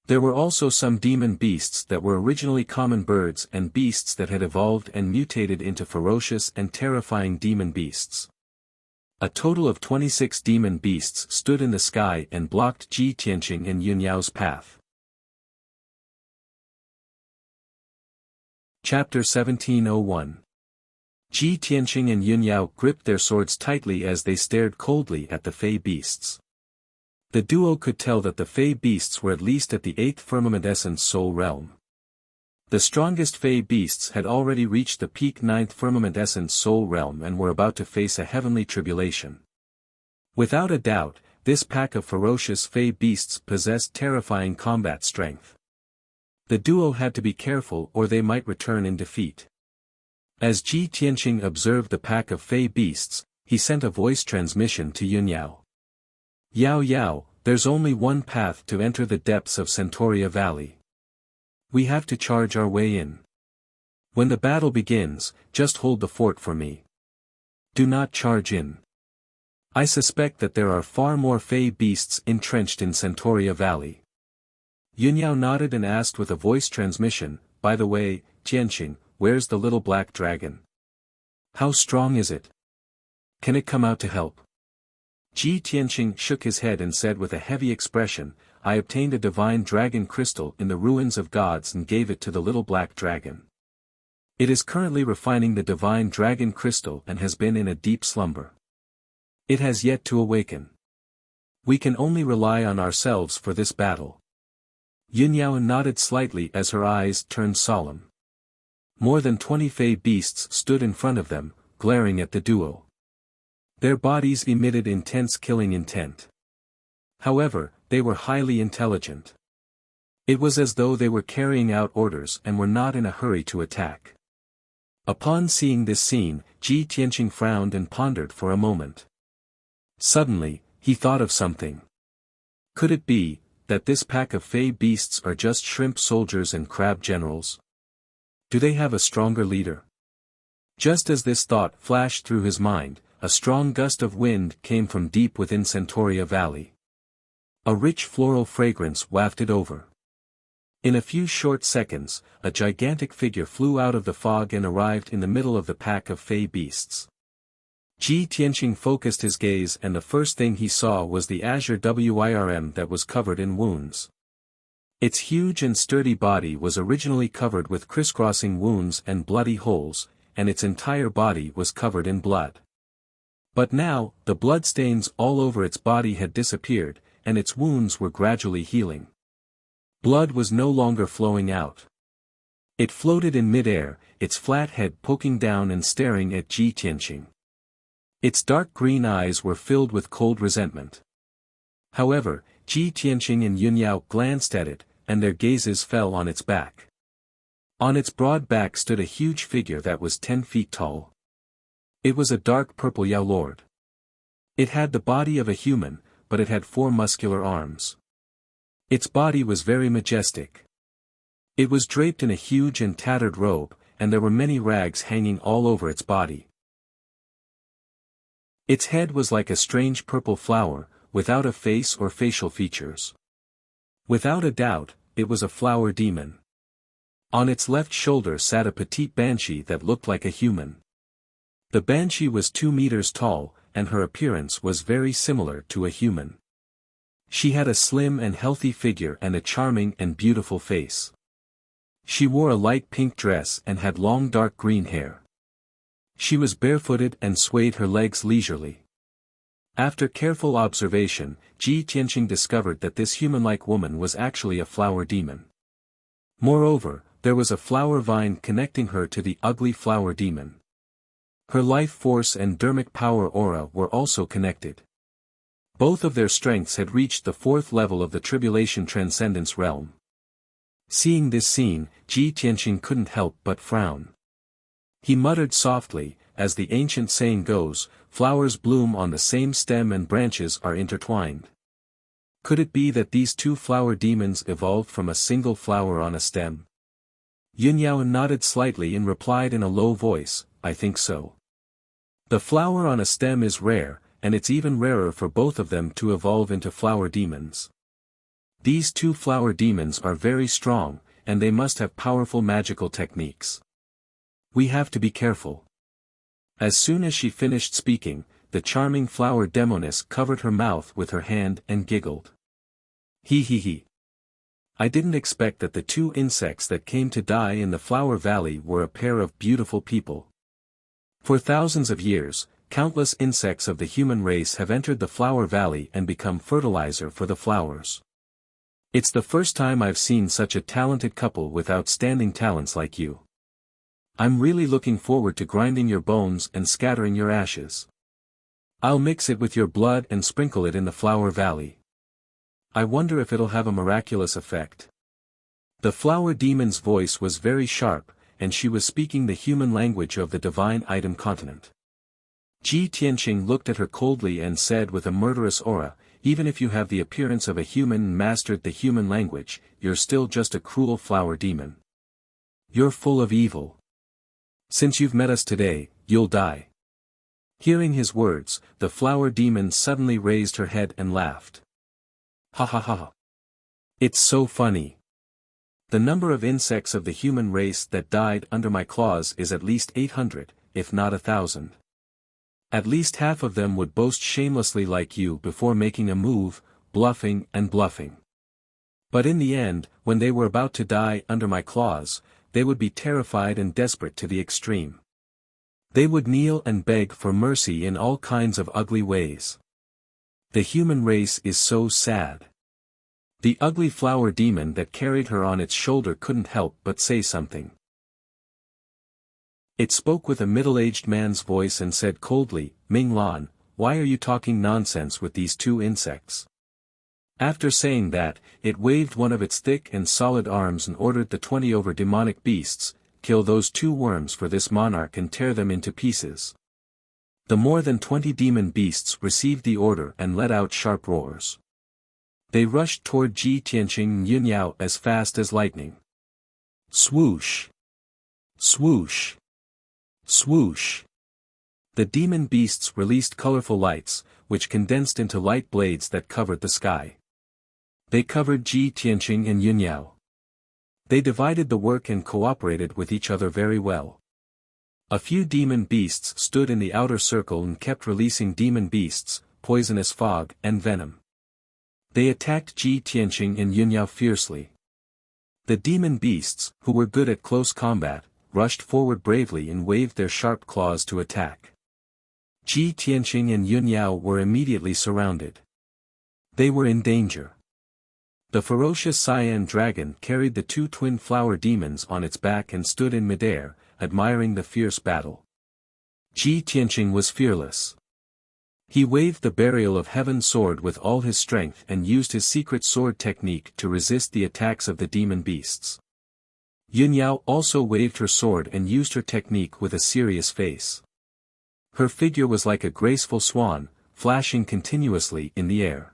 A: There were also some demon beasts that were originally common birds and beasts that had evolved and mutated into ferocious and terrifying demon beasts. A total of 26 demon beasts stood in the sky and blocked Ji Tianqing and Yun Yao's path. Chapter 1701. Ji Tianqing and Yun Yao gripped their swords tightly as they stared coldly at the Fey beasts. The duo could tell that the Fey beasts were at least at the 8th firmament essence soul realm. The strongest Fey beasts had already reached the peak 9th firmament essence soul realm and were about to face a heavenly tribulation. Without a doubt, this pack of ferocious Fey beasts possessed terrifying combat strength. The duo had to be careful or they might return in defeat. As Ji Tianqing observed the pack of Fey beasts, he sent a voice transmission to Yun Yao. Yao Yao, there's only one path to enter the depths of Centauria Valley. We have to charge our way in. When the battle begins, just hold the fort for me. Do not charge in. I suspect that there are far more Fey beasts entrenched in Centauria Valley. Yun Yao nodded and asked with a voice transmission, by the way, Tianqing, where's the little black dragon? How strong is it? Can it come out to help? Ji Tianqing shook his head and said with a heavy expression, I obtained a divine dragon crystal in the ruins of gods and gave it to the little black dragon. It is currently refining the divine dragon crystal and has been in a deep slumber. It has yet to awaken. We can only rely on ourselves for this battle. Yun Yao nodded slightly as her eyes turned solemn. More than 20 Fey beasts stood in front of them, glaring at the duo. Their bodies emitted intense killing intent. However, they were highly intelligent. It was as though they were carrying out orders and were not in a hurry to attack. Upon seeing this scene, Ji Tianqing frowned and pondered for a moment. Suddenly, he thought of something. Could it be that this pack of Fey beasts are just shrimp soldiers and crab generals? Do they have a stronger leader? Just as this thought flashed through his mind, a strong gust of wind came from deep within Centauria Valley. A rich floral fragrance wafted over. In a few short seconds, a gigantic figure flew out of the fog and arrived in the middle of the pack of Fey beasts. Ji Tianqing focused his gaze and the first thing he saw was the azure WIRM that was covered in wounds. Its huge and sturdy body was originally covered with crisscrossing wounds and bloody holes, and its entire body was covered in blood. But now, the bloodstains all over its body had disappeared, and its wounds were gradually healing. Blood was no longer flowing out. It floated in mid-air, its flat head poking down and staring at Ji Tianqing. Its dark green eyes were filled with cold resentment. However, Ji Tianqing and Yun Yao glanced at it, and their gazes fell on its back. On its broad back stood a huge figure that was 10 feet tall. It was a dark purple Yao Lord. It had the body of a human, but it had 4 muscular arms. Its body was very majestic. It was draped in a huge and tattered robe, and there were many rags hanging all over its body. Its head was like a strange purple flower, without a face or facial features. Without a doubt, it was a flower demon. On its left shoulder sat a petite banshee that looked like a human. The banshee was 2 meters tall, and her appearance was very similar to a human. She had a slim and healthy figure and a charming and beautiful face. She wore a light pink dress and had long dark green hair. She was barefooted and swayed her legs leisurely. After careful observation, Ji Tianqing discovered that this human-like woman was actually a flower demon. Moreover, there was a flower vine connecting her to the ugly flower demon. Her life force and dermic power aura were also connected. Both of their strengths had reached the 4th level of the Tribulation Transcendence realm. Seeing this scene, Ji Tianqing couldn't help but frown. He muttered softly, as the ancient saying goes, flowers bloom on the same stem and branches are intertwined. Could it be that these 2 flower demons evolved from a single flower on a stem? Yunyao nodded slightly and replied in a low voice, I think so. The flower on a stem is rare, and it's even rarer for both of them to evolve into flower demons. These 2 flower demons are very strong, and they must have powerful magical techniques. We have to be careful. As soon as she finished speaking, the charming flower demoness covered her mouth with her hand and giggled. He. I didn't expect that the 2 insects that came to die in the Flower Valley were a pair of beautiful people. For thousands of years, countless insects of the human race have entered the Flower Valley and become fertilizer for the flowers. It's the first time I've seen such a talented couple with outstanding talents like you. I'm really looking forward to grinding your bones and scattering your ashes. I'll mix it with your blood and sprinkle it in the Flower Valley. I wonder if it'll have a miraculous effect. The flower demon's voice was very sharp, and she was speaking the human language of the divine item continent. Ji Tianqing looked at her coldly and said with a murderous aura, even if you have the appearance of a human and mastered the human language, you're still just a cruel flower demon. You're full of evil. Since you've met us today, you'll die. Hearing his words, the flower demon suddenly raised her head and laughed. Ha ha ha. It's so funny. The number of insects of the human race that died under my claws is at least 800, if not 1,000. At least half of them would boast shamelessly like you before making a move, bluffing and bluffing. But in the end, when they were about to die under my claws, they would be terrified and desperate to the extreme. They would kneel and beg for mercy in all kinds of ugly ways. The human race is so sad. The ugly flower demon that carried her on its shoulder couldn't help but say something. It spoke with a middle-aged man's voice and said coldly, Ming Lan, why are you talking nonsense with these 2 insects? After saying that, it waved one of its thick and solid arms and ordered the 20 over demonic beasts, kill those 2 worms for this monarch and tear them into pieces. The more than 20 demon beasts received the order and let out sharp roars. They rushed toward Ji Tianqing and Yunyao as fast as lightning. Swoosh! Swoosh! Swoosh! The demon beasts released colorful lights, which condensed into light blades that covered the sky. They covered Ji Tianqing and Yunyao. They divided the work and cooperated with each other very well. A few demon beasts stood in the outer circle and kept releasing demon beasts, poisonous fog and venom. They attacked Ji Tianqing and Yunyao fiercely. The demon beasts, who were good at close combat, rushed forward bravely and waved their sharp claws to attack. Ji Tianqing and Yunyao were immediately surrounded. They were in danger. The ferocious cyan dragon carried the 2 twin flower demons on its back and stood in midair, admiring the fierce battle. Ji Tianqing was fearless. He waved the burial of heaven sword with all his strength and used his secret sword technique to resist the attacks of the demon beasts. Yunyao also waved her sword and used her technique with a serious face. Her figure was like a graceful swan, flashing continuously in the air.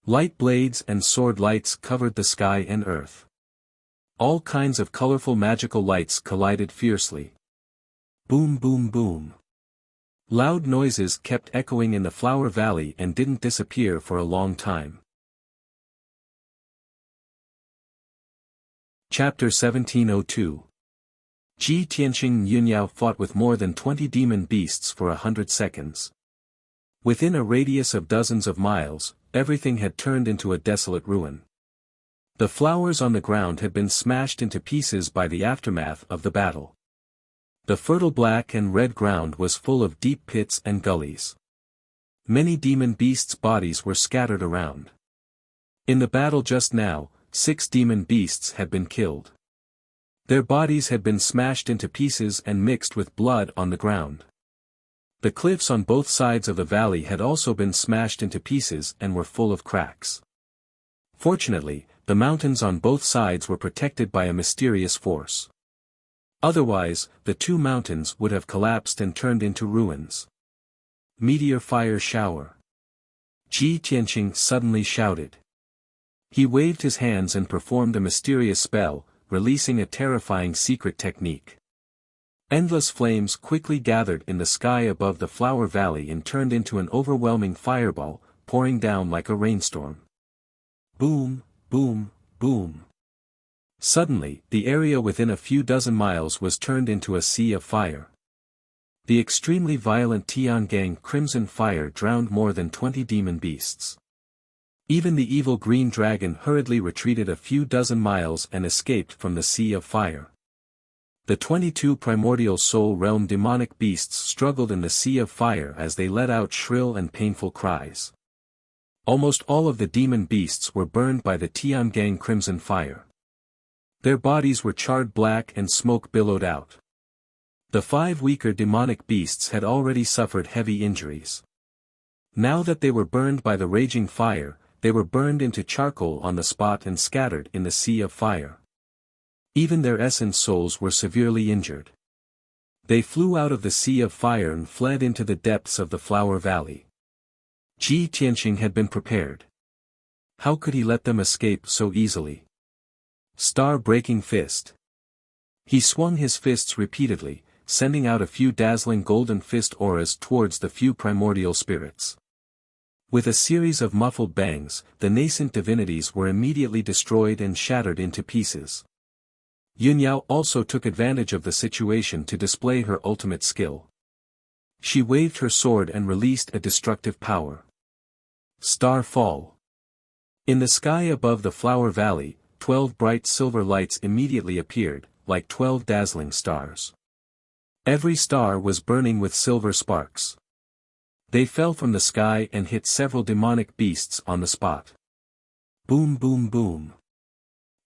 A: Light blades and sword lights covered the sky and earth. All kinds of colorful magical lights collided fiercely. Boom boom boom. Loud noises kept echoing in the flower valley and didn't disappear for a long time. Chapter 1702. Ji Tianqing Yunyao fought with more than 20 demon beasts for 100 seconds. Within a radius of dozens of miles, everything had turned into a desolate ruin. The flowers on the ground had been smashed into pieces by the aftermath of the battle. The fertile black and red ground was full of deep pits and gullies. Many demon beasts' bodies were scattered around. In the battle just now, 6 demon beasts had been killed. Their bodies had been smashed into pieces and mixed with blood on the ground. The cliffs on both sides of the valley had also been smashed into pieces and were full of cracks. Fortunately, the mountains on both sides were protected by a mysterious force. Otherwise, the 2 mountains would have collapsed and turned into ruins. Meteor fire shower. Ji Tianqing suddenly shouted. He waved his hands and performed a mysterious spell, releasing a terrifying secret technique. Endless flames quickly gathered in the sky above the flower valley and turned into an overwhelming fireball, pouring down like a rainstorm. Boom, boom, boom. Suddenly, the area within a few dozen miles was turned into a sea of fire. The extremely violent Tiangang crimson fire drowned more than 20 demon beasts. Even the evil green dragon hurriedly retreated a few dozen miles and escaped from the sea of fire. The 22 primordial soul realm demonic beasts struggled in the sea of fire as they let out shrill and painful cries. Almost all of the demon beasts were burned by the Tiangang crimson fire. Their bodies were charred black and smoke billowed out. The 5 weaker demonic beasts had already suffered heavy injuries. Now that they were burned by the raging fire, they were burned into charcoal on the spot and scattered in the sea of fire. Even their essence souls were severely injured. They flew out of the sea of fire and fled into the depths of the flower valley. Ji Tianqing had been prepared. How could he let them escape so easily? Star-breaking fist. He swung his fists repeatedly, sending out a few dazzling golden fist auras towards the few primordial spirits. With a series of muffled bangs, the nascent divinities were immediately destroyed and shattered into pieces. Yunyao also took advantage of the situation to display her ultimate skill. She waved her sword and released a destructive power. Star fall. In the sky above the flower valley, 12 bright silver lights immediately appeared, like 12 dazzling stars. Every star was burning with silver sparks. They fell from the sky and hit several demonic beasts on the spot. Boom boom boom.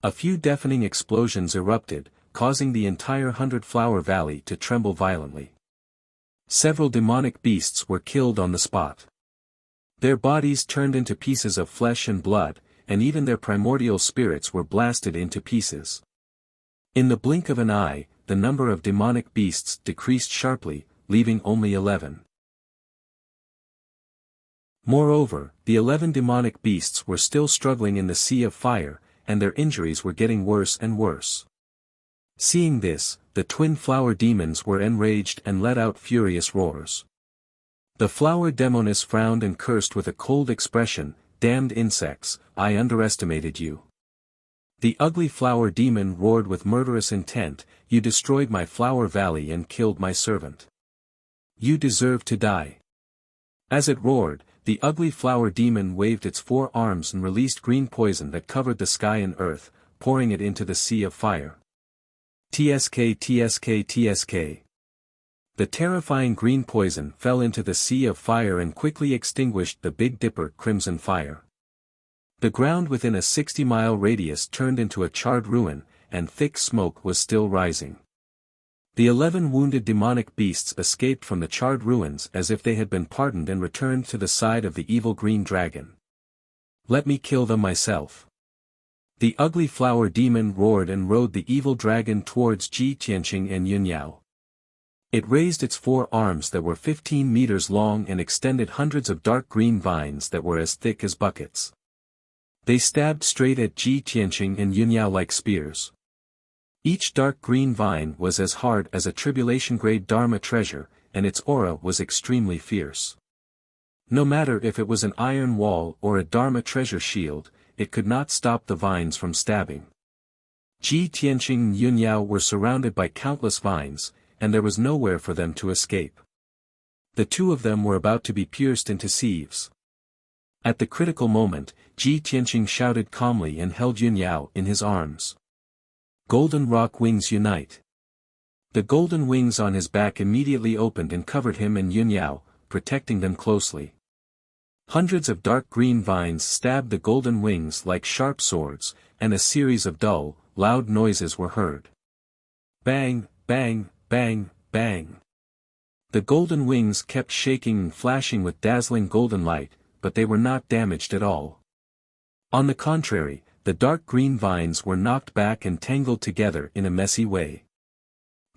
A: A few deafening explosions erupted, causing the entire 100-flower valley to tremble violently. Several demonic beasts were killed on the spot. Their bodies turned into pieces of flesh and blood, and even their primordial spirits were blasted into pieces. In the blink of an eye, the number of demonic beasts decreased sharply, leaving only 11. Moreover, the 11 demonic beasts were still struggling in the sea of fire, and their injuries were getting worse and worse. Seeing this, the twin flower demons were enraged and let out furious roars. The flower demoness frowned and cursed with a cold expression, "Damned insects, I underestimated you." The ugly flower demon roared with murderous intent, "You destroyed my flower valley and killed my servant. You deserve to die." As it roared, the ugly flower demon waved its 4 arms and released green poison that covered the sky and earth, pouring it into the sea of fire. Tsk tsk tsk. The terrifying green poison fell into the sea of fire and quickly extinguished the Big Dipper crimson fire. The ground within a 60-mile radius turned into a charred ruin, and thick smoke was still rising. The 11 wounded demonic beasts escaped from the charred ruins as if they had been pardoned and returned to the side of the evil green dragon. "Let me kill them myself." The ugly flower demon roared and rode the evil dragon towards Ji Tianqing and Yunyao. It raised its 4 arms that were 15 meters long and extended hundreds of dark green vines that were as thick as buckets. They stabbed straight at Ji Tianqing and Yunyao like spears. Each dark green vine was as hard as a tribulation-grade Dharma treasure, and its aura was extremely fierce. No matter if it was an iron wall or a Dharma treasure shield, it could not stop the vines from stabbing. Ji Tianqing and Yunyao were surrounded by countless vines, and there was nowhere for them to escape. The 2 of them were about to be pierced into sieves. At the critical moment, Ji Tianqing shouted calmly and held Yunyao in his arms. Golden rock wings unite. The golden wings on his back immediately opened and covered him and Yunyao, protecting them closely. Hundreds of dark green vines stabbed the golden wings like sharp swords, and a series of dull, loud noises were heard. Bang, bang, bang, bang. The golden wings kept shaking and flashing with dazzling golden light, but they were not damaged at all. On the contrary, the dark green vines were knocked back and tangled together in a messy way.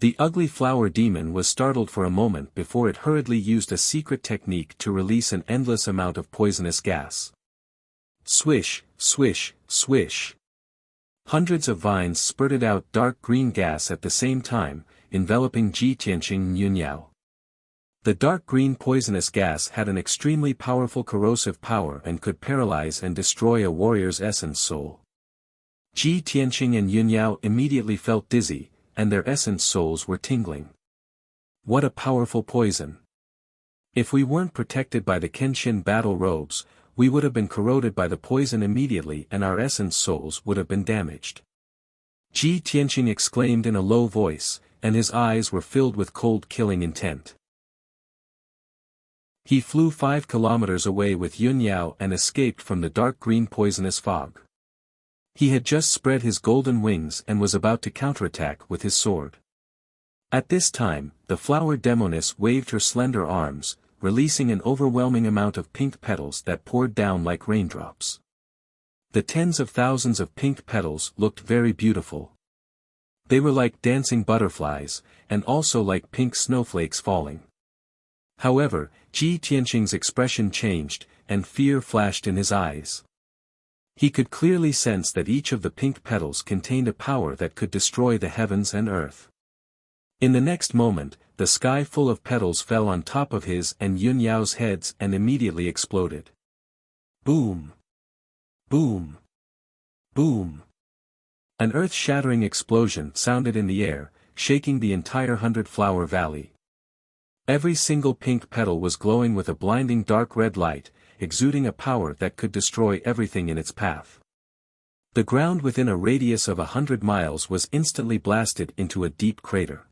A: The ugly flower demon was startled for a moment before it hurriedly used a secret technique to release an endless amount of poisonous gas. Swish, swish, swish. Hundreds of vines spurted out dark green gas at the same time, enveloping Ji Tianqing and Yunyao. The dark green poisonous gas had an extremely powerful corrosive power and could paralyze and destroy a warrior's essence soul. Ji Tianqing and Yunyao immediately felt dizzy, and their essence souls were tingling. What a powerful poison! If we weren't protected by the Kenshin battle robes, we would have been corroded by the poison immediately and our essence souls would have been damaged. Ji Tianqing exclaimed in a low voice, and his eyes were filled with cold killing intent. He flew 5 kilometers away with Yunyao and escaped from the dark green poisonous fog. He had just spread his golden wings and was about to counterattack with his sword. At this time, the flower demoness waved her slender arms, releasing an overwhelming amount of pink petals that poured down like raindrops. The tens of thousands of pink petals looked very beautiful. They were like dancing butterflies, and also like pink snowflakes falling. However, Ji Tianqing's expression changed, and fear flashed in his eyes. He could clearly sense that each of the pink petals contained a power that could destroy the heavens and earth. In the next moment, the sky full of petals fell on top of his and Yunyao's heads and immediately exploded. Boom! Boom! Boom! An earth-shattering explosion sounded in the air, shaking the entire 100-flower valley. Every single pink petal was glowing with a blinding dark red light, exuding a power that could destroy everything in its path. The ground within a radius of 100 miles was instantly blasted into a deep crater.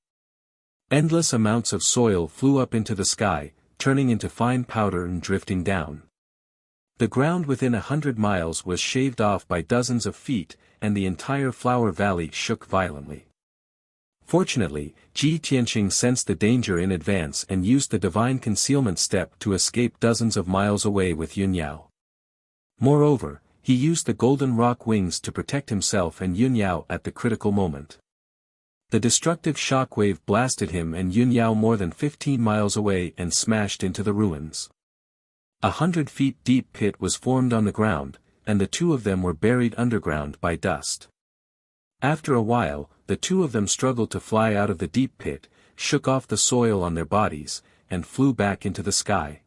A: Endless amounts of soil flew up into the sky, turning into fine powder and drifting down. The ground within 100 miles was shaved off by dozens of feet, and the entire flower valley shook violently. Fortunately, Ji Tianqing sensed the danger in advance and used the divine concealment step to escape dozens of miles away with Yunyao. Moreover, he used the golden rock wings to protect himself and Yunyao at the critical moment. The destructive shockwave blasted him and Yunyao more than 15 miles away and smashed into the ruins. 100 feet deep pit was formed on the ground, and the 2 of them were buried underground by dust. After a while, the 2 of them struggled to fly out of the deep pit, shook off the soil on their bodies, and flew back into the sky.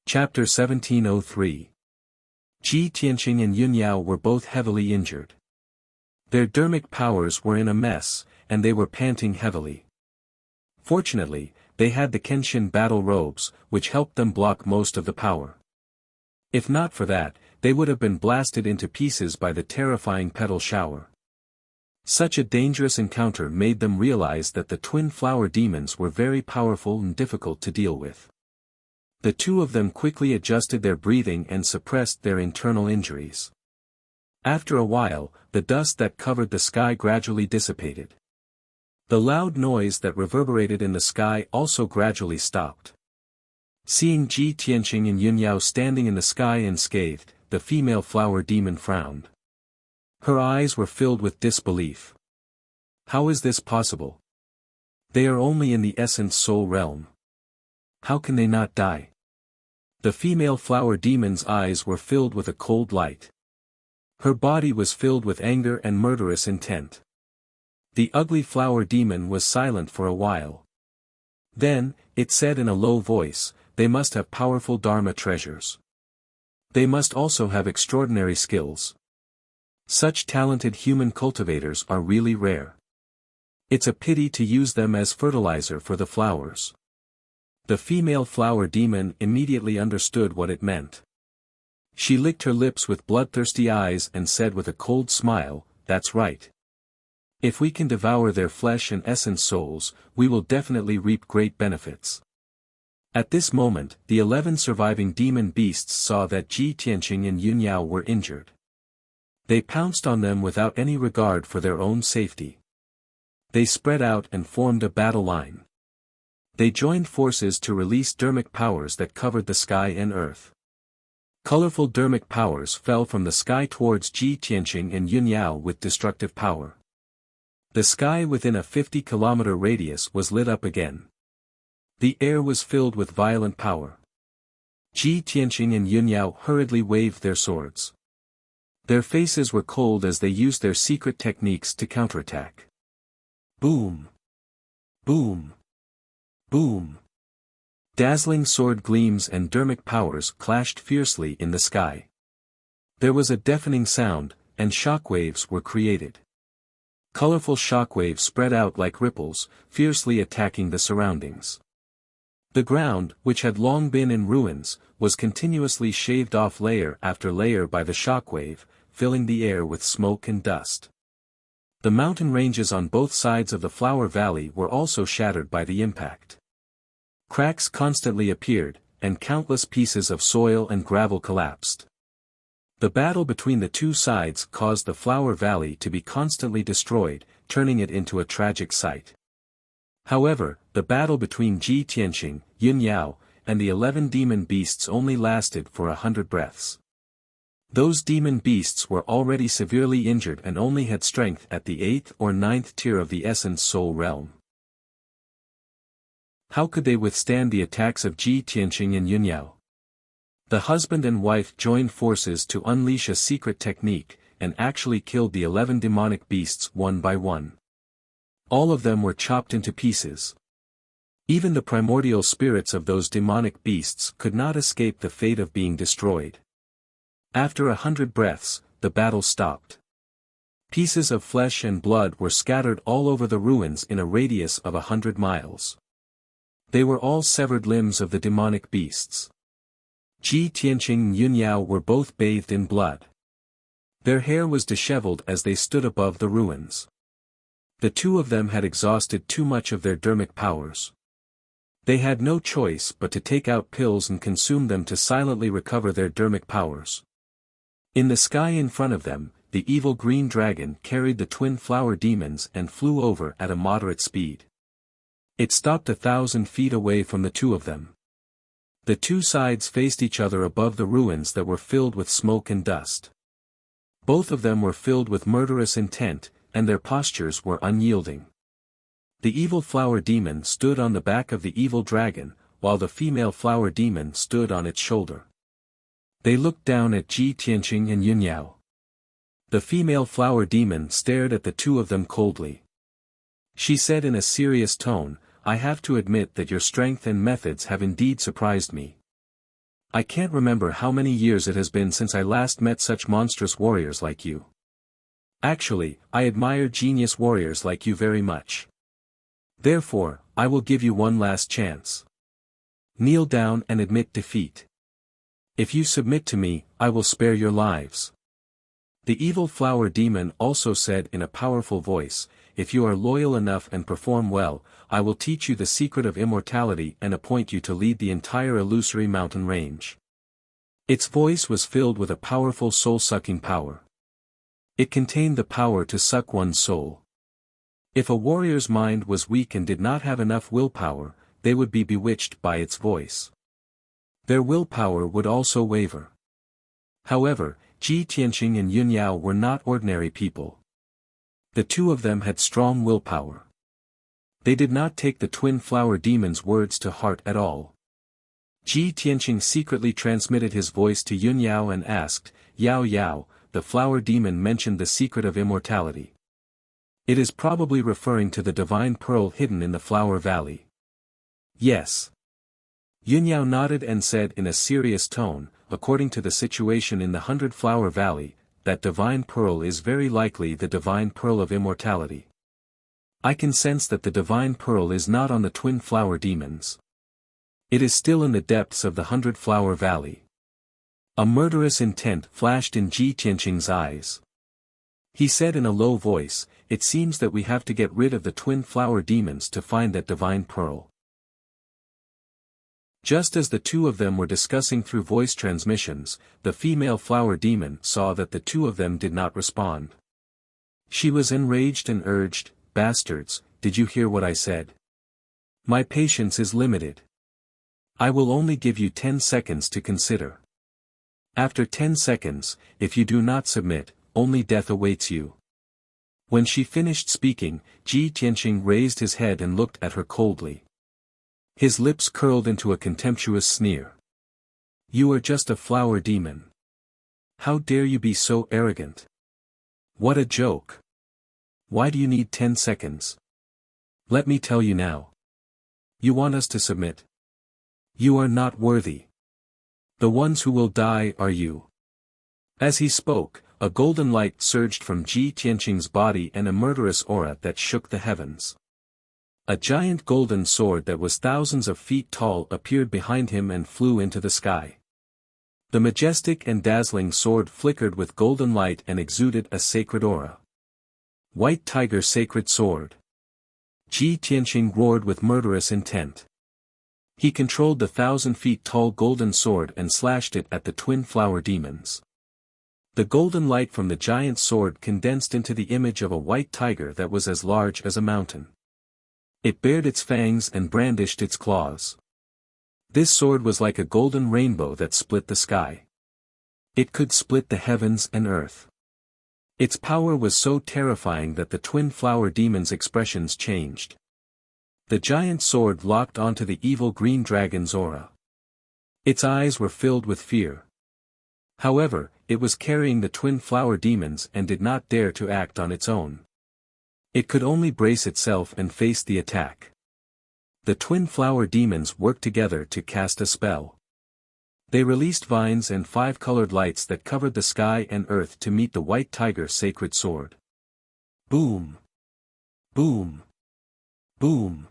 A: Chapter 1703. Ji Tianqing and Yunyao were both heavily injured. Their dermic powers were in a mess, and they were panting heavily. Fortunately, they had the Kenshin battle robes, which helped them block most of the power. If not for that, they would have been blasted into pieces by the terrifying petal shower. Such a dangerous encounter made them realize that the twin flower demons were very powerful and difficult to deal with. The 2 of them quickly adjusted their breathing and suppressed their internal injuries. After a while, the dust that covered the sky gradually dissipated. The loud noise that reverberated in the sky also gradually stopped. Seeing Ji Tianqing and Yunyao standing in the sky unscathed, the female flower demon frowned. Her eyes were filled with disbelief. How is this possible? They are only in the essence soul realm. How can they not die? The female flower demon's eyes were filled with a cold light. Her body was filled with anger and murderous intent. The ugly flower demon was silent for a while. Then, it said in a low voice, "They must have powerful Dharma treasures. They must also have extraordinary skills. Such talented human cultivators are really rare. It's a pity to use them as fertilizer for the flowers." The female flower demon immediately understood what it meant. She licked her lips with bloodthirsty eyes and said with a cold smile, "That's right. If we can devour their flesh and essence souls, we will definitely reap great benefits." At this moment, the 11 surviving demon beasts saw that Ji Tianqing and Yunyao were injured. They pounced on them without any regard for their own safety. They spread out and formed a battle line. They joined forces to release dermic powers that covered the sky and earth. Colorful dermic powers fell from the sky towards Ji Tianqing and Yunyao with destructive power. The sky within a 50-kilometer radius was lit up again. The air was filled with violent power. Ji Tianqing and Yunyao hurriedly waved their swords. Their faces were cold as they used their secret techniques to counterattack. Boom! Boom! Boom! Dazzling sword gleams and dermic powers clashed fiercely in the sky. There was a deafening sound, and shockwaves were created. Colorful shockwaves spread out like ripples, fiercely attacking the surroundings. The ground, which had long been in ruins, was continuously shaved off layer after layer by the shockwave, filling the air with smoke and dust. The mountain ranges on both sides of the flower valley were also shattered by the impact. Cracks constantly appeared, and countless pieces of soil and gravel collapsed. The battle between the two sides caused the flower valley to be constantly destroyed, turning it into a tragic sight. However, the battle between Ji Tianqing, Yunyao, and the 11 demon beasts only lasted for 100 breaths. Those demon beasts were already severely injured and only had strength at the 8th or 9th tier of the essence soul realm. How could they withstand the attacks of Ji Tianqing and Yunyao? The husband and wife joined forces to unleash a secret technique, and actually killed the 11 demonic beasts one by one. All of them were chopped into pieces. Even the primordial spirits of those demonic beasts could not escape the fate of being destroyed. After 100 breaths, the battle stopped. Pieces of flesh and blood were scattered all over the ruins in a radius of 100 miles. They were all severed limbs of the demonic beasts. Ji Tianqing and Yunyao were both bathed in blood. Their hair was disheveled as they stood above the ruins. The two of them had exhausted too much of their dermic powers. They had no choice but to take out pills and consume them to silently recover their dermic powers. In the sky in front of them, the evil green dragon carried the twin flower demons and flew over at a moderate speed. It stopped 1,000 feet away from the two of them. The two sides faced each other above the ruins that were filled with smoke and dust. Both of them were filled with murderous intent, and their postures were unyielding. The evil flower demon stood on the back of the evil dragon, while the female flower demon stood on its shoulder. They looked down at Ji Tianqing and Yunyao. The female flower demon stared at the two of them coldly. She said in a serious tone, "I have to admit that your strength and methods have indeed surprised me. I can't remember how many years it has been since I last met such monstrous warriors like you. Actually, I admire genius warriors like you very much. Therefore, I will give you one last chance. Kneel down and admit defeat. If you submit to me, I will spare your lives." The evil flower demon also said in a powerful voice, "If you are loyal enough and perform well, I will teach you the secret of immortality and appoint you to lead the entire illusory mountain range." Its voice was filled with a powerful soul-sucking power. It contained the power to suck one's soul. If a warrior's mind was weak and did not have enough willpower, they would be bewitched by its voice. Their willpower would also waver. However, Ji Tianqing and Yun Yao were not ordinary people. The two of them had strong willpower. They did not take the twin flower demon's words to heart at all. Ji Tianqing secretly transmitted his voice to Yun Yao and asked, "Yao Yao, the flower demon mentioned the secret of immortality. It is probably referring to the divine pearl hidden in the flower valley." "Yes." Yun Yao nodded and said in a serious tone, "According to the situation in the 100-Flower Valley, that divine pearl is very likely the divine pearl of immortality. I can sense that the divine pearl is not on the twin flower demons. It is still in the depths of the 100-Flower Valley." A murderous intent flashed in Ji Tianqing's eyes. He said in a low voice, "It seems that we have to get rid of the twin flower demons to find that divine pearl." Just as the two of them were discussing through voice transmissions, the female flower demon saw that the two of them did not respond. She was enraged and urged, "Bastards, did you hear what I said? My patience is limited. I will only give you 10 seconds to consider. After 10 seconds, if you do not submit, only death awaits you." When she finished speaking, Ji Tianqing raised his head and looked at her coldly. His lips curled into a contemptuous sneer. "You are just a flower demon. How dare you be so arrogant? What a joke. Why do you need 10 seconds? Let me tell you now. You want us to submit? You are not worthy. The ones who will die are you." As he spoke, a golden light surged from Ji Tianqing's body and a murderous aura that shook the heavens. A giant golden sword that was thousands of feet tall appeared behind him and flew into the sky. The majestic and dazzling sword flickered with golden light and exuded a sacred aura. "White Tiger Sacred Sword." Ji Tianqing roared with murderous intent. He controlled the 1,000 feet tall golden sword and slashed it at the twin flower demons. The golden light from the giant sword condensed into the image of a white tiger that was as large as a mountain. It bared its fangs and brandished its claws. This sword was like a golden rainbow that split the sky. It could split the heavens and earth. Its power was so terrifying that the twin flower demon's expressions changed. The giant sword locked onto the evil green dragon's aura. Its eyes were filled with fear. However, it was carrying the twin flower demons and did not dare to act on its own. It could only brace itself and face the attack. The twin flower demons worked together to cast a spell. They released vines and 5 colored lights that covered the sky and earth to meet the white tiger sacred sword. Boom! Boom! Boom!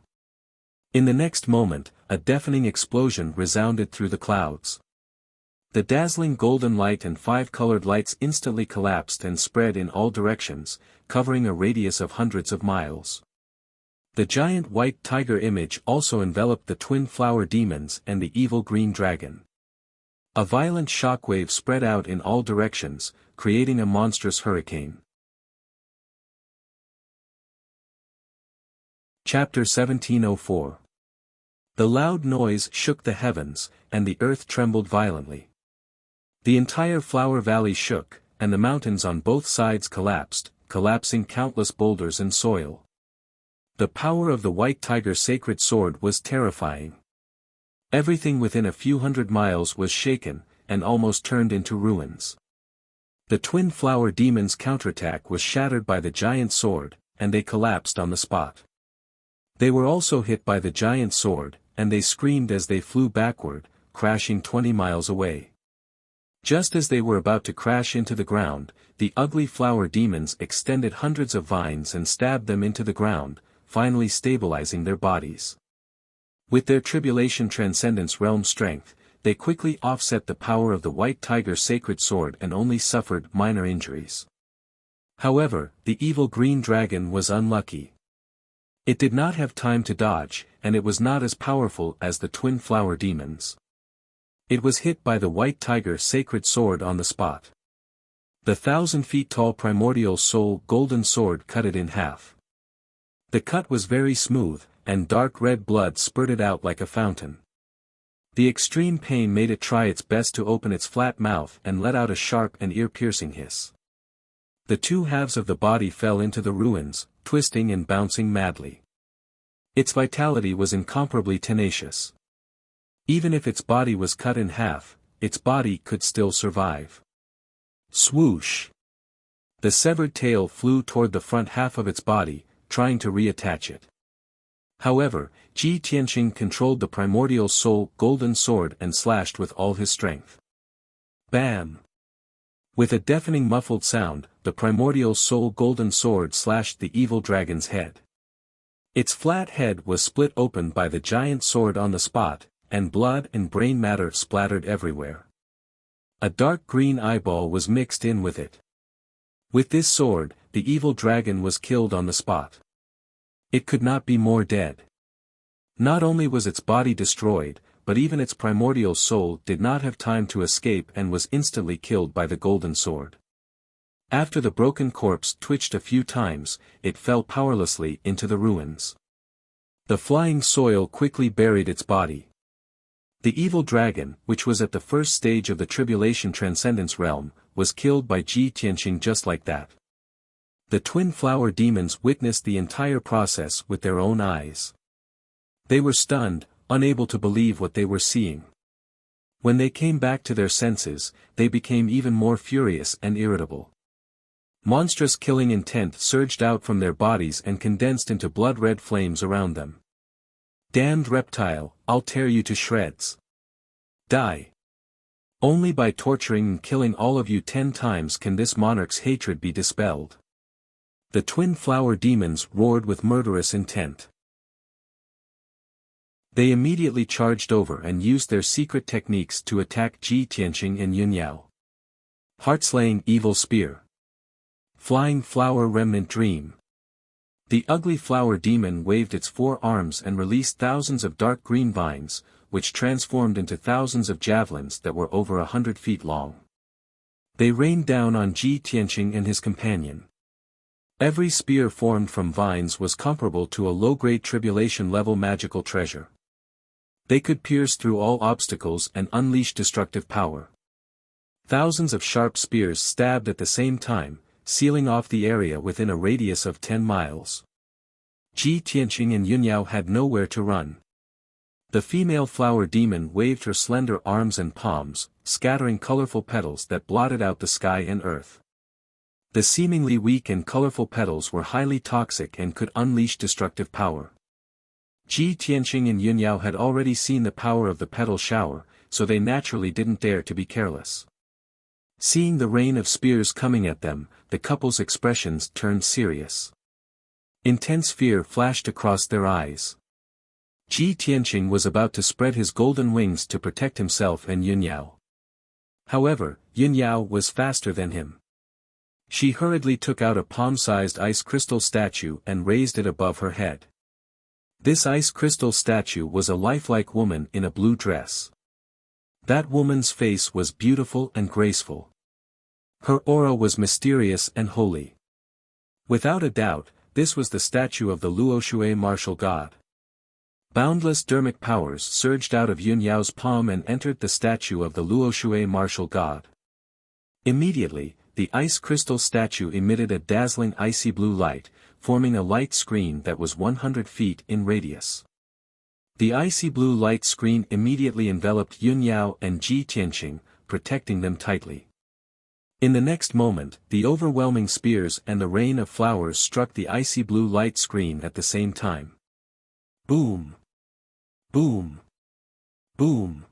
A: In the next moment, a deafening explosion resounded through the clouds. The dazzling golden light and 5 colored lights instantly collapsed and spread in all directions, covering a radius of hundreds of miles. The giant white tiger image also enveloped the twin flower demons and the evil green dragon. A violent shockwave spread out in all directions, creating a monstrous hurricane. Chapter 1704. The loud noise shook the heavens, and the earth trembled violently. The entire flower valley shook, and the mountains on both sides collapsed, collapsing countless boulders and soil. The power of the white tiger sacred sword was terrifying. Everything within a few hundred miles was shaken, and almost turned into ruins. The twin flower demons' counterattack was shattered by the giant sword, and they collapsed on the spot. They were also hit by the giant sword, and they screamed as they flew backward, crashing 20 miles away. Just as they were about to crash into the ground, the ugly flower demons extended hundreds of vines and stabbed them into the ground, finally stabilizing their bodies. With their tribulation transcendence realm strength, they quickly offset the power of the white tiger sacred sword and only suffered minor injuries. However, the evil green dragon was unlucky. It did not have time to dodge, and it was not as powerful as the twin flower demons. It was hit by the white tiger sacred sword on the spot. The 1,000 feet tall primordial soul golden sword cut it in half. The cut was very smooth, and dark red blood spurted out like a fountain. The extreme pain made it try its best to open its flat mouth and let out a sharp and ear-piercing hiss. The two halves of the body fell into the ruins, twisting and bouncing madly. Its vitality was incomparably tenacious. Even if its body was cut in half, its body could still survive. Swoosh! The severed tail flew toward the front half of its body, trying to reattach it. However, Ji Tianqing controlled the primordial soul golden sword and slashed with all his strength. Bam! With a deafening muffled sound, the primordial soul golden sword slashed the evil dragon's head. Its flat head was split open by the giant sword on the spot, and blood and brain matter splattered everywhere. A dark green eyeball was mixed in with it. With this sword, the evil dragon was killed on the spot. It could not be more dead. Not only was its body destroyed, but even its primordial soul did not have time to escape and was instantly killed by the golden sword. After the broken corpse twitched a few times, it fell powerlessly into the ruins. The flying soil quickly buried its body. The evil dragon, which was at the first stage of the tribulation transcendence realm, was killed by Ji Tianqing just like that. The twin flower demons witnessed the entire process with their own eyes. They were stunned, unable to believe what they were seeing. When they came back to their senses, they became even more furious and irritable. Monstrous killing intent surged out from their bodies and condensed into blood-red flames around them. Damned reptile, I'll tear you to shreds. Die. Only by torturing and killing all of you 10 times can this monarch's hatred be dispelled. The twin flower demons roared with murderous intent. They immediately charged over and used their secret techniques to attack Ji Tianqing and Yunyao. Heart-slaying evil spear. Flying flower remnant dream. The ugly flower demon waved its 4 arms and released thousands of dark green vines, which transformed into thousands of javelins that were over 100 feet long. They rained down on Ji Tianqing and his companion. Every spear formed from vines was comparable to a low-grade tribulation-level magical treasure. They could pierce through all obstacles and unleash destructive power. Thousands of sharp spears stabbed at the same time, sealing off the area within a radius of 10 miles. Ji Tianqing and Yunyao had nowhere to run. The female flower demon waved her slender arms and palms, scattering colorful petals that blotted out the sky and earth. The seemingly weak and colorful petals were highly toxic and could unleash destructive power. Ji Tianqing and Yunyao had already seen the power of the petal shower, so they naturally didn't dare to be careless. Seeing the rain of spears coming at them, the couple's expressions turned serious. Intense fear flashed across their eyes. Ji Tianqing was about to spread his golden wings to protect himself and Yunyao. However, Yunyao was faster than him. She hurriedly took out a palm-sized ice crystal statue and raised it above her head. This ice crystal statue was a lifelike woman in a blue dress. That woman's face was beautiful and graceful. Her aura was mysterious and holy. Without a doubt, this was the statue of the Luoshui martial god. Boundless dermic powers surged out of Yunyao's palm and entered the statue of the Luoshui martial god. Immediately, the ice crystal statue emitted a dazzling icy blue light, forming a light screen that was 100 feet in radius. The icy blue light screen immediately enveloped Yunyao and Ji Tianqing, protecting them tightly. In the next moment, the overwhelming spears and the rain of flowers struck the icy blue light screen at the same time. Boom! Boom! Boom!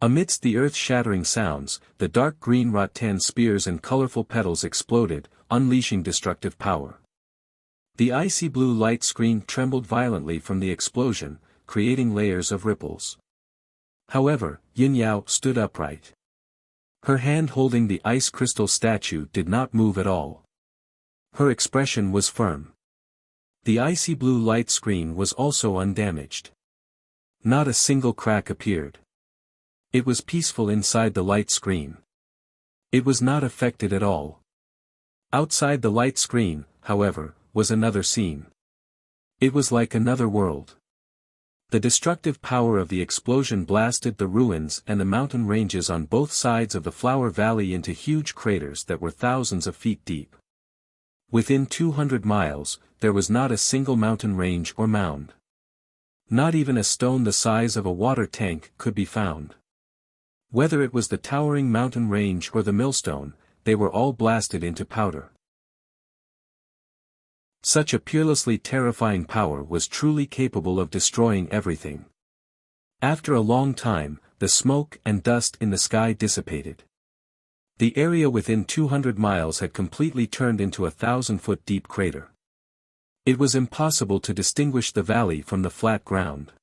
A: Amidst the earth-shattering sounds, the dark green rattan spears and colorful petals exploded, unleashing destructive power. The icy blue light screen trembled violently from the explosion, creating layers of ripples. However, Yunyao stood upright. Her hand holding the ice crystal statue did not move at all. Her expression was firm. The icy blue light screen was also undamaged. Not a single crack appeared. It was peaceful inside the light screen. It was not affected at all. Outside the light screen, however, was another scene. It was like another world. The destructive power of the explosion blasted the ruins and the mountain ranges on both sides of the Flower Valley into huge craters that were thousands of feet deep. Within 200 miles, there was not a single mountain range or mound. Not even a stone the size of a water tank could be found. Whether it was the towering mountain range or the millstone, they were all blasted into powder. Such a peerlessly terrifying power was truly capable of destroying everything. After a long time, the smoke and dust in the sky dissipated. The area within 200 miles had completely turned into a 1,000-foot deep crater. It was impossible to distinguish the valley from the flat ground.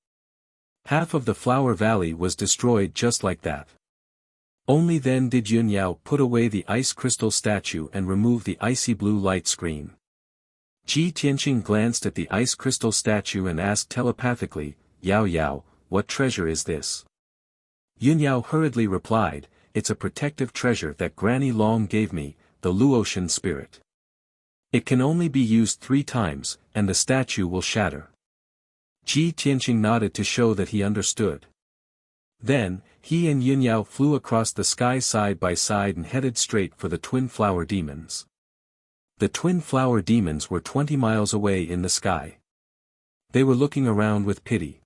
A: Half of the Flower Valley was destroyed just like that. Only then did Yun Yao put away the ice crystal statue and remove the icy blue light screen. Ji Tianqing glanced at the ice crystal statue and asked telepathically, "Yao Yao, what treasure is this?" Yun Yao hurriedly replied, "It's a protective treasure that Granny Long gave me, the Luotian spirit. It can only be used 3 times, and the statue will shatter." Ji Tianqing nodded to show that he understood. Then, he and Yun Yao flew across the sky side by side and headed straight for the twin flower demons. The twin flower demons were 20 miles away in the sky. They were looking around with pity.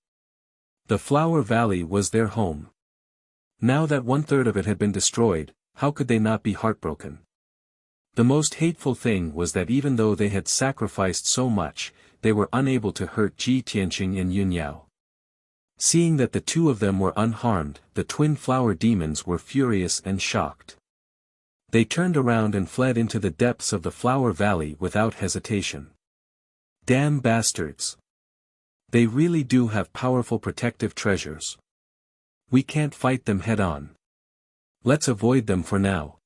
A: The Flower Valley was their home. Now that 1/3 of it had been destroyed, how could they not be heartbroken? The most hateful thing was that even though they had sacrificed so much, they were unable to hurt Ji Tianqing and Yun Yao. Seeing that the 2 of them were unharmed, the twin flower demons were furious and shocked. They turned around and fled into the depths of the Flower Valley without hesitation. Damn bastards! They really do have powerful protective treasures. We can't fight them head-on. Let's avoid them for now.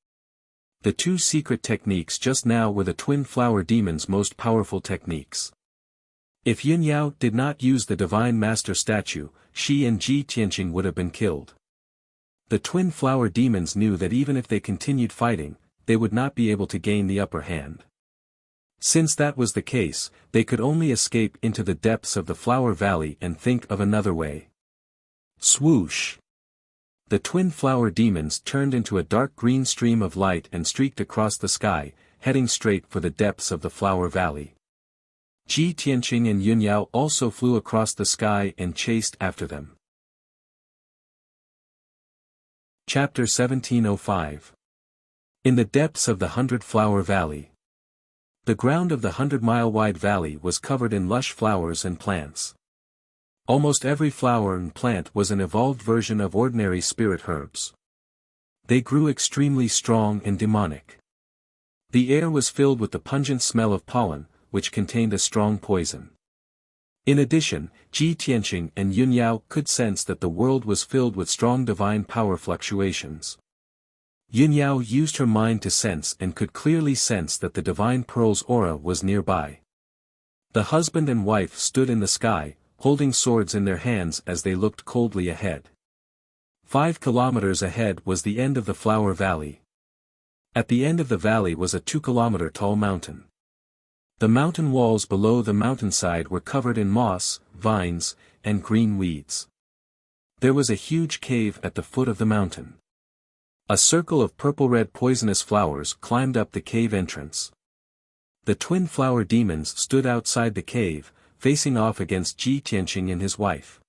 A: The 2 secret techniques just now were the twin flower demons' most powerful techniques. If Yun Yao did not use the Divine Master statue, she and Ji Tianqing would have been killed. The twin flower demons knew that even if they continued fighting, they would not be able to gain the upper hand. Since that was the case, they could only escape into the depths of the Flower Valley and think of another way. Swoosh! The twin flower demons turned into a dark green stream of light and streaked across the sky, heading straight for the depths of the Flower Valley. Ji Tianqing and Yun Yao also flew across the sky and chased after them. Chapter 1705. In the depths of the 100-Flower Valley. The ground of the 100-mile-wide valley was covered in lush flowers and plants. Almost every flower and plant was an evolved version of ordinary spirit herbs. They grew extremely strong and demonic. The air was filled with the pungent smell of pollen, which contained a strong poison. In addition, Ji Tianqing and Yun Yao could sense that the world was filled with strong divine power fluctuations. Yun Yao used her mind to sense and could clearly sense that the divine pearl's aura was nearby. The husband and wife stood in the sky, holding swords in their hands as they looked coldly ahead. 5 kilometers ahead was the end of the Flower Valley. At the end of the valley was a 2-kilometer-tall mountain. The mountain walls below the mountainside were covered in moss, vines, and green weeds. There was a huge cave at the foot of the mountain. A circle of purple-red poisonous flowers climbed up the cave entrance. The twin flower demons stood outside the cave, facing off against Ji Tianqing and his wife.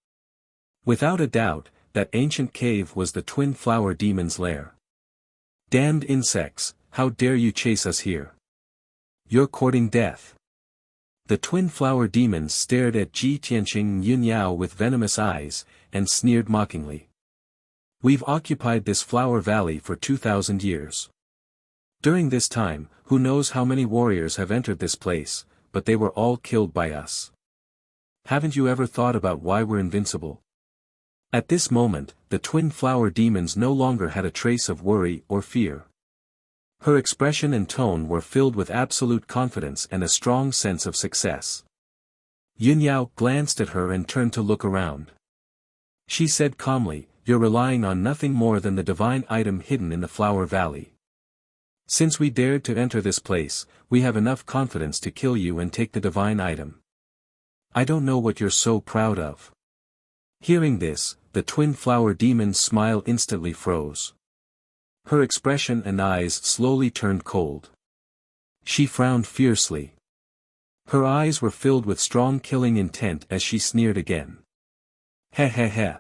A: Without a doubt, that ancient cave was the twin flower demon's lair. "Damned insects, how dare you chase us here? You're courting death." The twin flower demons stared at Ji Tianqing and Yun Yao with venomous eyes, and sneered mockingly. "We've occupied this Flower Valley for 2,000 years. During this time, who knows how many warriors have entered this place, but they were all killed by us. Haven't you ever thought about why we're invincible?" At this moment, the twin flower demons no longer had a trace of worry or fear. Her expression and tone were filled with absolute confidence and a strong sense of success. Yun Yao glanced at her and turned to look around. She said calmly, "You're relying on nothing more than the divine item hidden in the Flower Valley. Since we dared to enter this place, we have enough confidence to kill you and take the divine item. I don't know what you're so proud of." Hearing this, the twin flower demon's smile instantly froze. Her expression and eyes slowly turned cold. She frowned fiercely. Her eyes were filled with strong killing intent as she sneered again. Heh heh heh.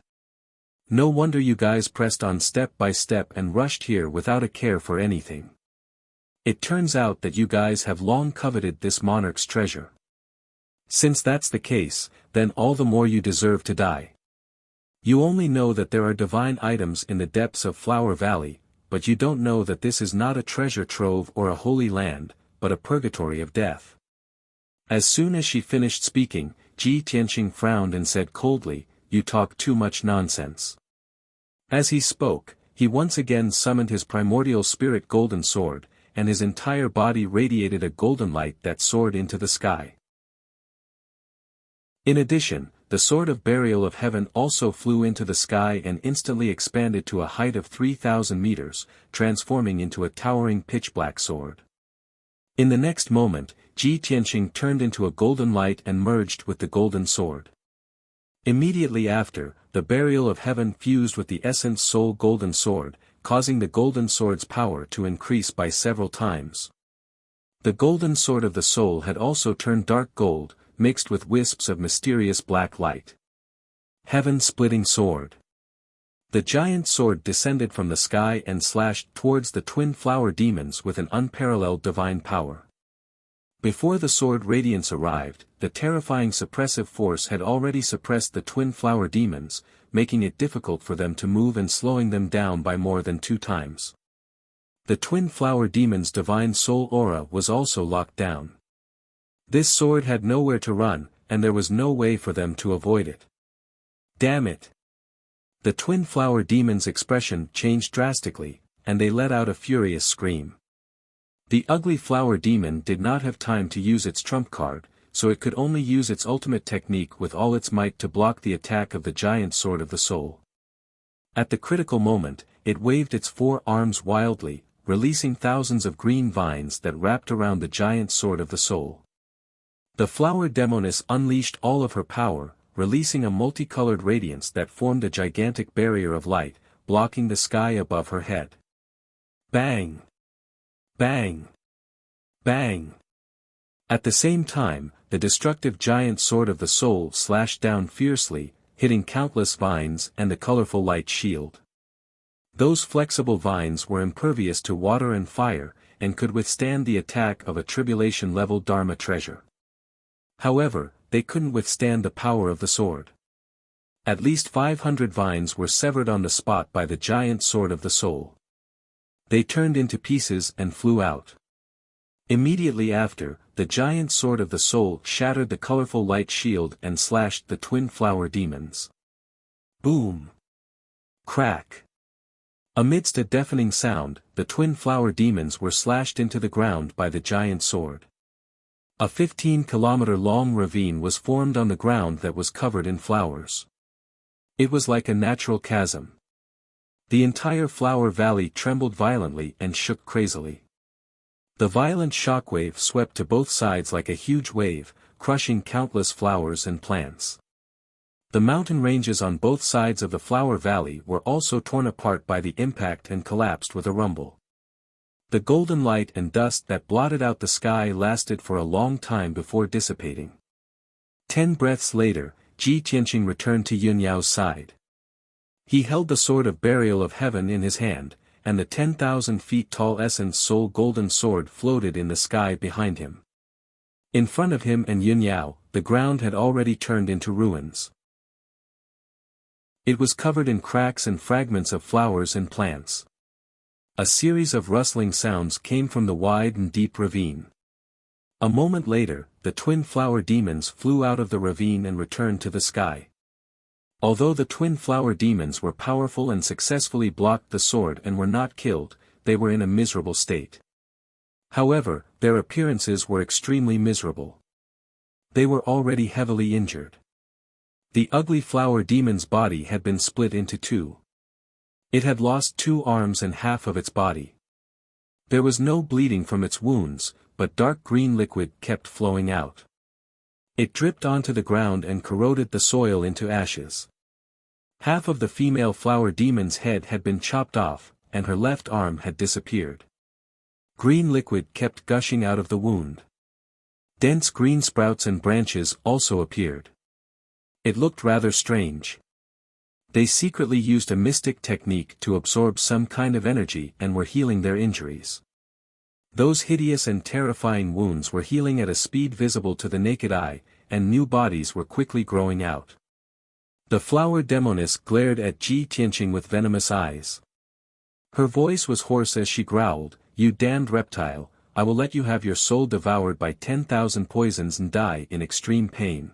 A: No wonder you guys pressed on step by step and rushed here without a care for anything. It turns out that you guys have long coveted this monarch's treasure. Since that's the case, then all the more you deserve to die. You only know that there are divine items in the depths of Flower Valley, but you don't know that this is not a treasure trove or a holy land, but a purgatory of death. As soon as she finished speaking, Ji Tianqing frowned and said coldly, "You talk too much nonsense." As he spoke, he once again summoned his primordial spirit golden sword, and his entire body radiated a golden light that soared into the sky. In addition, the sword of burial of heaven also flew into the sky and instantly expanded to a height of 3,000 meters, transforming into a towering pitch-black sword. In the next moment, Ji Tianqing turned into a golden light and merged with the golden sword. Immediately after, the burial of heaven fused with the essence soul golden sword, causing the golden sword's power to increase by several times. The golden sword of the soul had also turned dark gold, mixed with wisps of mysterious black light. Heaven-splitting sword. The giant sword descended from the sky and slashed towards the twin flower demons with an unparalleled divine power. Before the sword radiance arrived, the terrifying suppressive force had already suppressed the twin flower demons, making it difficult for them to move and slowing them down by more than 2 times. The twin flower demon's divine soul aura was also locked down. This sword had nowhere to run, and there was no way for them to avoid it. Damn it! The twin flower demon's expression changed drastically, and they let out a furious scream. The ugly flower demon did not have time to use its trump card, so it could only use its ultimate technique with all its might to block the attack of the giant sword of the soul. At the critical moment, it waved its 4 arms wildly, releasing thousands of green vines that wrapped around the giant sword of the soul. The flower demoness unleashed all of her power, releasing a multicolored radiance that formed a gigantic barrier of light, blocking the sky above her head. Bang! Bang! Bang! At the same time, the destructive giant sword of the soul slashed down fiercely, hitting countless vines and the colorful light shield. Those flexible vines were impervious to water and fire, and could withstand the attack of a tribulation-level Dharma treasure. However, they couldn't withstand the power of the sword. At least 500 vines were severed on the spot by the giant sword of the soul. They turned into pieces and flew out. Immediately after, the giant sword of the soul shattered the colorful light shield and slashed the twin flower demons. Boom! Crack! Amidst a deafening sound, the twin flower demons were slashed into the ground by the giant sword. A 15-kilometer-long ravine was formed on the ground that was covered in flowers. It was like a natural chasm. The entire flower valley trembled violently and shook crazily. The violent shockwave swept to both sides like a huge wave, crushing countless flowers and plants. The mountain ranges on both sides of the flower valley were also torn apart by the impact and collapsed with a rumble. The golden light and dust that blotted out the sky lasted for a long time before dissipating. 10 breaths later, Ji Tianqing returned to Yunyao's side. He held the sword of burial of heaven in his hand, and the 10,000 feet tall essence soul golden sword floated in the sky behind him. In front of him and Yunyao, the ground had already turned into ruins. It was covered in cracks and fragments of flowers and plants. A series of rustling sounds came from the wide and deep ravine. A moment later, the twin flower demons flew out of the ravine and returned to the sky. Although the twin flower demons were powerful and successfully blocked the sword and were not killed, they were in a miserable state. However, their appearances were extremely miserable. They were already heavily injured. The ugly flower demon's body had been split into 2. It had lost 2 arms and half of its body. There was no bleeding from its wounds, but dark green liquid kept flowing out. It dripped onto the ground and corroded the soil into ashes. Half of the female flower demon's head had been chopped off, and her left arm had disappeared. Green liquid kept gushing out of the wound. Dense green sprouts and branches also appeared. It looked rather strange. They secretly used a mystic technique to absorb some kind of energy and were healing their injuries. Those hideous and terrifying wounds were healing at a speed visible to the naked eye, and new bodies were quickly growing out. The flower demoness glared at Ji Tianqing with venomous eyes. Her voice was hoarse as she growled, "You damned reptile, I will let you have your soul devoured by 10,000 poisons and die in extreme pain."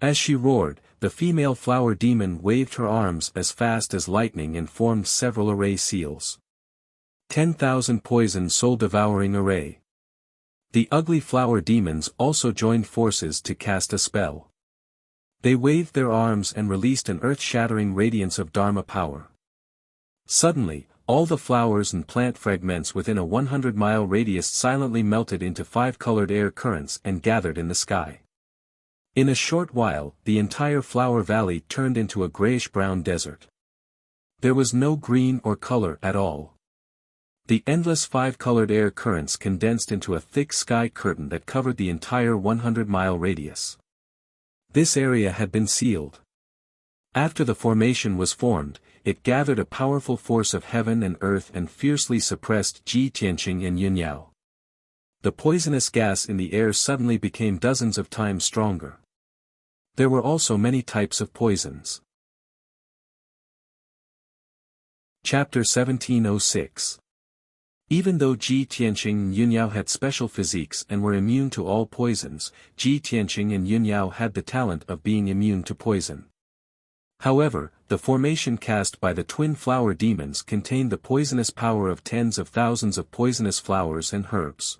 A: As she roared, the female flower demon waved her arms as fast as lightning and formed several array seals. 10,000 poison soul-devouring array. The ugly flower demons also joined forces to cast a spell. They waved their arms and released an earth-shattering radiance of Dharma power. Suddenly, all the flowers and plant fragments within a 100-mile radius silently melted into 5-colored air currents and gathered in the sky. In a short while, the entire flower valley turned into a grayish-brown desert. There was no green or color at all. The endless 5-colored air currents condensed into a thick sky curtain that covered the entire 100-mile radius. This area had been sealed. After the formation was formed, it gathered a powerful force of heaven and earth and fiercely suppressed Ji Tianqing and Yunyao. The poisonous gas in the air suddenly became dozens of times stronger. There were also many types of poisons. Chapter 1706. Even though Ji Tianqing and Yunyao had special physiques and were immune to all poisons, Ji Tianqing and Yunyao had the talent of being immune to poison. However, the formation cast by the twin flower demons contained the poisonous power of tens of thousands of poisonous flowers and herbs.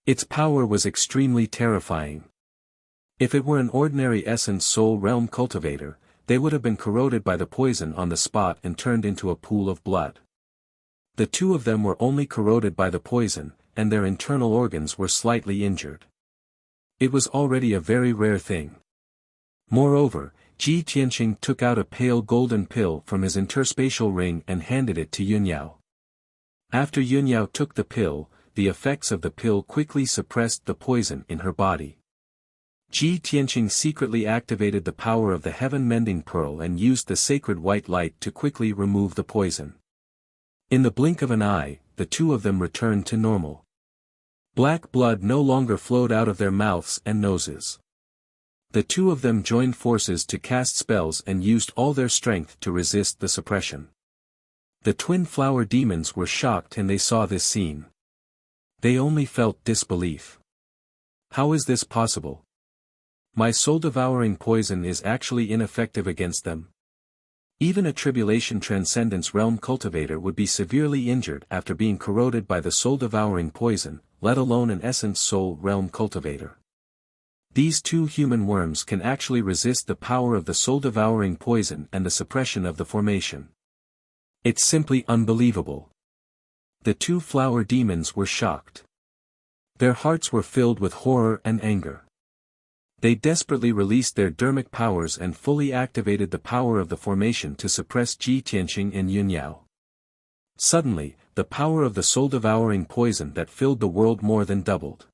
A: Its power was extremely terrifying. If it were an ordinary essence soul realm cultivator, they would have been corroded by the poison on the spot and turned into a pool of blood. The two of them were only corroded by the poison, and their internal organs were slightly injured. It was already a very rare thing. Moreover, Ji Tianqing took out a pale golden pill from his interspatial ring and handed it to Yunyao. After Yunyao took the pill, the effects of the pill quickly suppressed the poison in her body. Ji Tianqing secretly activated the power of the heaven-mending pearl and used the sacred white light to quickly remove the poison. In the blink of an eye, the two of them returned to normal. Black blood no longer flowed out of their mouths and noses. The two of them joined forces to cast spells and used all their strength to resist the suppression. The twin flower demons were shocked and they saw this scene. They only felt disbelief. How is this possible? My soul-devouring poison is actually ineffective against them. Even a tribulation transcendence realm cultivator would be severely injured after being corroded by the soul-devouring poison, let alone an essence soul realm cultivator. These two human worms can actually resist the power of the soul-devouring poison and the suppression of the formation. It's simply unbelievable. The two flower demons were shocked. Their hearts were filled with horror and anger. They desperately released their dermic powers and fully activated the power of the formation to suppress Ji Tianqing and Yunyao. Suddenly, the power of the soul-devouring poison that filled the world more than doubled.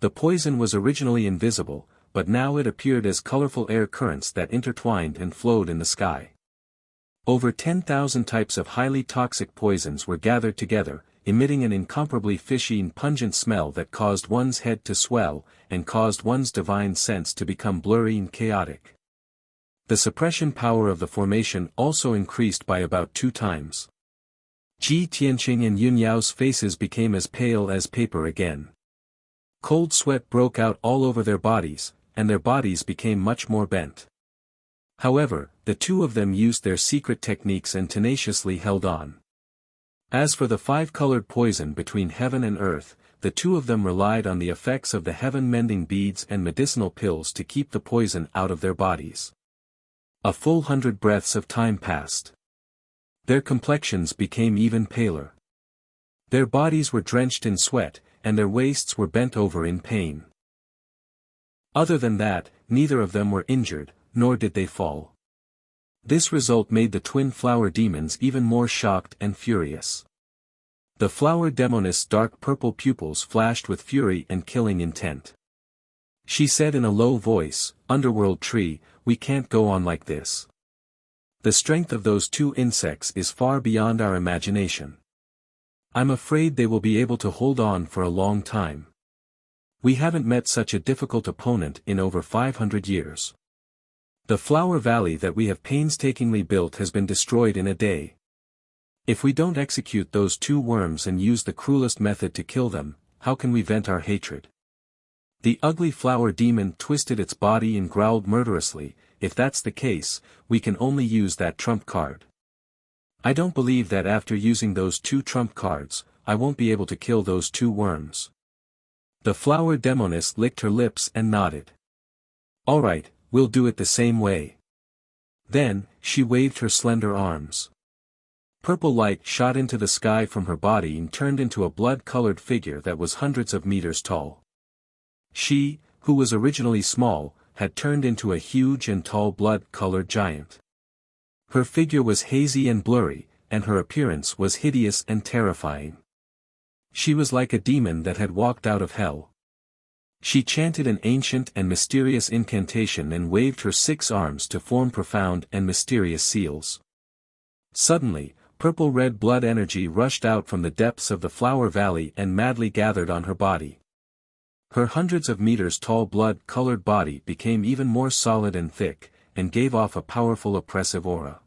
A: The poison was originally invisible, but now it appeared as colorful air currents that intertwined and flowed in the sky. Over 10,000 types of highly toxic poisons were gathered together, emitting an incomparably fishy and pungent smell that caused one's head to swell, and caused one's divine sense to become blurry and chaotic. The suppression power of the formation also increased by about 2 times. Ji Tianqing and Yunyao's faces became as pale as paper again. Cold sweat broke out all over their bodies, and their bodies became much more bent. However, the two of them used their secret techniques and tenaciously held on. As for the 5-colored poison between heaven and earth, the two of them relied on the effects of the heaven-mending beads and medicinal pills to keep the poison out of their bodies. A full 100 breaths of time passed. Their complexions became even paler. Their bodies were drenched in sweat, and their waists were bent over in pain. Other than that, neither of them were injured, nor did they fall. This result made the twin flower demons even more shocked and furious. The flower demoness' dark purple pupils flashed with fury and killing intent. She said in a low voice, "Underworld tree, we can't go on like this. The strength of those two insects is far beyond our imagination. I'm afraid they will be able to hold on for a long time. We haven't met such a difficult opponent in over 500 years. The flower valley that we have painstakingly built has been destroyed in a day. If we don't execute those two worms and use the cruelest method to kill them, how can we vent our hatred?" The ugly flower demon twisted its body and growled murderously, "If that's the case, we can only use that trump card. I don't believe that after using those two trump cards, I won't be able to kill those two worms." The flower demoness licked her lips and nodded. "All right, we'll do it the same way." Then, she waved her slender arms. Purple light shot into the sky from her body and turned into a blood-colored figure that was hundreds of meters tall. She, who was originally small, had turned into a huge and tall blood-colored giant. Her figure was hazy and blurry, and her appearance was hideous and terrifying. She was like a demon that had walked out of hell. She chanted an ancient and mysterious incantation and waved her 6 arms to form profound and mysterious seals. Suddenly, purple-red blood energy rushed out from the depths of the flower valley and madly gathered on her body. Her hundreds of meters tall blood-colored body became even more solid and thick, and gave off a powerful oppressive aura.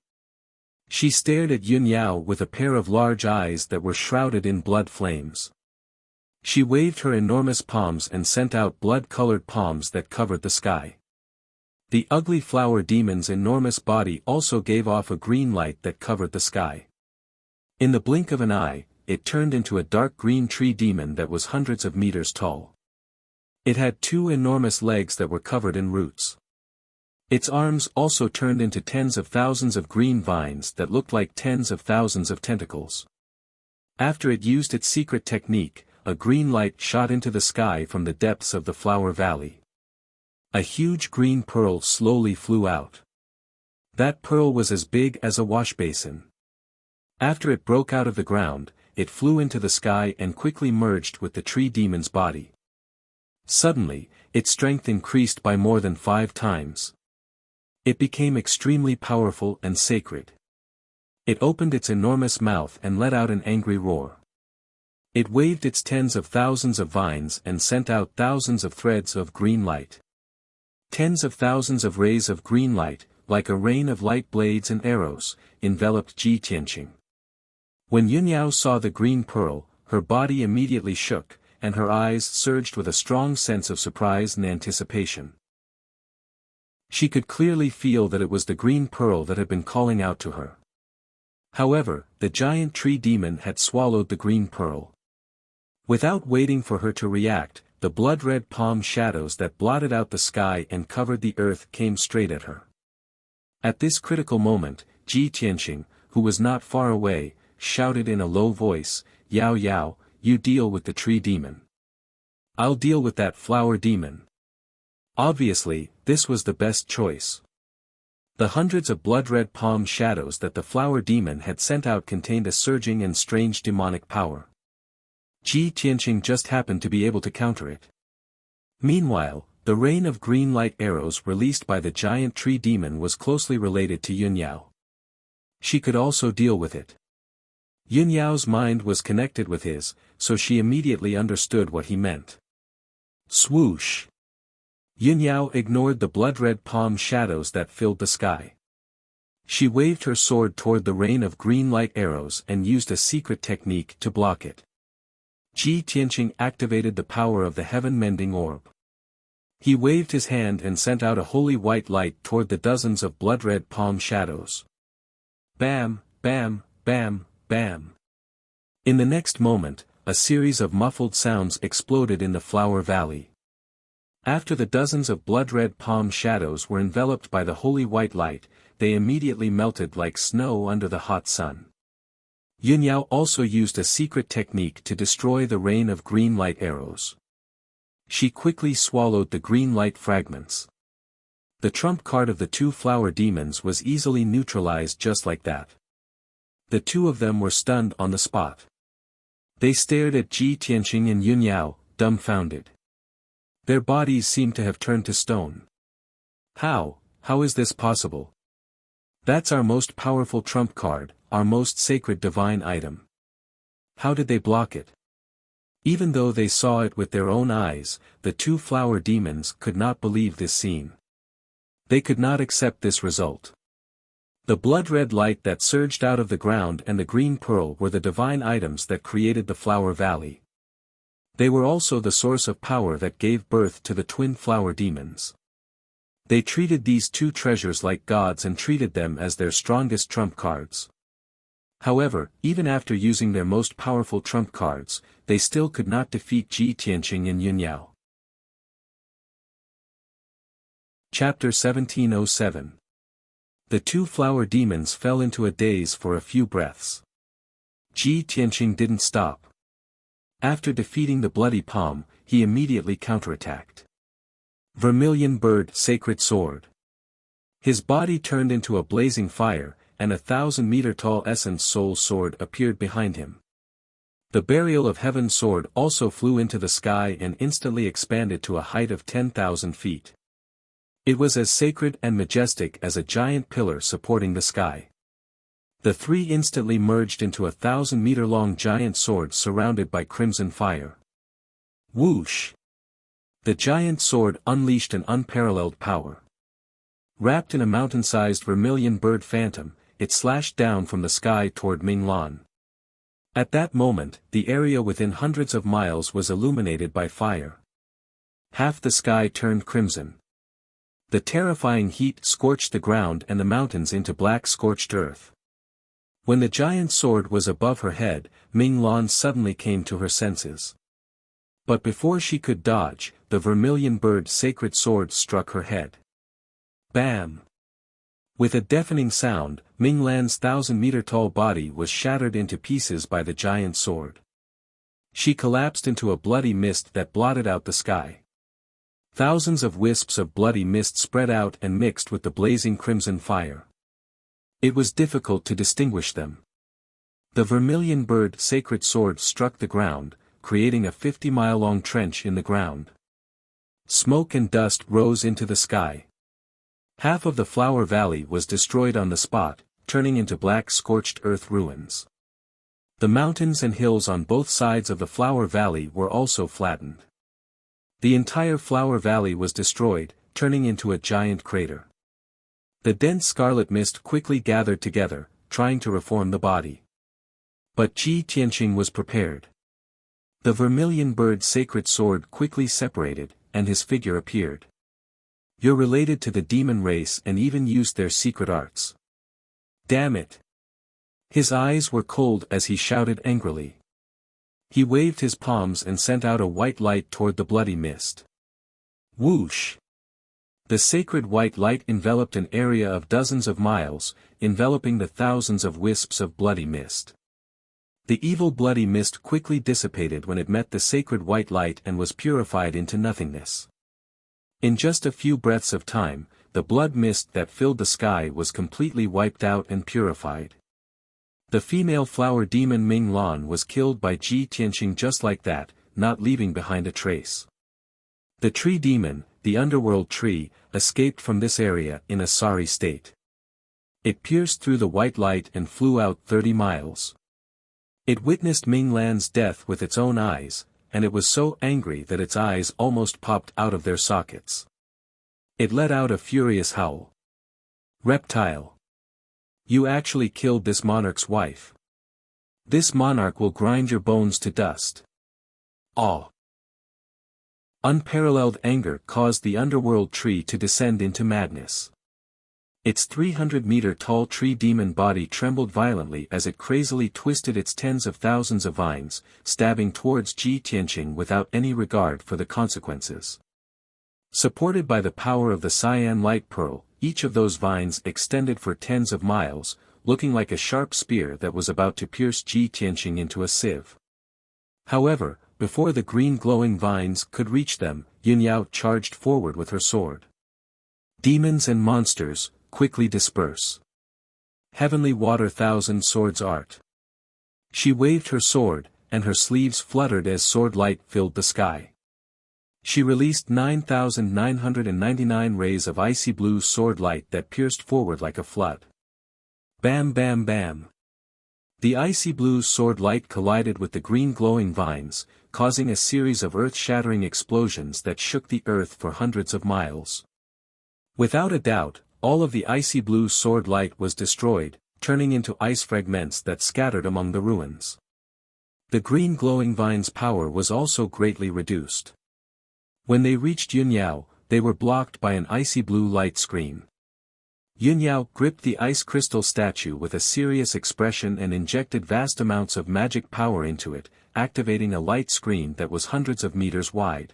A: She stared at Yun Yao with a pair of large eyes that were shrouded in blood flames. She waved her enormous palms and sent out blood-colored palms that covered the sky. The ugly flower demon's enormous body also gave off a green light that covered the sky. In the blink of an eye, it turned into a dark green tree demon that was hundreds of meters tall. It had 2 enormous legs that were covered in roots. Its arms also turned into tens of thousands of green vines that looked like tens of thousands of tentacles. After it used its secret technique, a green light shot into the sky from the depths of the flower valley. A huge green pearl slowly flew out. That pearl was as big as a wash basin. After it broke out of the ground, it flew into the sky and quickly merged with the tree demon's body. Suddenly, its strength increased by more than 5 times. It became extremely powerful and sacred. It opened its enormous mouth and let out an angry roar. It waved its tens of thousands of vines and sent out thousands of threads of green light. Tens of thousands of rays of green light, like a rain of light blades and arrows, enveloped Ji Tianqing. When Yun Yao saw the green pearl, her body immediately shook, and her eyes surged with a strong sense of surprise and anticipation. She could clearly feel that it was the green pearl that had been calling out to her. However, the giant tree demon had swallowed the green pearl. Without waiting for her to react, the blood-red palm shadows that blotted out the sky and covered the earth came straight at her. At this critical moment, Ji Tianqing, who was not far away, shouted in a low voice, "Yao Yao, you deal with the tree demon. I'll deal with that flower demon." Obviously, this was the best choice. The hundreds of blood-red palm shadows that the flower demon had sent out contained a surging and strange demonic power. Ji Tianqing just happened to be able to counter it. Meanwhile, the rain of green light arrows released by the giant tree demon was closely related to Yun Yao. She could also deal with it. Yun Yao's mind was connected with his, so she immediately understood what he meant. Swoosh! Yun Yao ignored the blood-red palm shadows that filled the sky. She waved her sword toward the rain of green light arrows and used a secret technique to block it. Ji Tianqing activated the power of the heaven-mending orb. He waved his hand and sent out a holy white light toward the dozens of blood-red palm shadows. Bam, bam, bam, bam. In the next moment, a series of muffled sounds exploded in the flower valley. After the dozens of blood-red palm shadows were enveloped by the holy white light, they immediately melted like snow under the hot sun. Yun Yao also used a secret technique to destroy the rain of green light arrows. She quickly swallowed the green light fragments. The trump card of the two flower demons was easily neutralized just like that. The two of them were stunned on the spot. They stared at Ji Tianqing and Yun Yao, dumbfounded. Their bodies seemed to have turned to stone. How is this possible? That's our most powerful trump card, our most sacred divine item. How did they block it? Even though they saw it with their own eyes, the two flower demons could not believe this scene. They could not accept this result. The blood-red light that surged out of the ground and the green pearl were the divine items that created the flower valley. They were also the source of power that gave birth to the twin flower demons. They treated these two treasures like gods and treated them as their strongest trump cards. However, even after using their most powerful trump cards, they still could not defeat Ji Tianqing and Yun Yao. Chapter 1707. The two flower demons fell into a daze for a few breaths. Ji Tianqing didn't stop. After defeating the bloody palm, he immediately counterattacked. Vermilion bird, sacred sword. His body turned into a blazing fire, and a 1,000-meter-tall essence soul sword appeared behind him. The burial of heaven sword also flew into the sky and instantly expanded to a height of 10,000 feet. It was as sacred and majestic as a giant pillar supporting the sky. The three instantly merged into a 1,000-meter-long giant sword surrounded by crimson fire. Whoosh! The giant sword unleashed an unparalleled power. Wrapped in a mountain-sized vermilion bird phantom, it slashed down from the sky toward Minglan. At that moment, the area within hundreds of miles was illuminated by fire. Half the sky turned crimson. The terrifying heat scorched the ground and the mountains into black scorched earth. When the giant sword was above her head, Minglan suddenly came to her senses. But before she could dodge, the vermilion bird sacred sword struck her head. Bam! With a deafening sound, Minglan's 1,000-meter-tall body was shattered into pieces by the giant sword. She collapsed into a bloody mist that blotted out the sky. Thousands of wisps of bloody mist spread out and mixed with the blazing crimson fire. It was difficult to distinguish them. The vermilion bird sacred sword struck the ground, creating a 50-mile-long trench in the ground. Smoke and dust rose into the sky. Half of the flower valley was destroyed on the spot, turning into black scorched earth ruins. The mountains and hills on both sides of the flower valley were also flattened. The entire flower valley was destroyed, turning into a giant crater. The dense scarlet mist quickly gathered together, trying to reform the body. But Ji Tianqing was prepared. The vermilion bird sacred sword quickly separated, and his figure appeared. You're related to the demon race and even used their secret arts. Damn it! His eyes were cold as he shouted angrily. He waved his palms and sent out a white light toward the bloody mist. Whoosh! The sacred white light enveloped an area of dozens of miles, enveloping the thousands of wisps of bloody mist. The evil bloody mist quickly dissipated when it met the sacred white light and was purified into nothingness. In just a few breaths of time, the blood mist that filled the sky was completely wiped out and purified. The female flower demon Minglan was killed by Ji Tianqing just like that, not leaving behind a trace. The tree demon, the underworld tree, escaped from this area in a sorry state. It pierced through the white light and flew out 30 miles. It witnessed Minglan's death with its own eyes, and it was so angry that its eyes almost popped out of their sockets. It let out a furious howl. Reptile! You actually killed this monarch's wife. This monarch will grind your bones to dust. Awe! Unparalleled anger caused the underworld tree to descend into madness. Its 300-meter-tall tree demon body trembled violently as it crazily twisted its tens of thousands of vines, stabbing towards Ji Tianqing without any regard for the consequences. Supported by the power of the cyan light pearl, each of those vines extended for tens of miles, looking like a sharp spear that was about to pierce Ji Tianqing into a sieve. However, before the green glowing vines could reach them, Yun Yao charged forward with her sword. Demons and monsters, quickly disperse. Heavenly water thousand swords art. She waved her sword, and her sleeves fluttered as sword light filled the sky. She released 9,999 rays of icy blue sword light that pierced forward like a flood. Bam bam bam. The icy blue sword light collided with the green glowing vines, causing a series of earth-shattering explosions that shook the earth for hundreds of miles. Without a doubt, all of the icy blue sword light was destroyed, turning into ice fragments that scattered among the ruins. The green glowing vine's power was also greatly reduced. When they reached Yunyao, they were blocked by an icy blue light screen. Yunyao gripped the ice crystal statue with a serious expression and injected vast amounts of magic power into it, activating a light screen that was hundreds of meters wide.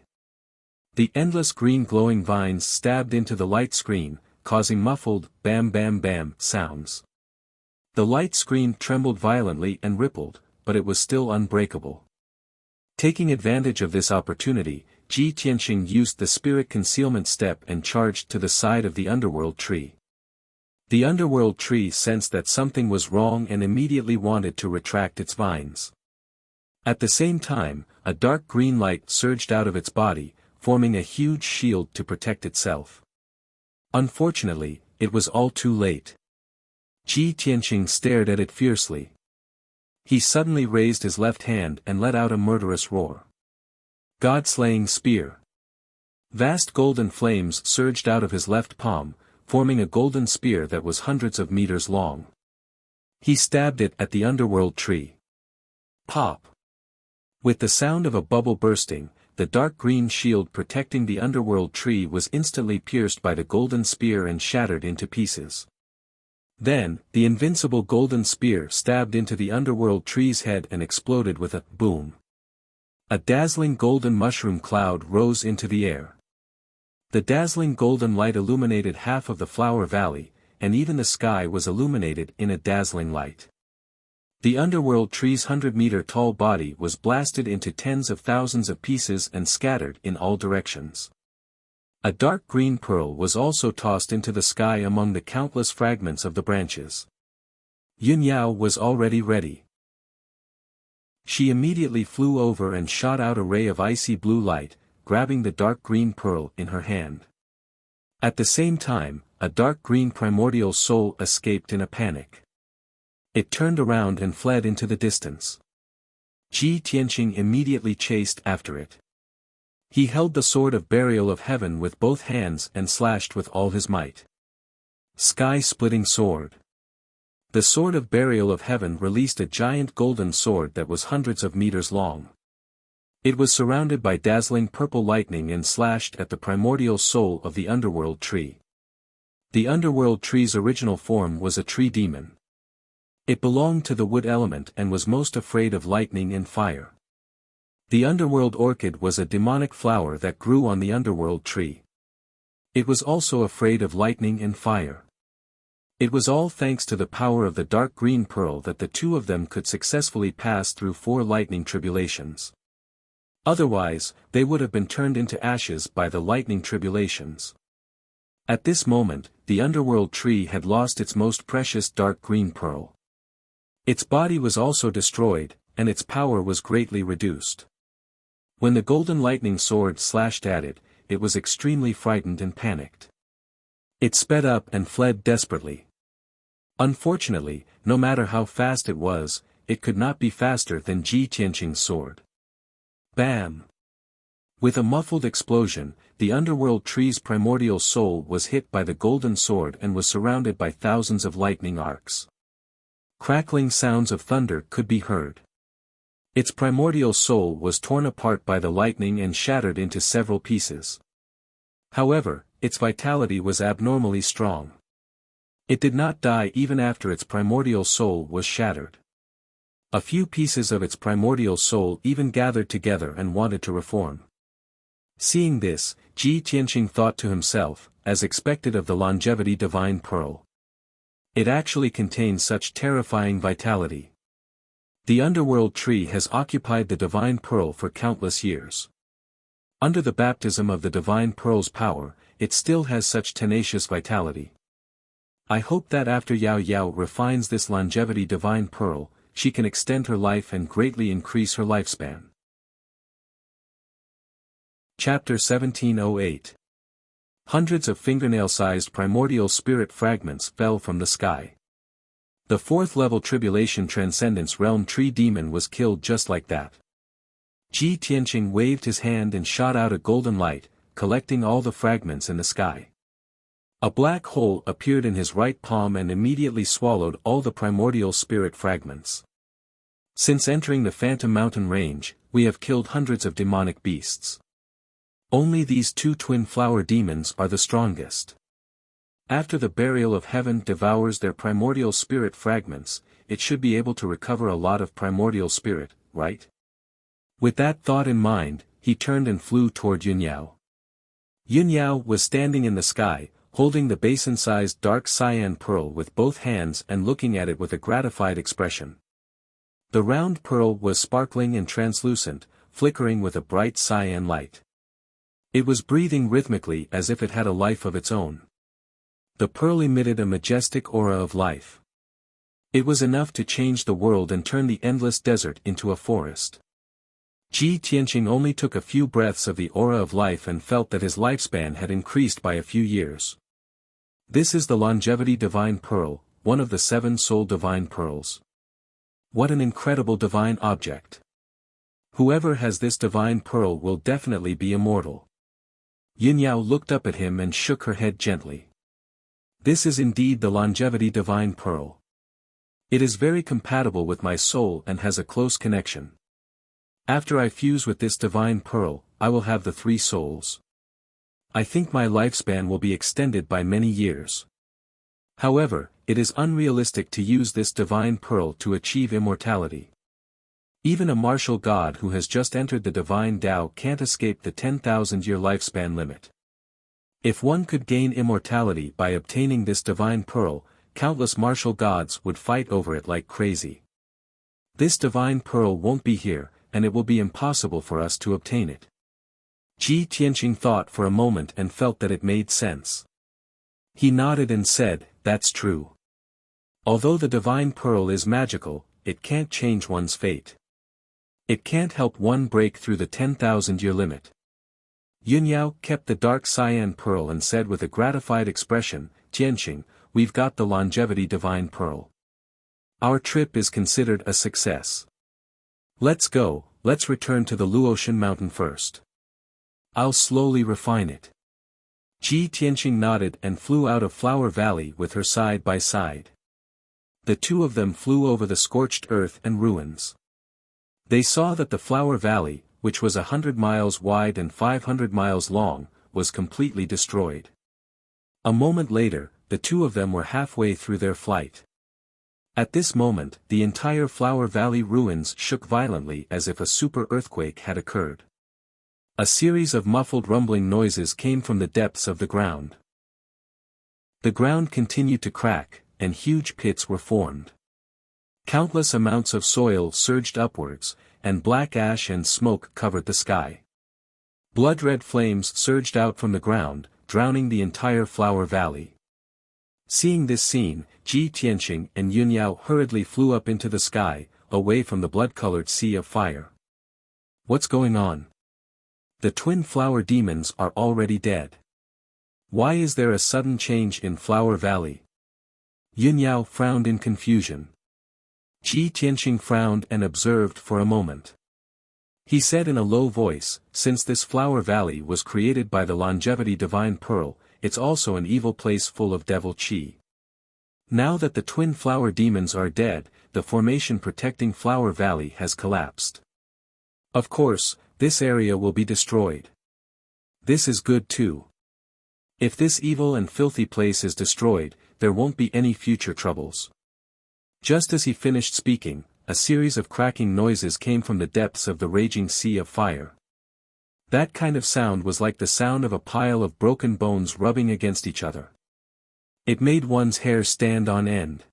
A: The endless green glowing vines stabbed into the light screen, causing muffled, bam bam bam, sounds. The light screen trembled violently and rippled, but it was still unbreakable. Taking advantage of this opportunity, Ji Tianxing used the spirit concealment step and charged to the side of the underworld tree. The underworld tree sensed that something was wrong and immediately wanted to retract its vines. At the same time, a dark green light surged out of its body, forming a huge shield to protect itself. Unfortunately, it was all too late. Ji Tianxing stared at it fiercely. He suddenly raised his left hand and let out a murderous roar. God-slaying spear. Vast golden flames surged out of his left palm, forming a golden spear that was hundreds of meters long. He stabbed it at the underworld tree. Pop! With the sound of a bubble bursting, the dark green shield protecting the underworld tree was instantly pierced by the golden spear and shattered into pieces. Then, the invincible golden spear stabbed into the underworld tree's head and exploded with a boom. A dazzling golden mushroom cloud rose into the air. The dazzling golden light illuminated half of the flower valley, and even the sky was illuminated in a dazzling light. The underworld tree's 100-meter-tall body was blasted into tens of thousands of pieces and scattered in all directions. A dark green pearl was also tossed into the sky among the countless fragments of the branches. Yunyao was already ready. She immediately flew over and shot out a ray of icy blue light, grabbing the dark green pearl in her hand. At the same time, a dark green primordial soul escaped in a panic. It turned around and fled into the distance. Ji Tianxing immediately chased after it. He held the sword of burial of heaven with both hands and slashed with all his might. Sky-splitting sword. The sword of burial of heaven released a giant golden sword that was hundreds of meters long. It was surrounded by dazzling purple lightning and slashed at the primordial soul of the underworld tree. The underworld tree's original form was a tree demon. It belonged to the wood element and was most afraid of lightning and fire. The underworld orchid was a demonic flower that grew on the underworld tree. It was also afraid of lightning and fire. It was all thanks to the power of the dark green pearl that the two of them could successfully pass through 4 lightning tribulations. Otherwise, they would have been turned into ashes by the lightning tribulations. At this moment, the underworld tree had lost its most precious dark green pearl. Its body was also destroyed, and its power was greatly reduced. When the golden lightning sword slashed at it, it was extremely frightened and panicked. It sped up and fled desperately. Unfortunately, no matter how fast it was, it could not be faster than Ji Tianxing's sword. Bam! With a muffled explosion, the underworld tree's primordial soul was hit by the golden sword and was surrounded by thousands of lightning arcs. Crackling sounds of thunder could be heard. Its primordial soul was torn apart by the lightning and shattered into several pieces. However, its vitality was abnormally strong. It did not die even after its primordial soul was shattered. A few pieces of its primordial soul even gathered together and wanted to reform. Seeing this, Ji Tianxing thought to himself, as expected of the longevity divine pearl. It actually contains such terrifying vitality. The underworld tree has occupied the divine pearl for countless years. Under the baptism of the divine pearl's power, it still has such tenacious vitality. I hope that after Yao Yao refines this longevity divine pearl, she can extend her life and greatly increase her lifespan. Chapter 1708. Hundreds of fingernail-sized primordial spirit fragments fell from the sky. The fourth-level Tribulation Transcendence Realm Tree Demon was killed just like that. Ji Tianqing waved his hand and shot out a golden light, collecting all the fragments in the sky. A black hole appeared in his right palm and immediately swallowed all the primordial spirit fragments. Since entering the Phantom Mountain range, we have killed hundreds of demonic beasts. Only these two twin flower demons are the strongest. After the burial of heaven devours their primordial spirit fragments, it should be able to recover a lot of primordial spirit, right? With that thought in mind, he turned and flew toward Yunyao. Yunyao was standing in the sky, holding the basin-sized dark cyan pearl with both hands and looking at it with a gratified expression. The round pearl was sparkling and translucent, flickering with a bright cyan light. It was breathing rhythmically as if it had a life of its own. The pearl emitted a majestic aura of life. It was enough to change the world and turn the endless desert into a forest. Ji Tianqing only took a few breaths of the aura of life and felt that his lifespan had increased by a few years. This is the longevity divine pearl, one of the 7 soul divine pearls. What an incredible divine object. Whoever has this divine pearl will definitely be immortal. Yunyao looked up at him and shook her head gently. This is indeed the longevity divine pearl. It is very compatible with my soul and has a close connection. After I fuse with this divine pearl, I will have the 3 souls. I think my lifespan will be extended by many years. However, it is unrealistic to use this divine pearl to achieve immortality. Even a martial god who has just entered the divine Tao can't escape the 10,000-year lifespan limit. If one could gain immortality by obtaining this divine pearl, countless martial gods would fight over it like crazy. This divine pearl won't be here, and it will be impossible for us to obtain it. Ji Tianqing thought for a moment and felt that it made sense. He nodded and said, "That's true. Although the divine pearl is magical, it can't change one's fate. It can't help one break through the 10,000-year limit." Yunyao kept the dark cyan pearl and said with a gratified expression, "Tianqing, we've got the longevity divine pearl. Our trip is considered a success. Let's go, let's return to the Luotian mountain first. I'll slowly refine it." Ji Tianqing nodded and flew out of Flower Valley with her side by side. The two of them flew over the scorched earth and ruins. They saw that the Flower Valley, which was 100 miles wide and 500 miles long, was completely destroyed. A moment later, the two of them were halfway through their flight. At this moment, the entire Flower Valley ruins shook violently as if a super earthquake had occurred. A series of muffled rumbling noises came from the depths of the ground. The ground continued to crack, and huge pits were formed. Countless amounts of soil surged upwards, and black ash and smoke covered the sky. Blood-red flames surged out from the ground, drowning the entire Flower Valley. Seeing this scene, Ji Tianqing and Yunyao hurriedly flew up into the sky, away from the blood-colored sea of fire. What's going on? The twin flower demons are already dead. Why is there a sudden change in Flower Valley? Yunyao frowned in confusion. Ji Tianqing frowned and observed for a moment. He said in a low voice, "Since this Flower Valley was created by the longevity divine pearl, it's also an evil place full of devil qi. Now that the twin flower demons are dead, the formation protecting Flower Valley has collapsed. Of course, this area will be destroyed. This is good too. If this evil and filthy place is destroyed, there won't be any future troubles." Just as he finished speaking, a series of cracking noises came from the depths of the raging sea of fire. That kind of sound was like the sound of a pile of broken bones rubbing against each other. It made one's hair stand on end.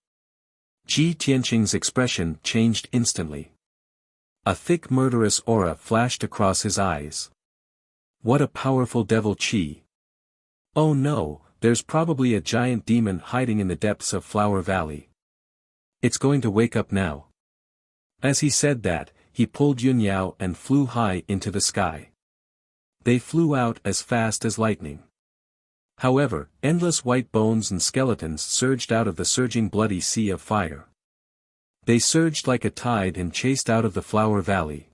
A: Ji Tianqing's expression changed instantly. A thick murderous aura flashed across his eyes. What a powerful devil qi! Oh no, there's probably a giant demon hiding in the depths of Flower Valley. It's going to wake up now. As he said that, he pulled Yun Yao and flew high into the sky. They flew out as fast as lightning. However, endless white bones and skeletons surged out of the surging bloody sea of fire. They surged like a tide and chased out of the Flower Valley.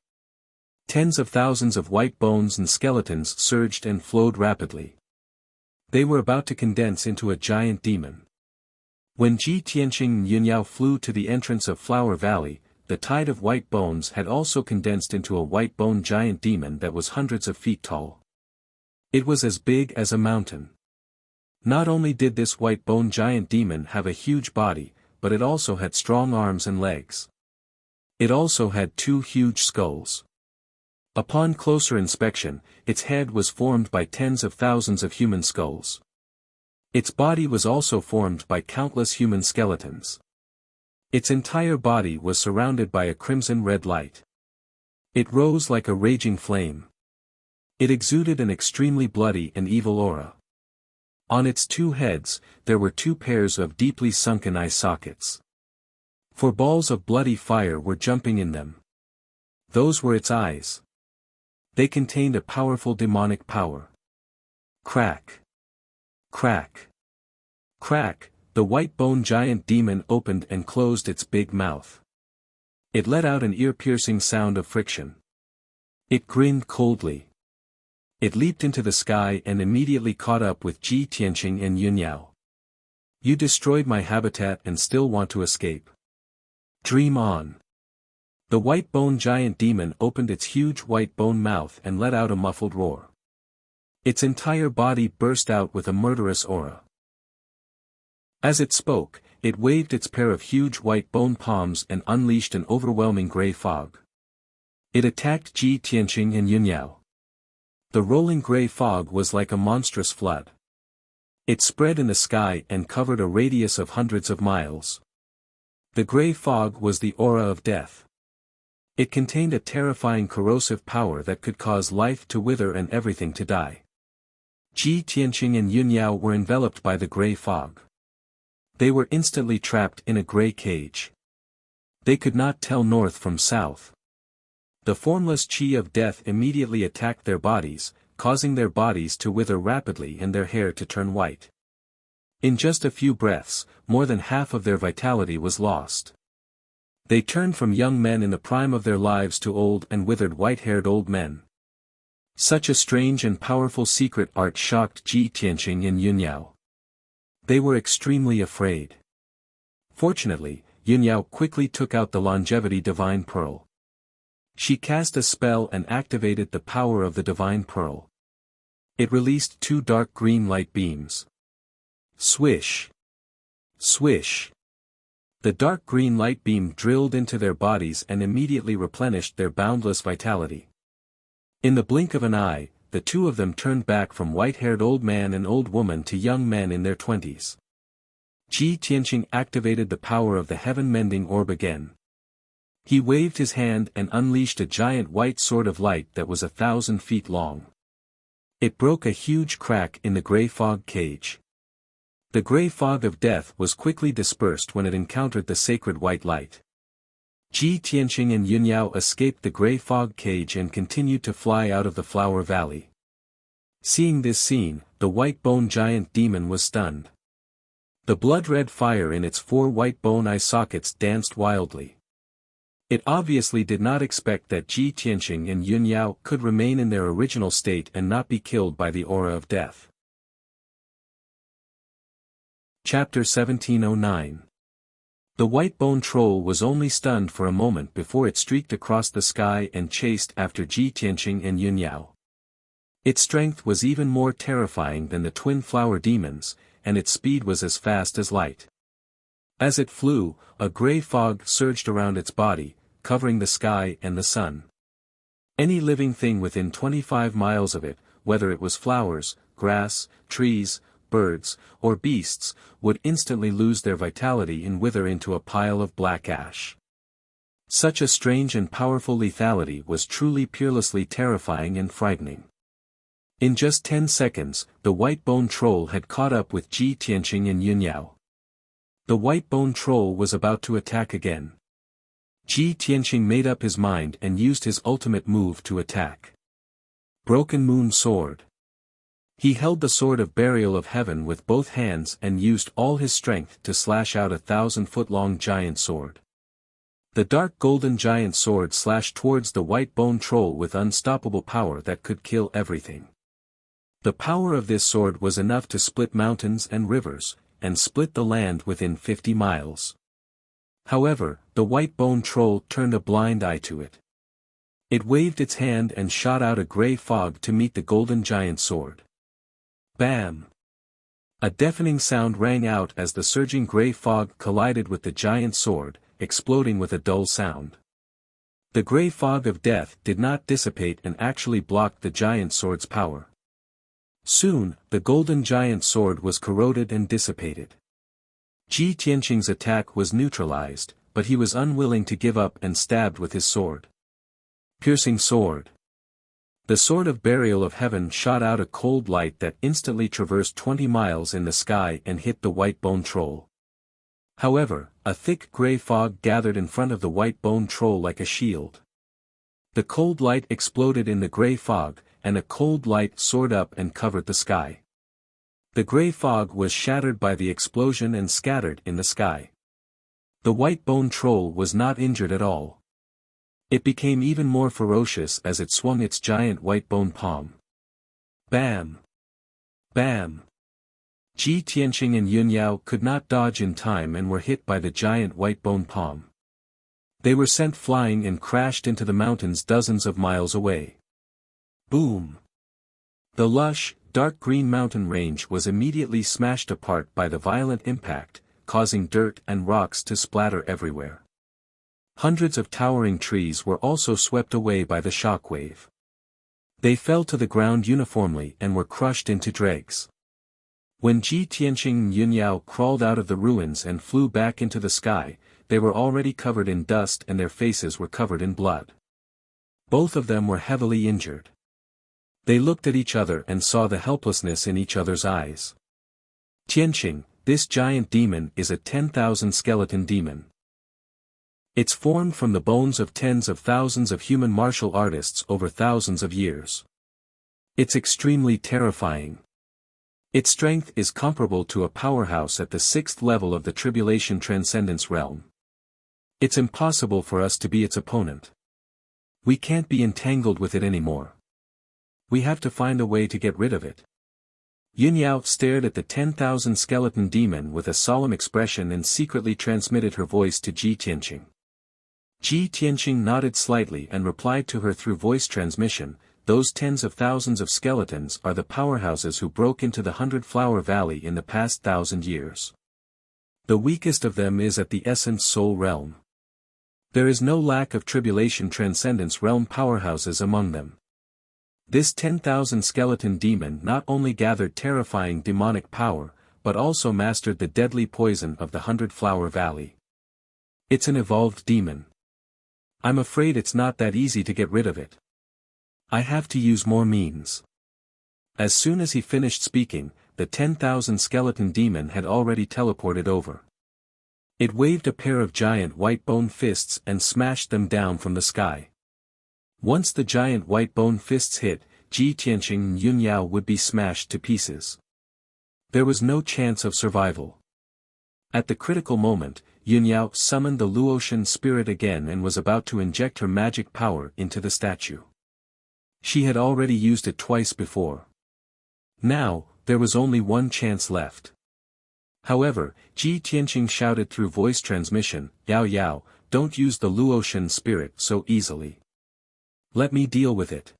A: Tens of thousands of white bones and skeletons surged and flowed rapidly. They were about to condense into a giant demon. When Ji Tianqing and Yun Yao flew to the entrance of Flower Valley, the tide of white bones had also condensed into a white bone giant demon that was hundreds of feet tall. It was as big as a mountain. Not only did this white bone giant demon have a huge body, but it also had strong arms and legs. It also had 2 huge skulls. Upon closer inspection, its head was formed by tens of thousands of human skulls. Its body was also formed by countless human skeletons. Its entire body was surrounded by a crimson-red light. It rose like a raging flame. It exuded an extremely bloody and evil aura. On its 2 heads, there were 2 pairs of deeply sunken eye sockets. 4 balls of bloody fire were jumping in them. Those were its eyes. They contained a powerful demonic power. Crack. Crack. Crack, the white bone giant demon opened and closed its big mouth. It let out an ear-piercing sound of friction. It grinned coldly. It leaped into the sky and immediately caught up with Ji Tianqing and Yun Yao. You destroyed my habitat and still want to escape. Dream on. The white bone giant demon opened its huge white bone mouth and let out a muffled roar. Its entire body burst out with a murderous aura. As it spoke, it waved its pair of huge white bone palms and unleashed an overwhelming gray fog. It attacked Ji Tianqing and Yun Yao. The rolling gray fog was like a monstrous flood. It spread in the sky and covered a radius of hundreds of miles. The gray fog was the aura of death. It contained a terrifying corrosive power that could cause life to wither and everything to die. Ji Tianqing and Yun Yao were enveloped by the gray fog. They were instantly trapped in a gray cage. They could not tell north from south. The formless qi of death immediately attacked their bodies, causing their bodies to wither rapidly and their hair to turn white. In just a few breaths, more than half of their vitality was lost. They turned from young men in the prime of their lives to old and withered white-haired old men. Such a strange and powerful secret art shocked Ji Tianqing and Yun Yao. They were extremely afraid. Fortunately, Yun Yao quickly took out the longevity divine pearl. She cast a spell and activated the power of the divine pearl. It released 2 dark green light beams. Swish! Swish! The dark green light beam drilled into their bodies and immediately replenished their boundless vitality. In the blink of an eye, the 2 of them turned back from white-haired old man and old woman to young men in their 20s. Ji Tianqing activated the power of the heaven-mending orb again. He waved his hand and unleashed a giant white sword of light that was 1,000 feet long. It broke a huge crack in the gray fog cage. The gray fog of death was quickly dispersed when it encountered the sacred white light. Ji Tianqing and Yun Yao escaped the gray fog cage and continued to fly out of the Flower Valley. Seeing this scene, the white bone giant demon was stunned. The blood-red fire in its 4 white bone eye sockets danced wildly. It obviously did not expect that Ji Tianqing and Yun Yao could remain in their original state and not be killed by the aura of death. Chapter 1709. The white bone troll was only stunned for a moment before it streaked across the sky and chased after Ji Tianqing and Yun Yao. Its strength was even more terrifying than the twin flower demons, and its speed was as fast as light. As it flew, a gray fog surged around its body, covering the sky and the sun. Any living thing within 25 miles of it, whether it was flowers, grass, trees, birds, or beasts, would instantly lose their vitality and wither into a pile of black ash. Such a strange and powerful lethality was truly peerlessly terrifying and frightening. In just 10 seconds, the white bone troll had caught up with Ji Tianqing and Yun Yao. The white bone troll was about to attack again. Ji Tianqing made up his mind and used his ultimate move to attack. Broken Moon Sword. He held the sword of burial of heaven with both hands and used all his strength to slash out a 1,000-foot-long giant sword. The dark golden giant sword slashed towards the white bone troll with unstoppable power that could kill everything. The power of this sword was enough to split mountains and rivers, and split the land within 50 miles. However, the white bone troll turned a blind eye to it. It waved its hand and shot out a gray fog to meet the golden giant sword. Bam! A deafening sound rang out as the surging gray fog collided with the giant sword, exploding with a dull sound. The gray fog of death did not dissipate and actually blocked the giant sword's power. Soon, the golden giant sword was corroded and dissipated. Ji Tianqing's attack was neutralized, but he was unwilling to give up and stabbed with his sword. Piercing sword. The sword of burial of heaven shot out a cold light that instantly traversed 20 miles in the sky and hit the white bone troll. However, a thick gray fog gathered in front of the white bone troll like a shield. The cold light exploded in the gray fog, and a cold light soared up and covered the sky. The gray fog was shattered by the explosion and scattered in the sky. The white bone troll was not injured at all. It became even more ferocious as it swung its giant white bone palm. Bam! Bam! Ji Tianqing and Yun Yao could not dodge in time and were hit by the giant white bone palm. They were sent flying and crashed into the mountains dozens of miles away. Boom! The lush, dark green mountain range was immediately smashed apart by the violent impact, causing dirt and rocks to splatter everywhere. Hundreds of towering trees were also swept away by the shockwave. They fell to the ground uniformly and were crushed into dregs. When Ji Tianqing and Yun Yao crawled out of the ruins and flew back into the sky, they were already covered in dust and their faces were covered in blood. Both of them were heavily injured. They looked at each other and saw the helplessness in each other's eyes. Tianqing, this giant demon is a 10,000 skeleton demon. It's formed from the bones of tens of thousands of human martial artists over thousands of years. It's extremely terrifying. Its strength is comparable to a powerhouse at the 6th level of the Tribulation Transcendence realm. It's impossible for us to be its opponent. We can't be entangled with it anymore. We have to find a way to get rid of it. Yun Yao stared at the 10,000 skeleton demon with a solemn expression and secretly transmitted her voice to Ji Tianqing. Ji Tianqing nodded slightly and replied to her through voice transmission, "Those tens of thousands of skeletons are the powerhouses who broke into the 100-Flower Valley in the past 1,000 years. The weakest of them is at the Essence Soul realm. There is no lack of Tribulation Transcendence realm powerhouses among them. This 10,000 skeleton demon not only gathered terrifying demonic power, but also mastered the deadly poison of the 100-Flower Valley. It's an evolved demon. I'm afraid it's not that easy to get rid of it. I have to use more means." As soon as he finished speaking, the 10,000 skeleton demon had already teleported over. It waved a pair of giant white bone fists and smashed them down from the sky. Once the giant white bone fists hit, Ji Tianqing and Yun Yao would be smashed to pieces. There was no chance of survival. At the critical moment, Yun Yao summoned the Luotian spirit again and was about to inject her magic power into the statue. She had already used it twice before. Now, there was only one chance left. However, Ji Tianqing shouted through voice transmission, "Yao Yao, don't use the Luotian spirit so easily. Let me deal with it."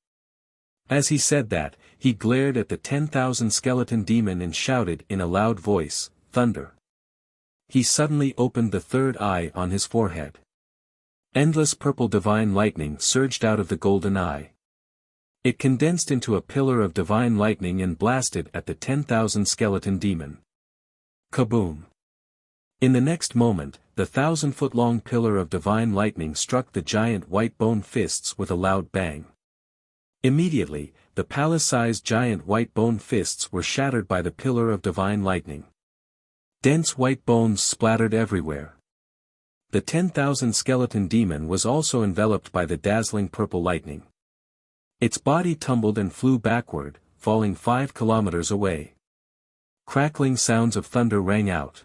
A: As he said that, he glared at the 10,000 skeleton demon and shouted in a loud voice, "Thunder." He suddenly opened the third eye on his forehead. Endless purple divine lightning surged out of the golden eye. It condensed into a pillar of divine lightning and blasted at the 10,000 skeleton demon. Kaboom! In the next moment, the 1,000-foot-long pillar of divine lightning struck the giant white bone fists with a loud bang. Immediately, the palace-sized giant white bone fists were shattered by the pillar of divine lightning. Dense white bones splattered everywhere. The 10,000 skeleton demon was also enveloped by the dazzling purple lightning. Its body tumbled and flew backward, falling 5 kilometers away. Crackling sounds of thunder rang out.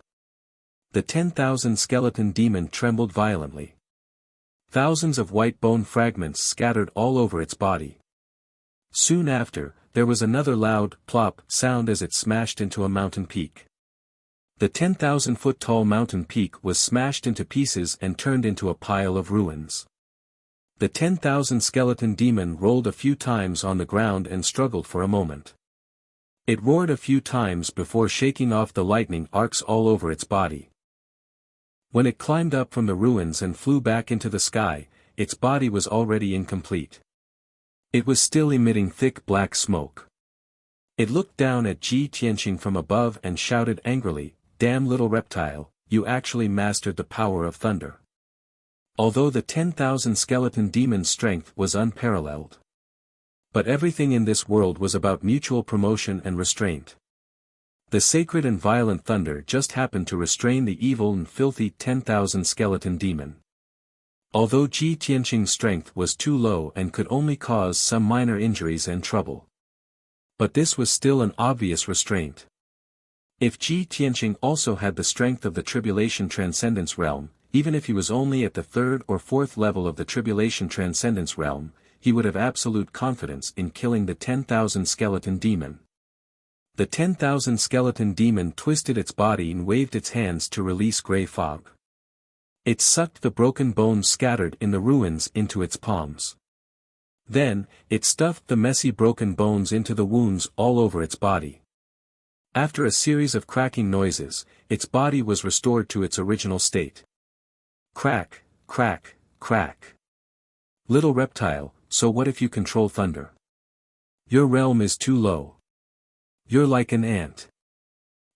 A: The 10,000 skeleton demon trembled violently. Thousands of white bone fragments scattered all over its body. Soon after, there was another loud, plop sound as it smashed into a mountain peak. The 10,000-foot-tall mountain peak was smashed into pieces and turned into a pile of ruins. The 10,000 skeleton demon rolled a few times on the ground and struggled for a moment. It roared a few times before shaking off the lightning arcs all over its body. When it climbed up from the ruins and flew back into the sky, its body was already incomplete. It was still emitting thick black smoke. It looked down at Ji Tianqing from above and shouted angrily, "Damn little reptile, you actually mastered the power of thunder." Although the 10,000 skeleton demon's strength was unparalleled. But everything in this world was about mutual promotion and restraint. The sacred and violent thunder just happened to restrain the evil and filthy 10,000 skeleton demon. Although Ji Tianqing's strength was too low and could only cause some minor injuries and trouble. But this was still an obvious restraint. If Ji Tianqing also had the strength of the Tribulation Transcendence Realm, even if he was only at the 3rd or 4th level of the Tribulation Transcendence Realm, he would have absolute confidence in killing the 10,000 skeleton demon. The 10,000 skeleton demon twisted its body and waved its hands to release gray fog. It sucked the broken bones scattered in the ruins into its palms. Then, it stuffed the messy broken bones into the wounds all over its body. After a series of cracking noises, its body was restored to its original state. Crack, crack, crack. Little reptile, so what if you control thunder? Your realm is too low. You're like an ant.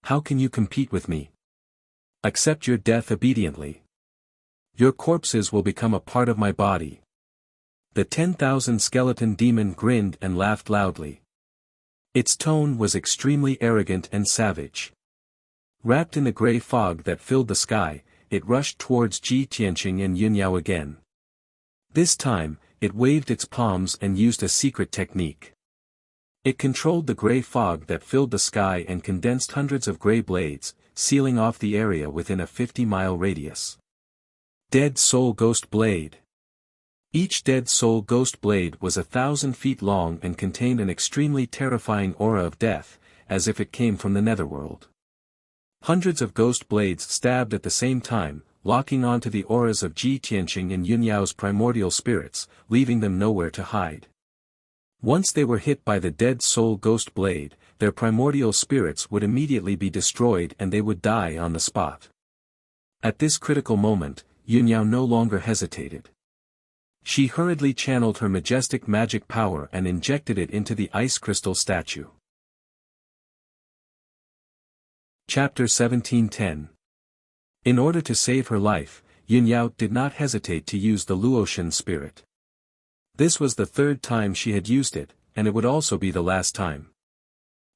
A: How can you compete with me? Accept your death obediently. Your corpses will become a part of my body. The 10,000 skeleton demon grinned and laughed loudly. Its tone was extremely arrogant and savage. Wrapped in the gray fog that filled the sky, it rushed towards Ji Tianqing and Yunyao again. This time, it waved its palms and used a secret technique. It controlled the gray fog that filled the sky and condensed hundreds of gray blades, sealing off the area within a 50-mile radius. Dead Soul Ghost Blade. Each Dead Soul Ghost Blade was 1,000 feet long and contained an extremely terrifying aura of death, as if it came from the netherworld. Hundreds of ghost blades stabbed at the same time, locking onto the auras of Ji Tianqing and Yunyao's primordial spirits, leaving them nowhere to hide. Once they were hit by the Dead Soul Ghost Blade, their primordial spirits would immediately be destroyed and they would die on the spot. At this critical moment, Yunyao no longer hesitated. She hurriedly channeled her majestic magic power and injected it into the ice crystal statue. Chapter 1710. In order to save her life, Yunyao did not hesitate to use the Luotian spirit. This was the 3rd time she had used it, and it would also be the last time.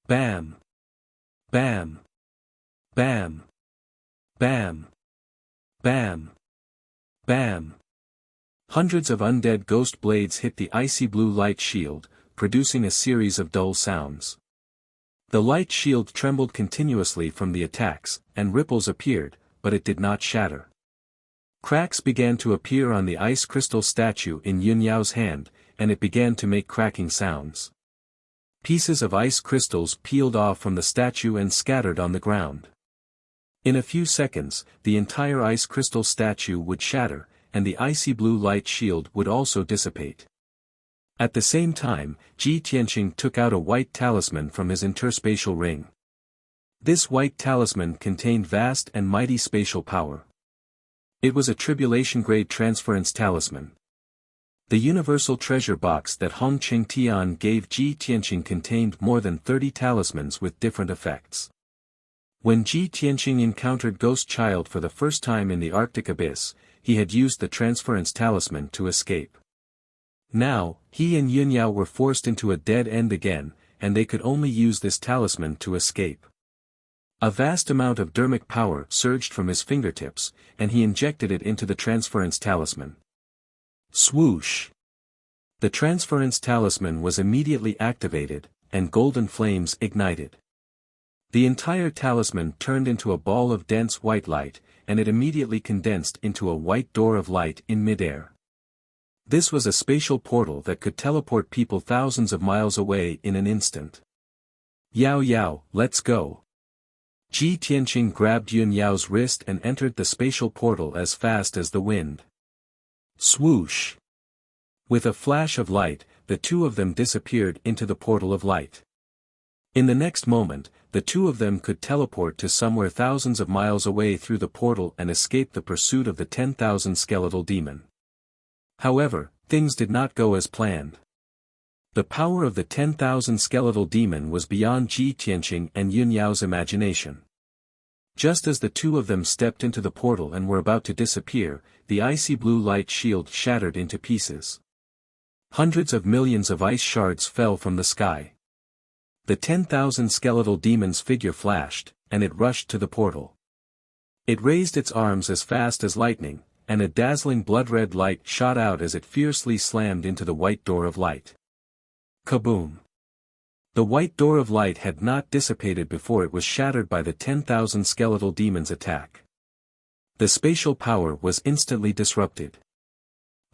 A: Bam! Bam! Bam! Bam! Bam! Bam! Hundreds of undead ghost blades hit the icy blue light shield, producing a series of dull sounds. The light shield trembled continuously from the attacks, and ripples appeared, but it did not shatter. Cracks began to appear on the ice crystal statue in Yunyao's hand, and it began to make cracking sounds. Pieces of ice crystals peeled off from the statue and scattered on the ground. In a few seconds, the entire ice crystal statue would shatter, and the icy blue light shield would also dissipate. At the same time, Ji Tianqing took out a white talisman from his interspatial ring. This white talisman contained vast and mighty spatial power. It was a tribulation-grade transference talisman. The universal treasure box that Hong Qing Tian gave Ji Tianqing contained more than 30 talismans with different effects. When Ji Tianqing encountered Ghost Child for the first time in the Arctic abyss, he had used the transference talisman to escape. Now, he and Yunyao were forced into a dead end again, and they could only use this talisman to escape. A vast amount of dermic power surged from his fingertips, and he injected it into the transference talisman. Swoosh! The transference talisman was immediately activated, and golden flames ignited. The entire talisman turned into a ball of dense white light, and it immediately condensed into a white door of light in midair. This was a spatial portal that could teleport people thousands of miles away in an instant. Yao Yao, let's go. Ji Tianqing grabbed Yun Yao's wrist and entered the spatial portal as fast as the wind. Swoosh! With a flash of light, the two of them disappeared into the portal of light. In the next moment, the two of them could teleport to somewhere thousands of miles away through the portal and escape the pursuit of the 10,000 skeletal demon. However, things did not go as planned. The power of the 10,000 skeletal demon was beyond Ji Tianqing and Yun Yao's imagination. Just as the two of them stepped into the portal and were about to disappear, the icy blue light shield shattered into pieces. Hundreds of millions of ice shards fell from the sky. The 10,000 skeletal demon's figure flashed, and it rushed to the portal. It raised its arms as fast as lightning, and a dazzling blood-red light shot out as it fiercely slammed into the white door of light. Kaboom! The white door of light had not dissipated before it was shattered by the 10,000 skeletal demon's attack. The spatial power was instantly disrupted.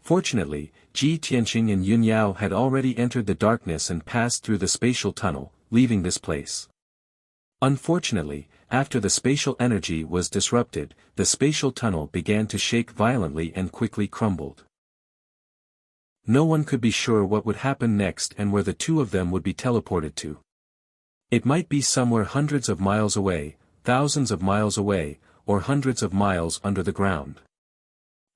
A: Fortunately, Ji Tianqing and Yun Yao had already entered the darkness and passed through the spatial tunnel, leaving this place. Unfortunately, after the spatial energy was disrupted, the spatial tunnel began to shake violently and quickly crumbled. No one could be sure what would happen next and where the two of them would be teleported to. It might be somewhere hundreds of miles away, thousands of miles away, or hundreds of miles under the ground.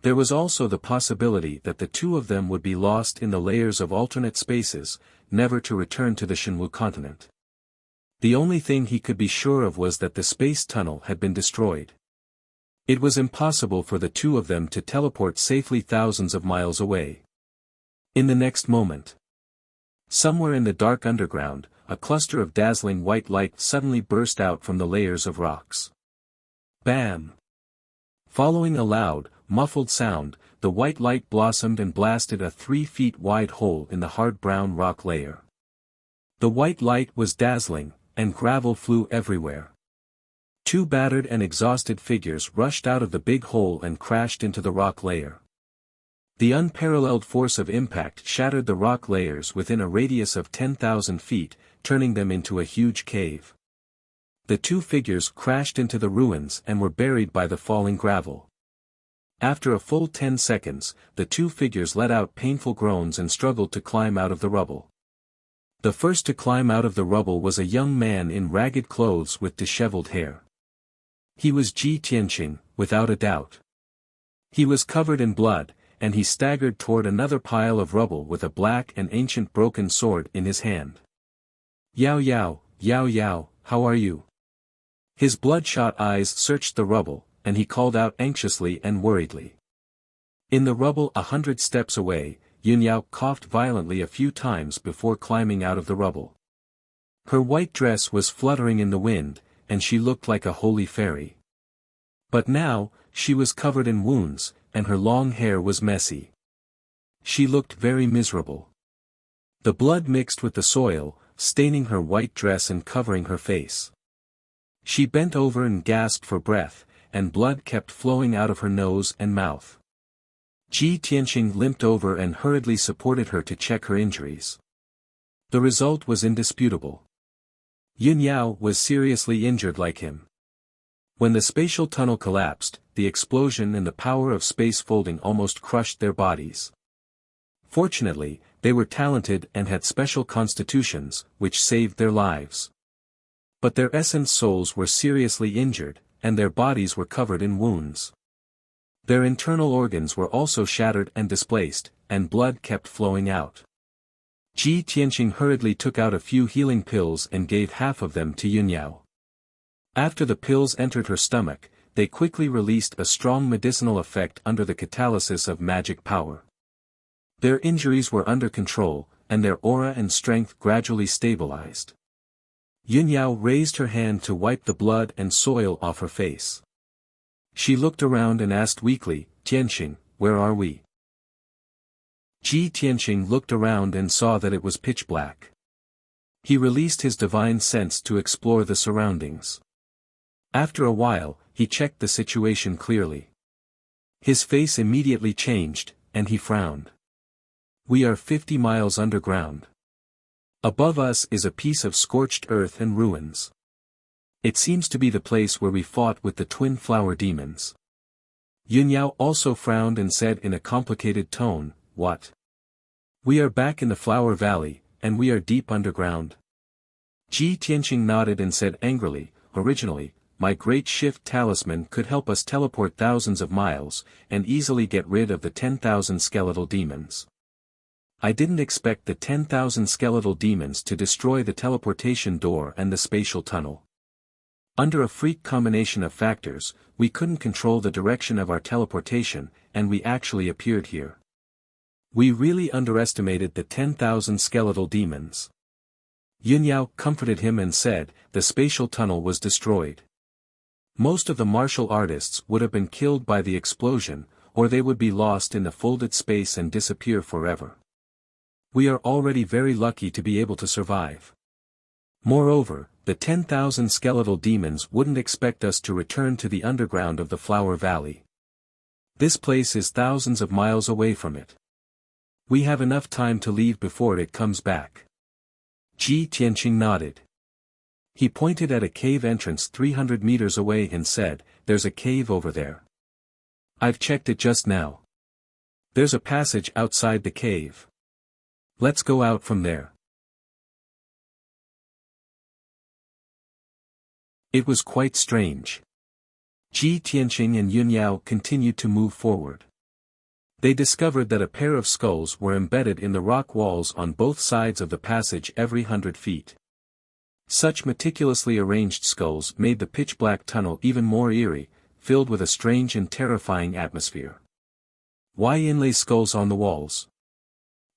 A: There was also the possibility that the two of them would be lost in the layers of alternate spaces, never to return to the Shenwu continent. The only thing he could be sure of was that the space tunnel had been destroyed. It was impossible for the two of them to teleport safely thousands of miles away. In the next moment, somewhere in the dark underground, a cluster of dazzling white light suddenly burst out from the layers of rocks. Bam! Following a loud, muffled sound, the white light blossomed and blasted a 3 feet wide hole in the hard brown rock layer. The white light was dazzling, and gravel flew everywhere. Two battered and exhausted figures rushed out of the big hole and crashed into the rock layer. The unparalleled force of impact shattered the rock layers within a radius of 10,000 feet, turning them into a huge cave. The two figures crashed into the ruins and were buried by the falling gravel. After a full 10 seconds, the two figures let out painful groans and struggled to climb out of the rubble. The first to climb out of the rubble was a young man in ragged clothes with disheveled hair. He was Ji Tianqing, without a doubt. He was covered in blood, and he staggered toward another pile of rubble with a black and ancient broken sword in his hand. Yao Yao, how are you? His bloodshot eyes searched the rubble, and he called out anxiously and worriedly. In the rubble 100 steps away, Yun Yao coughed violently a few times before climbing out of the rubble. Her white dress was fluttering in the wind, and she looked like a holy fairy. But now, she was covered in wounds, and her long hair was messy. She looked very miserable. The blood mixed with the soil, staining her white dress and covering her face. She bent over and gasped for breath, and blood kept flowing out of her nose and mouth. Ji Tianqing limped over and hurriedly supported her to check her injuries. The result was indisputable. Yun Yao was seriously injured like him. When the spatial tunnel collapsed, the explosion and the power of space folding almost crushed their bodies. Fortunately, they were talented and had special constitutions, which saved their lives. But their essence souls were seriously injured, and their bodies were covered in wounds. Their internal organs were also shattered and displaced, and blood kept flowing out. Ji Tianqing hurriedly took out a few healing pills and gave half of them to Yun Yao. After the pills entered her stomach, they quickly released a strong medicinal effect under the catalysis of magic power. Their injuries were under control, and their aura and strength gradually stabilized. Yunyao raised her hand to wipe the blood and soil off her face. She looked around and asked weakly, "Tianxing, where are we?" Ji Tianxing looked around and saw that it was pitch black. He released his divine sense to explore the surroundings. After a while, he checked the situation clearly. His face immediately changed, and he frowned. "We are 50 miles underground. Above us is a piece of scorched earth and ruins. It seems to be the place where we fought with the twin flower demons." Yunyao also frowned and said in a complicated tone, "What? We are back in the Flower Valley, and we are deep underground?" Ji Tianxing nodded and said angrily, "Originally, my great shift talisman could help us teleport thousands of miles, and easily get rid of the 10,000 skeletal demons. I didn't expect the 10,000 skeletal demons to destroy the teleportation door and the spatial tunnel. Under a freak combination of factors, we couldn't control the direction of our teleportation, and we actually appeared here. We really underestimated the 10,000 skeletal demons." Yunyao comforted him and said, "The spatial tunnel was destroyed. Most of the martial artists would have been killed by the explosion, or they would be lost in the folded space and disappear forever. We are already very lucky to be able to survive. Moreover, the 10,000 skeletal demons wouldn't expect us to return to the underground of the Flower Valley. This place is thousands of miles away from it. We have enough time to leave before it comes back." Ji Tianxing nodded. He pointed at a cave entrance 300 meters away and said, "There's a cave over there. I've checked it just now. There's a passage outside the cave. Let's go out from there." It was quite strange. Ji Tianxing and Yunyao continued to move forward. They discovered that a pair of skulls were embedded in the rock walls on both sides of the passage every 100 feet. Such meticulously arranged skulls made the pitch-black tunnel even more eerie, filled with a strange and terrifying atmosphere. Why inlay skulls on the walls?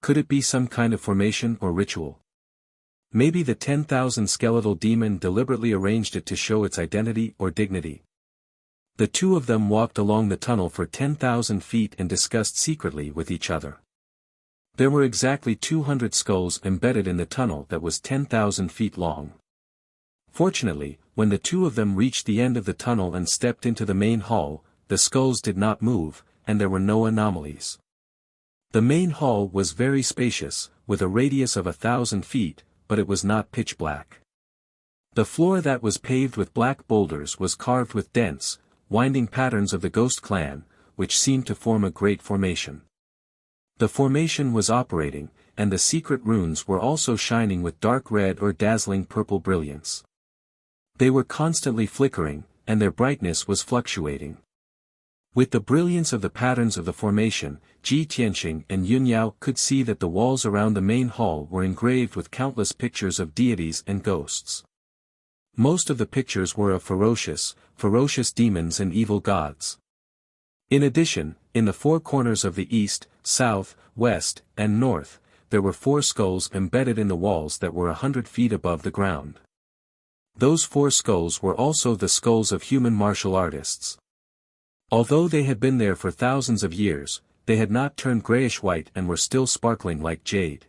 A: Could it be some kind of formation or ritual? Maybe the 10,000 skeletal demon deliberately arranged it to show its identity or dignity. The two of them walked along the tunnel for 10,000 feet and discussed secretly with each other. There were exactly 200 skulls embedded in the tunnel that was 10,000 feet long. Fortunately, when the two of them reached the end of the tunnel and stepped into the main hall, the skulls did not move, and there were no anomalies. The main hall was very spacious, with a radius of 1,000 feet, but it was not pitch black. The floor that was paved with black boulders was carved with dense, winding patterns of the Ghost Clan, which seemed to form a great formation. The formation was operating, and the secret runes were also shining with dark red or dazzling purple brilliance. They were constantly flickering, and their brightness was fluctuating. With the brilliance of the patterns of the formation, Ji Tianxing and Yunyao could see that the walls around the main hall were engraved with countless pictures of deities and ghosts. Most of the pictures were of ferocious demons and evil gods. In addition, in the four corners of the east, south, west, and north, there were 4 skulls embedded in the walls that were 100 feet above the ground. Those 4 skulls were also the skulls of human martial artists. Although they had been there for thousands of years, they had not turned grayish-white and were still sparkling like jade.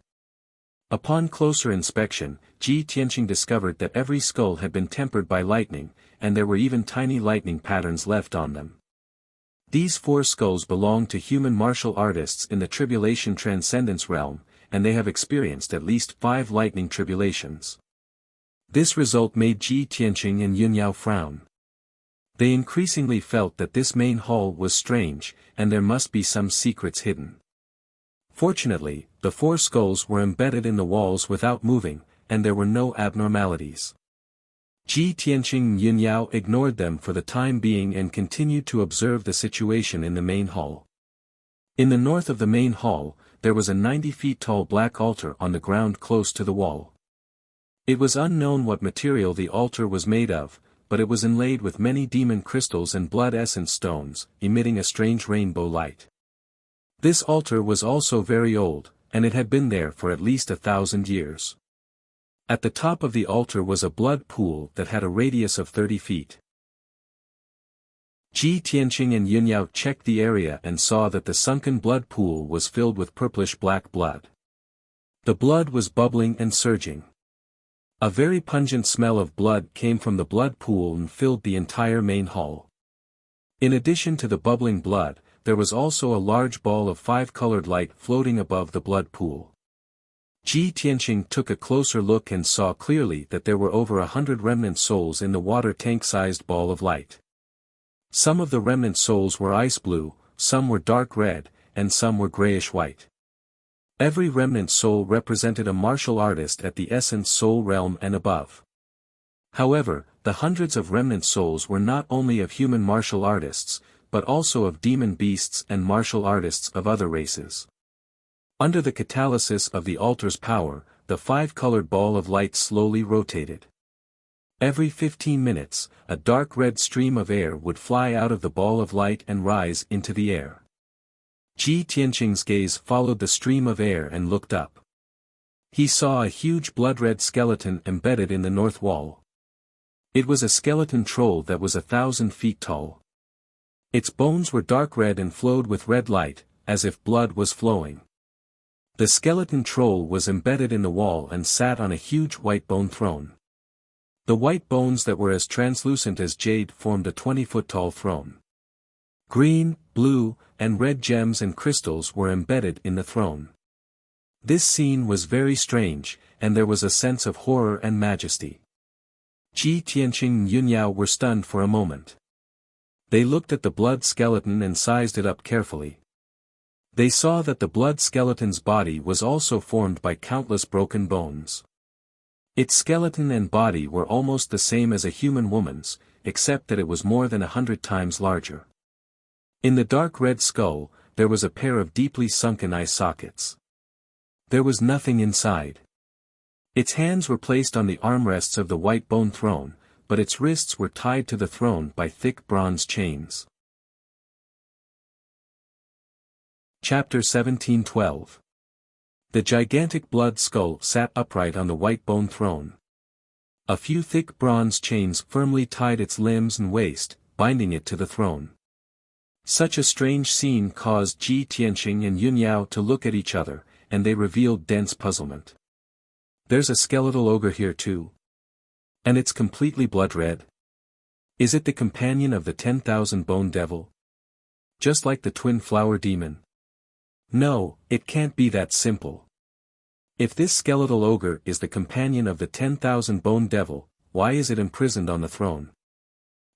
A: Upon closer inspection, Ji Tianxing discovered that every skull had been tempered by lightning, and there were even tiny lightning patterns left on them. These 4 skulls belonged to human martial artists in the Tribulation Transcendence realm, and they have experienced at least 5 lightning tribulations. This result made Ji Tianxing and Yunyao frown. They increasingly felt that this main hall was strange, and there must be some secrets hidden. Fortunately, the 4 skulls were embedded in the walls without moving, and there were no abnormalities. Ji Tianxing and Yunyao ignored them for the time being and continued to observe the situation in the main hall. In the north of the main hall, there was a 90 feet tall black altar on the ground close to the wall. It was unknown what material the altar was made of, but it was inlaid with many demon crystals and blood essence stones, emitting a strange rainbow light. This altar was also very old, and it had been there for at least 1,000 years. At the top of the altar was a blood pool that had a radius of 30 feet. Ji Tianqing and Yunyao checked the area and saw that the sunken blood pool was filled with purplish-black blood. The blood was bubbling and surging. A very pungent smell of blood came from the blood pool and filled the entire main hall. In addition to the bubbling blood, there was also a large ball of 5-colored light floating above the blood pool. Ji Tianqing took a closer look and saw clearly that there were over 100 remnant souls in the water tank-sized ball of light. Some of the remnant souls were ice blue, some were dark red, and some were grayish-white. Every remnant soul represented a martial artist at the essence soul realm and above. However, the hundreds of remnant souls were not only of human martial artists, but also of demon beasts and martial artists of other races. Under the catalysis of the altar's power, the 5-colored ball of light slowly rotated. Every 15 minutes, a dark red stream of air would fly out of the ball of light and rise into the air. Ji Tianqing's gaze followed the stream of air and looked up. He saw a huge blood-red skeleton embedded in the north wall. It was a skeleton troll that was 1,000 feet tall. Its bones were dark red and flowed with red light, as if blood was flowing. The skeleton troll was embedded in the wall and sat on a huge white bone throne. The white bones that were as translucent as jade formed a 20-foot-tall throne. Green, blue, and red gems and crystals were embedded in the throne. This scene was very strange, and there was a sense of horror and majesty. Ji Tianqing and Yunyao were stunned for a moment. They looked at the blood skeleton and sized it up carefully. They saw that the blood skeleton's body was also formed by countless broken bones. Its skeleton and body were almost the same as a human woman's, except that it was more than 100 times larger. In the dark red skull, there was a pair of deeply sunken eye sockets. There was nothing inside. Its hands were placed on the armrests of the white bone throne, but its wrists were tied to the throne by thick bronze chains. Chapter 17:12. The gigantic blood skull sat upright on the white bone throne. A few thick bronze chains firmly tied its limbs and waist, binding it to the throne. Such a strange scene caused Ji Tianqing and Yunyao to look at each other, and they revealed dense puzzlement. There's a skeletal ogre here too. And it's completely blood-red. Is it the companion of the 10,000 bone devil? Just like the twin flower demon? No, it can't be that simple. If this skeletal ogre is the companion of the 10,000 bone devil, why is it imprisoned on the throne?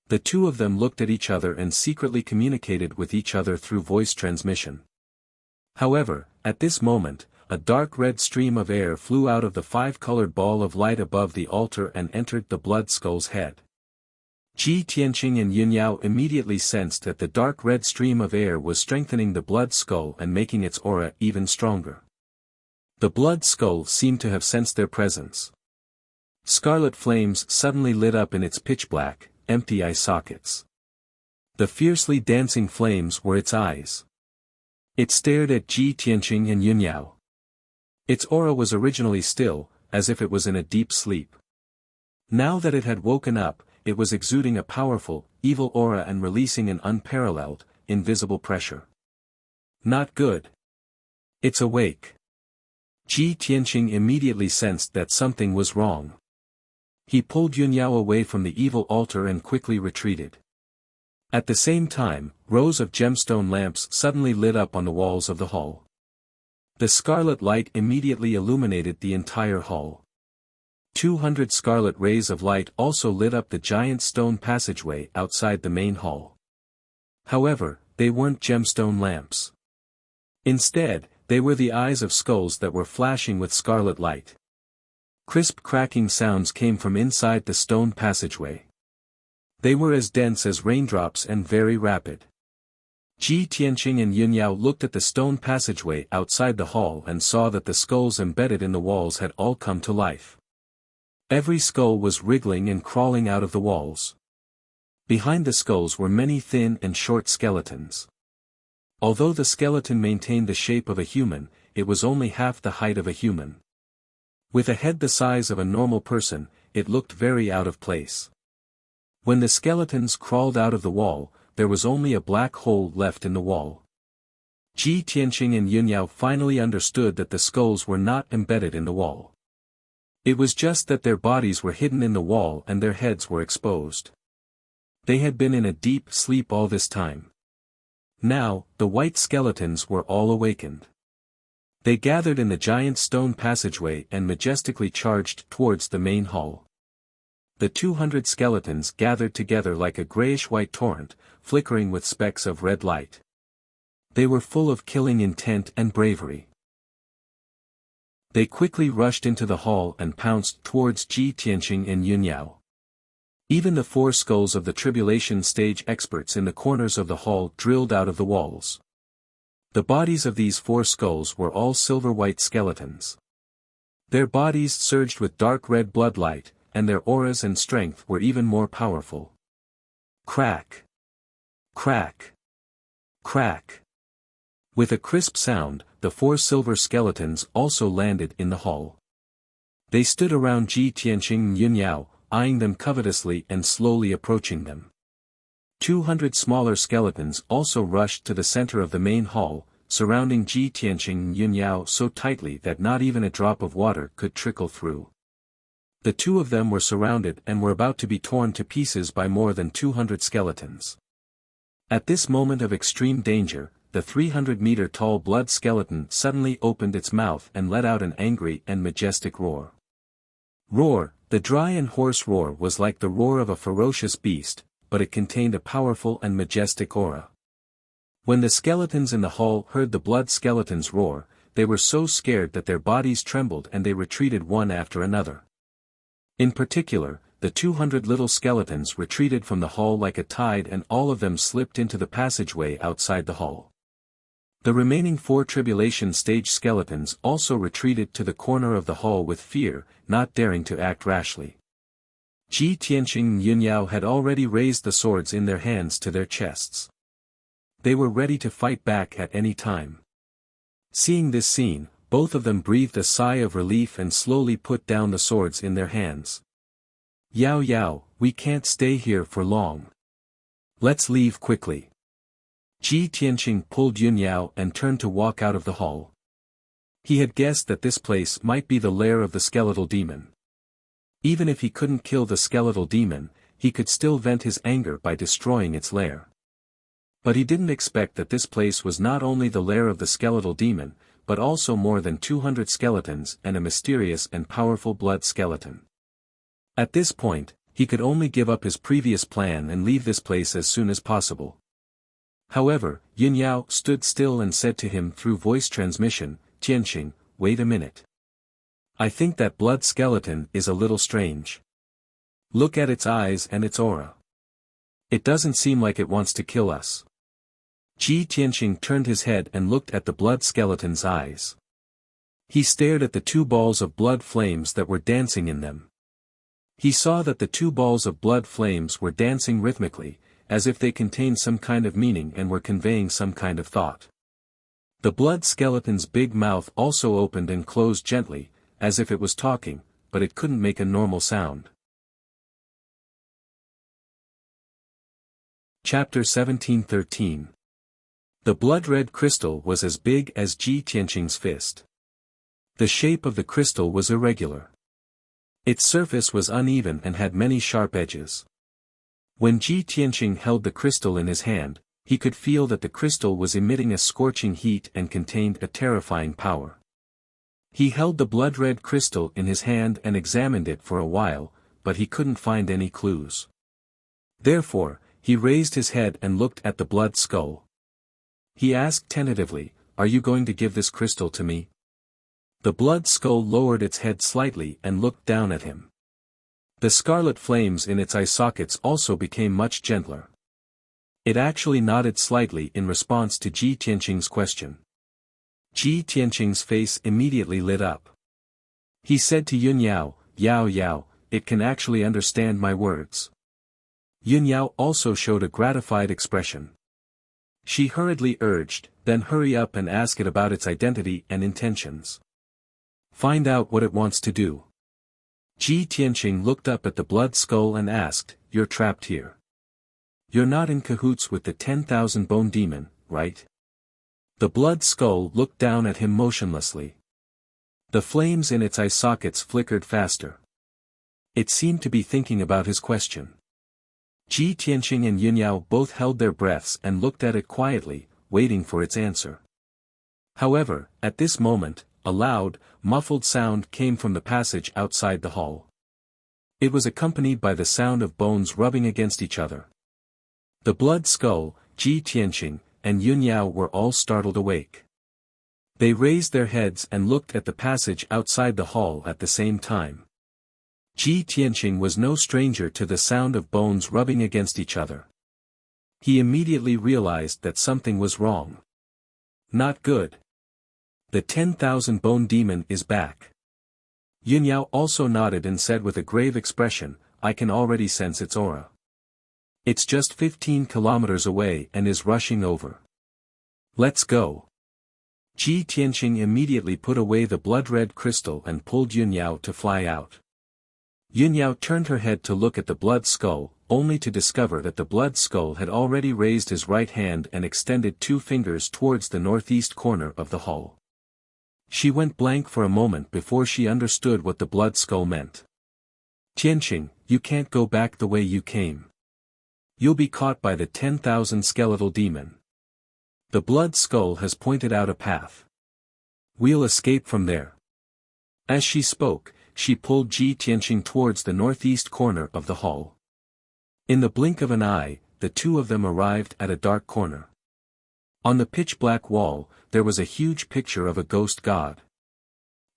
A: The two of them looked at each other and secretly communicated with each other through voice transmission. However, at this moment, a dark red stream of air flew out of the 5-colored ball of light above the altar and entered the blood skull's head. Ji Tianqing and Yunyao immediately sensed that the dark red stream of air was strengthening the blood skull and making its aura even stronger. The blood skull seemed to have sensed their presence. Scarlet flames suddenly lit up in its pitch-black, empty eye sockets. The fiercely dancing flames were its eyes. It stared at Ji Tianqing and Yunyao. Its aura was originally still, as if it was in a deep sleep. Now that it had woken up, it was exuding a powerful, evil aura and releasing an unparalleled, invisible pressure. Not good. It's awake. Ji Tianqing immediately sensed that something was wrong. He pulled Yunyao away from the evil altar and quickly retreated. At the same time, rows of gemstone lamps suddenly lit up on the walls of the hall. The scarlet light immediately illuminated the entire hall. 200 scarlet rays of light also lit up the giant stone passageway outside the main hall. However, they weren't gemstone lamps. Instead, they were the eyes of skulls that were flashing with scarlet light. Crisp cracking sounds came from inside the stone passageway. They were as dense as raindrops and very rapid. Ji Tianqing and Yunyao looked at the stone passageway outside the hall and saw that the skulls embedded in the walls had all come to life. Every skull was wriggling and crawling out of the walls. Behind the skulls were many thin and short skeletons. Although the skeleton maintained the shape of a human, it was only half the height of a human. With a head the size of a normal person, it looked very out of place. When the skeletons crawled out of the wall, there was only a black hole left in the wall. Ji Tianqing and Yunyao finally understood that the skulls were not embedded in the wall. It was just that their bodies were hidden in the wall and their heads were exposed. They had been in a deep sleep all this time. Now, the white skeletons were all awakened. They gathered in the giant stone passageway and majestically charged towards the main hall. The 200 skeletons gathered together like a grayish-white torrent, flickering with specks of red light. They were full of killing intent and bravery. They quickly rushed into the hall and pounced towards Ji Tianqing and Yunyao. Even the 4 skulls of the tribulation stage experts in the corners of the hall drilled out of the walls. The bodies of these 4 skulls were all silver-white skeletons. Their bodies surged with dark red bloodlight, and their auras and strength were even more powerful. Crack! Crack! Crack! With a crisp sound, the 4 silver skeletons also landed in the hall. They stood around Ji Tianqing and Yunyao, eyeing them covetously and slowly approaching them. 200 smaller skeletons also rushed to the center of the main hall, surrounding Ji Tianqing and Yunyao so tightly that not even a drop of water could trickle through. The 2 of them were surrounded and were about to be torn to pieces by more than 200 skeletons. At this moment of extreme danger, the 300-meter-tall blood skeleton suddenly opened its mouth and let out an angry and majestic roar. Roar, the dry and hoarse roar was like the roar of a ferocious beast, but it contained a powerful and majestic aura. When the skeletons in the hall heard the blood skeleton's roar, they were so scared that their bodies trembled and they retreated one after another. In particular, the 200 little skeletons retreated from the hall like a tide and all of them slipped into the passageway outside the hall. The remaining 4 tribulation stage skeletons also retreated to the corner of the hall with fear, not daring to act rashly. Ji Tianqing and Yunyao had already raised the swords in their hands to their chests. They were ready to fight back at any time. Seeing this scene, both of them breathed a sigh of relief and slowly put down the swords in their hands. Yao Yao, we can't stay here for long. Let's leave quickly. Ji Tianqing pulled Yunyao and turned to walk out of the hall. He had guessed that this place might be the lair of the skeletal demon. Even if he couldn't kill the skeletal demon, he could still vent his anger by destroying its lair. But he didn't expect that this place was not only the lair of the skeletal demon, but also more than 200 skeletons and a mysterious and powerful blood skeleton. At this point, he could only give up his previous plan and leave this place as soon as possible. However, Yunyao stood still and said to him through voice transmission, Tianqing, wait a minute. I think that blood skeleton is a little strange. Look at its eyes and its aura. It doesn't seem like it wants to kill us. Ji Tianqing turned his head and looked at the blood skeleton's eyes. He stared at the 2 balls of blood flames that were dancing in them. He saw that the 2 balls of blood flames were dancing rhythmically, as if they contained some kind of meaning and were conveying some kind of thought. The blood skeleton's big mouth also opened and closed gently, as if it was talking, but it couldn't make a normal sound. Chapter 17:13. The blood-red crystal was as big as Ji Tianqing's fist. The shape of the crystal was irregular. Its surface was uneven and had many sharp edges. When Ji Tianqing held the crystal in his hand, he could feel that the crystal was emitting a scorching heat and contained a terrifying power. He held the blood-red crystal in his hand and examined it for a while, but he couldn't find any clues. Therefore, he raised his head and looked at the blood skull. He asked tentatively, "Are you going to give this crystal to me?" The blood skull lowered its head slightly and looked down at him. The scarlet flames in its eye sockets also became much gentler. It actually nodded slightly in response to Ji Tianqing's question. Ji Tianqing's face immediately lit up. He said to Yunyao, "Yao Yao, it can actually understand my words." Yunyao also showed a gratified expression. She hurriedly urged, then hurry up and ask it about its identity and intentions. Find out what it wants to do. Ji Tianqing looked up at the blood skull and asked, You're trapped here. You're not in cahoots with the 10,000 bone demon, right? The blood skull looked down at him motionlessly. The flames in its eye sockets flickered faster. It seemed to be thinking about his question. Ji Tianqing and Yunyao both held their breaths and looked at it quietly, waiting for its answer. However, at this moment, a loud, muffled sound came from the passage outside the hall. It was accompanied by the sound of bones rubbing against each other. The blood skull, Ji Tianqing, and Yunyao were all startled awake. They raised their heads and looked at the passage outside the hall at the same time. Ji Tianqing was no stranger to the sound of bones rubbing against each other. He immediately realized that something was wrong. Not good. The 10,000 bone demon is back. Yunyao also nodded and said with a grave expression, I can already sense its aura. It's just 15 kilometers away and is rushing over. Let's go. Ji Tianqing immediately put away the blood-red crystal and pulled Yunyao to fly out. Yunyao turned her head to look at the blood skull, only to discover that the blood skull had already raised his right hand and extended 2 fingers towards the northeast corner of the hall. She went blank for a moment before she understood what the blood skull meant. Tianqing, you can't go back the way you came. You'll be caught by the 10,000 skeletal demon. The blood skull has pointed out a path. We'll escape from there. As she spoke, she pulled Ji Tianqing towards the northeast corner of the hall. In the blink of an eye, the two of them arrived at a dark corner. On the pitch-black wall, there was a huge picture of a ghost god.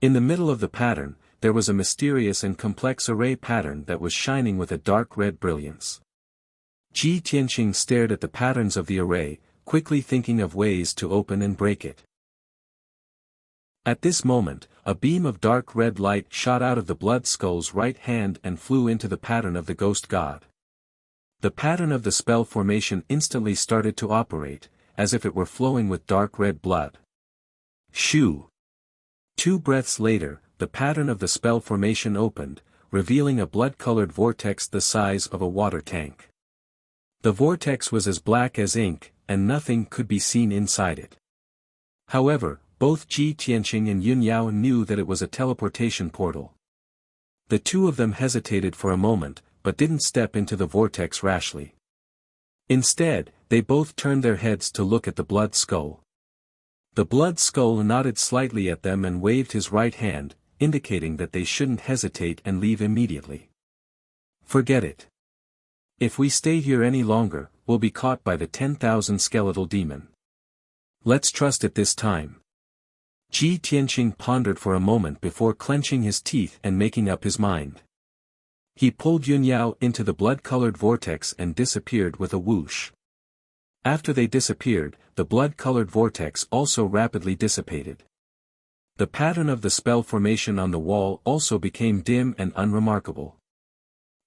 A: In the middle of the pattern, there was a mysterious and complex array pattern that was shining with a dark red brilliance. Ji Tianqing stared at the patterns of the array, quickly thinking of ways to open and break it. At this moment, a beam of dark red light shot out of the blood skull's right hand and flew into the pattern of the ghost god. The pattern of the spell formation instantly started to operate, as if it were flowing with dark red blood. Shoo! 2 breaths later, the pattern of the spell formation opened, revealing a blood-colored vortex the size of a water tank. The vortex was as black as ink, and nothing could be seen inside it. However, both Ji Tianqing and Yunyao knew that it was a teleportation portal. The two of them hesitated for a moment, but didn't step into the vortex rashly. Instead, they both turned their heads to look at the blood skull. The blood skull nodded slightly at them and waved his right hand, indicating that they shouldn't hesitate and leave immediately. Forget it. If we stay here any longer, we'll be caught by the 10,000 skeletal demon. Let's trust it this time. Ji Tianqing pondered for a moment before clenching his teeth and making up his mind. He pulled Yunyao into the blood-colored vortex and disappeared with a whoosh. After they disappeared, the blood-colored vortex also rapidly dissipated. The pattern of the spell formation on the wall also became dim and unremarkable.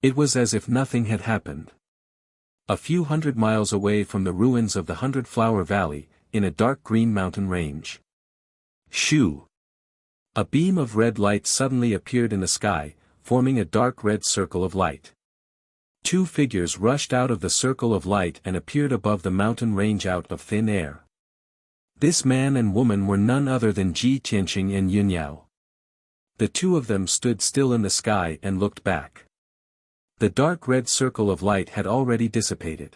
A: It was as if nothing had happened. A few hundred miles away from the ruins of the 100-Flower Valley, in a dark green mountain range. Shoo! A beam of red light suddenly appeared in the sky, forming a dark red circle of light. 2 figures rushed out of the circle of light and appeared above the mountain range out of thin air. This man and woman were none other than Ji Tianqing and Yunyao. The two of them stood still in the sky and looked back. The dark red circle of light had already dissipated.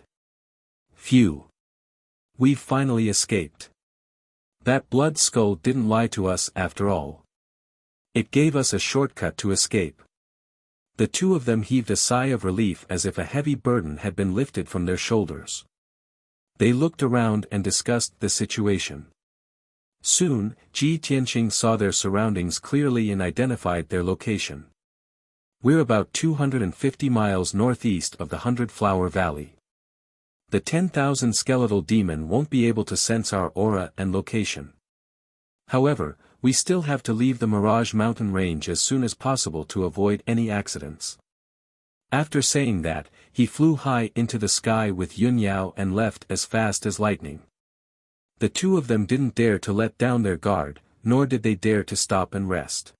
A: Phew! We've finally escaped. That blood skull didn't lie to us after all. It gave us a shortcut to escape. The two of them heaved a sigh of relief as if a heavy burden had been lifted from their shoulders. They looked around and discussed the situation. Soon, Ji Tianqing saw their surroundings clearly and identified their location. We're about 250 miles northeast of the 100-Flower Valley. The 10,000 skeletal demon won't be able to sense our aura and location. However, we still have to leave the Mirage Mountain Range as soon as possible to avoid any accidents. After saying that, he flew high into the sky with Yunyao and left as fast as lightning. The two of them didn't dare to let down their guard, nor did they dare to stop and rest.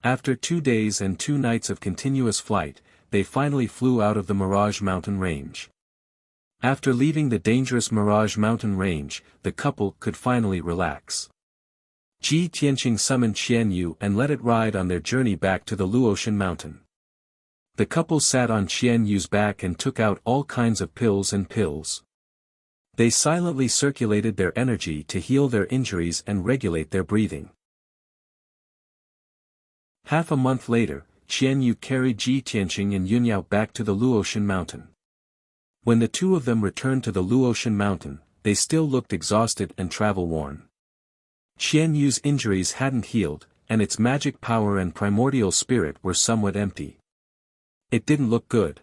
A: After 2 days and 2 nights of continuous flight, they finally flew out of the Mirage Mountain Range. After leaving the dangerous Mirage Mountain Range, the couple could finally relax. Ji Tianqing summoned Qian Yu and let it ride on their journey back to the Luotian Mountain. The couple sat on Qian Yu's back and took out all kinds of pills and pills. They silently circulated their energy to heal their injuries and regulate their breathing. Half a month later, Qian Yu carried Ji Tianqing and Yunyao back to the Luotian Mountain. When the two of them returned to the Luotian Mountain, they still looked exhausted and travel-worn. Qian Yu's injuries hadn't healed, and its magic power and primordial spirit were somewhat empty. It didn't look good.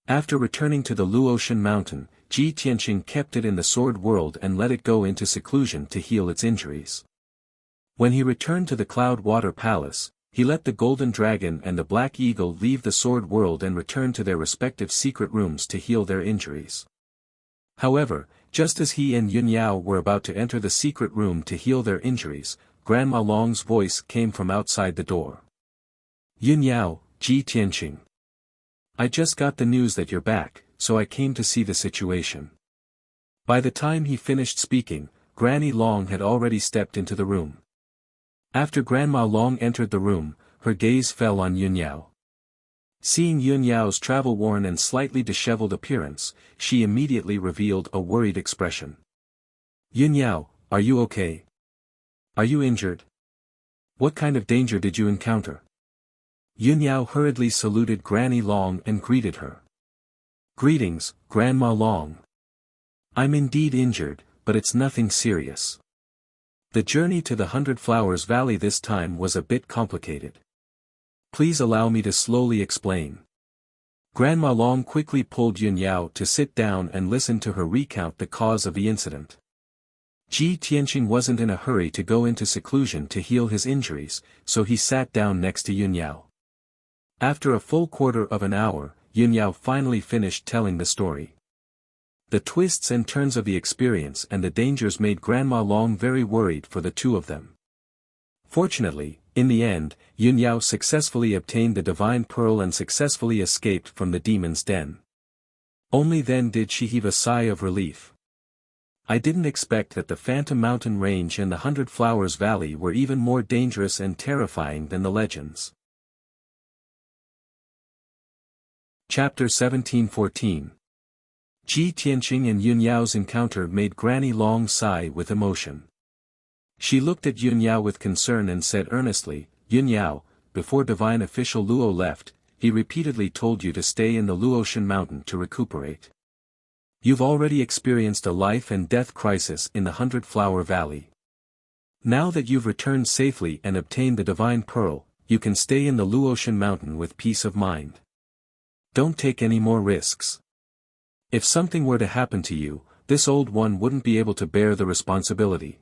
A: After returning to the Luotian Mountain, Ji Tianqing kept it in the Sword World and let it go into seclusion to heal its injuries. When he returned to the Cloud Water Palace, he let the Golden Dragon and the Black Eagle leave the Sword World and return to their respective secret rooms to heal their injuries. However, just as he and Yunyao were about to enter the secret room to heal their injuries, Grandma Long's voice came from outside the door. "Yunyao, Ji Tianqing. I just got the news that you're back, so I came to see the situation." By the time he finished speaking, Granny Long had already stepped into the room. After Grandma Long entered the room, her gaze fell on Yunyao. Seeing Yunyao's travel-worn and slightly disheveled appearance, she immediately revealed a worried expression. "Yunyao, are you okay? Are you injured? What kind of danger did you encounter?" Yunyao hurriedly saluted Granny Long and greeted her. "Greetings, Grandma Long. I'm indeed injured, but it's nothing serious. The journey to the 100 Flowers Valley this time was a bit complicated. Please allow me to slowly explain." Grandma Long quickly pulled Yunyao to sit down and listen to her recount the cause of the incident. Ji Tianqing wasn't in a hurry to go into seclusion to heal his injuries, so he sat down next to Yunyao. After a full quarter of an hour, Yunyao finally finished telling the story. The twists and turns of the experience and the dangers made Grandma Long very worried for the two of them. Fortunately, in the end, Yunyao successfully obtained the Divine Pearl and successfully escaped from the demon's den. Only then did she heave a sigh of relief. "I didn't expect that the Phantom Mountain Range and the 100 Flowers Valley were even more dangerous and terrifying than the legends." Chapter 17-14. Ji Tianqing and Yunyao's encounter made Granny Long sigh with emotion. She looked at Yunyao with concern and said earnestly, "Yunyao, before Divine Official Luo left, he repeatedly told you to stay in the Luotian Mountain to recuperate. You've already experienced a life and death crisis in the 100 Flower Valley. Now that you've returned safely and obtained the Divine Pearl, you can stay in the Luotian Mountain with peace of mind. Don't take any more risks. If something were to happen to you, this old one wouldn't be able to bear the responsibility."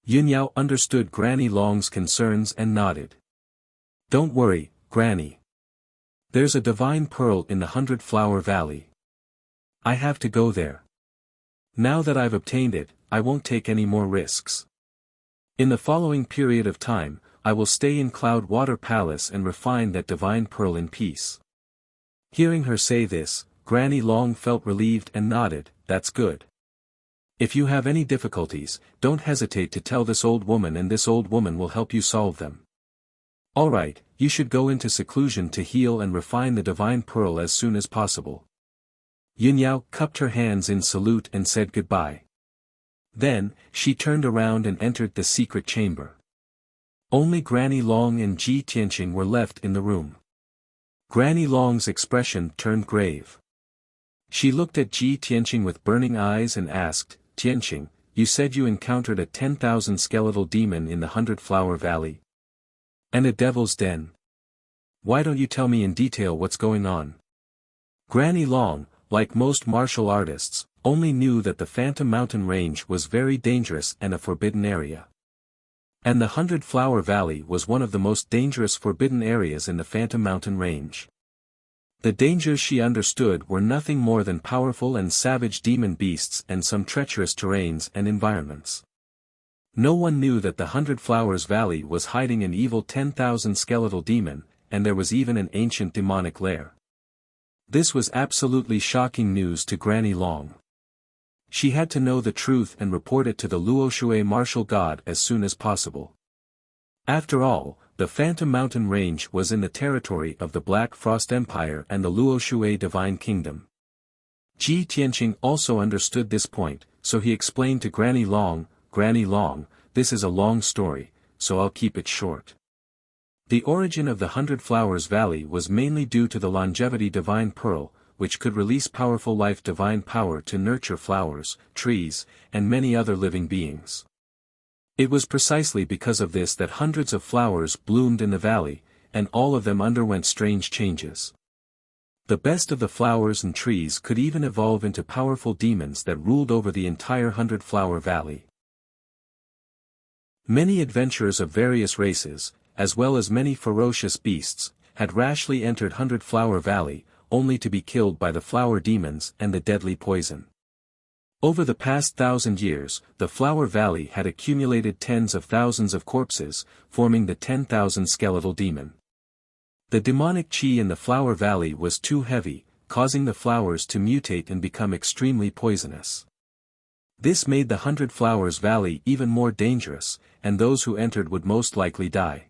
A: Yunyao understood Granny Long's concerns and nodded. "Don't worry, Granny. There's a divine pearl in the 100 Flower Valley. I have to go there. Now that I've obtained it, I won't take any more risks. In the following period of time, I will stay in Cloud Water Palace and refine that divine pearl in peace." Hearing her say this, Granny Long felt relieved and nodded, "That's good. If you have any difficulties, don't hesitate to tell this old woman and this old woman will help you solve them. Alright, you should go into seclusion to heal and refine the divine pearl as soon as possible." Yunyao cupped her hands in salute and said goodbye. Then, she turned around and entered the secret chamber. Only Granny Long and Ji Tianqing were left in the room. Granny Long's expression turned grave. She looked at Ji Tianqing with burning eyes and asked, "Tianqing, you said you encountered a 10,000 skeletal demon in the 100 Flower Valley. And a devil's den. Why don't you tell me in detail what's going on?" Granny Long, like most martial artists, only knew that the Phantom Mountain Range was very dangerous and a forbidden area. And the 100 Flower Valley was one of the most dangerous forbidden areas in the Phantom Mountain Range. The dangers she understood were nothing more than powerful and savage demon beasts and some treacherous terrains and environments. No one knew that the 100 Flowers Valley was hiding an evil 10,000 skeletal demon, and there was even an ancient demonic lair. This was absolutely shocking news to Granny Long. She had to know the truth and report it to the Luoshui martial god as soon as possible. After all, the Phantom Mountain Range was in the territory of the Black Frost Empire and the Luoshui Divine Kingdom. Ji Tianqing also understood this point, so he explained to Granny Long, "Granny Long, this is a long story, so I'll keep it short. The origin of the 100 Flowers Valley was mainly due to the longevity divine pearl, which could release powerful life divine power to nurture flowers, trees, and many other living beings. It was precisely because of this that hundreds of flowers bloomed in the valley, and all of them underwent strange changes. The best of the flowers and trees could even evolve into powerful demons that ruled over the entire 100 Flower Valley. Many adventurers of various races, as well as many ferocious beasts, had rashly entered 100 Flower Valley, only to be killed by the flower demons and the deadly poison. Over the past 1,000 years, the Flower Valley had accumulated tens of thousands of corpses, forming the 10,000 skeletal demon. The demonic chi in the Flower Valley was too heavy, causing the flowers to mutate and become extremely poisonous. This made the 100 Flowers Valley even more dangerous, and those who entered would most likely die.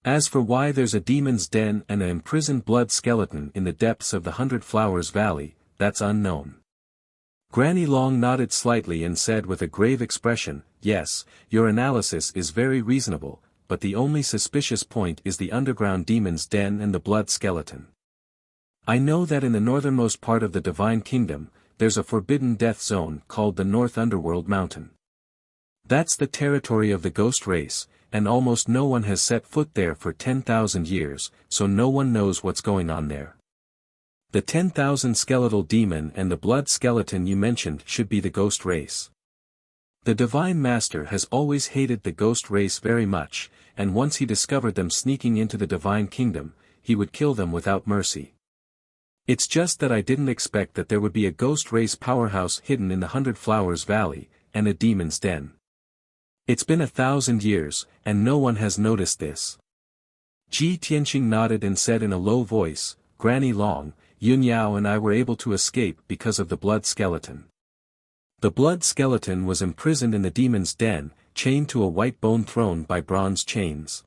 A: As for why there's a demon's den and an imprisoned blood skeleton in the depths of the 100 Flowers Valley, that's unknown. Granny Long nodded slightly and said with a grave expression, "Yes, your analysis is very reasonable, but the only suspicious point is the underground demon's den and the blood skeleton. I know that in the northernmost part of the Divine Kingdom, there's a forbidden death zone called the North Underworld Mountain. That's the territory of the ghost race, and almost no one has set foot there for 10,000 years, so no one knows what's going on there. The 10,000 skeletal demon and the blood skeleton you mentioned should be the ghost race. The Divine Master has always hated the ghost race very much, and once he discovered them sneaking into the Divine Kingdom, he would kill them without mercy. It's just that I didn't expect that there would be a ghost race powerhouse hidden in the 100 Flowers Valley, and a demon's den. It's been 1,000 years, and no one has noticed this." Ji Tianqing nodded and said in a low voice, "Granny Long, Yun Yao and I were able to escape because of the blood skeleton. The blood skeleton was imprisoned in the demon's den, chained to a white bone throne by bronze chains.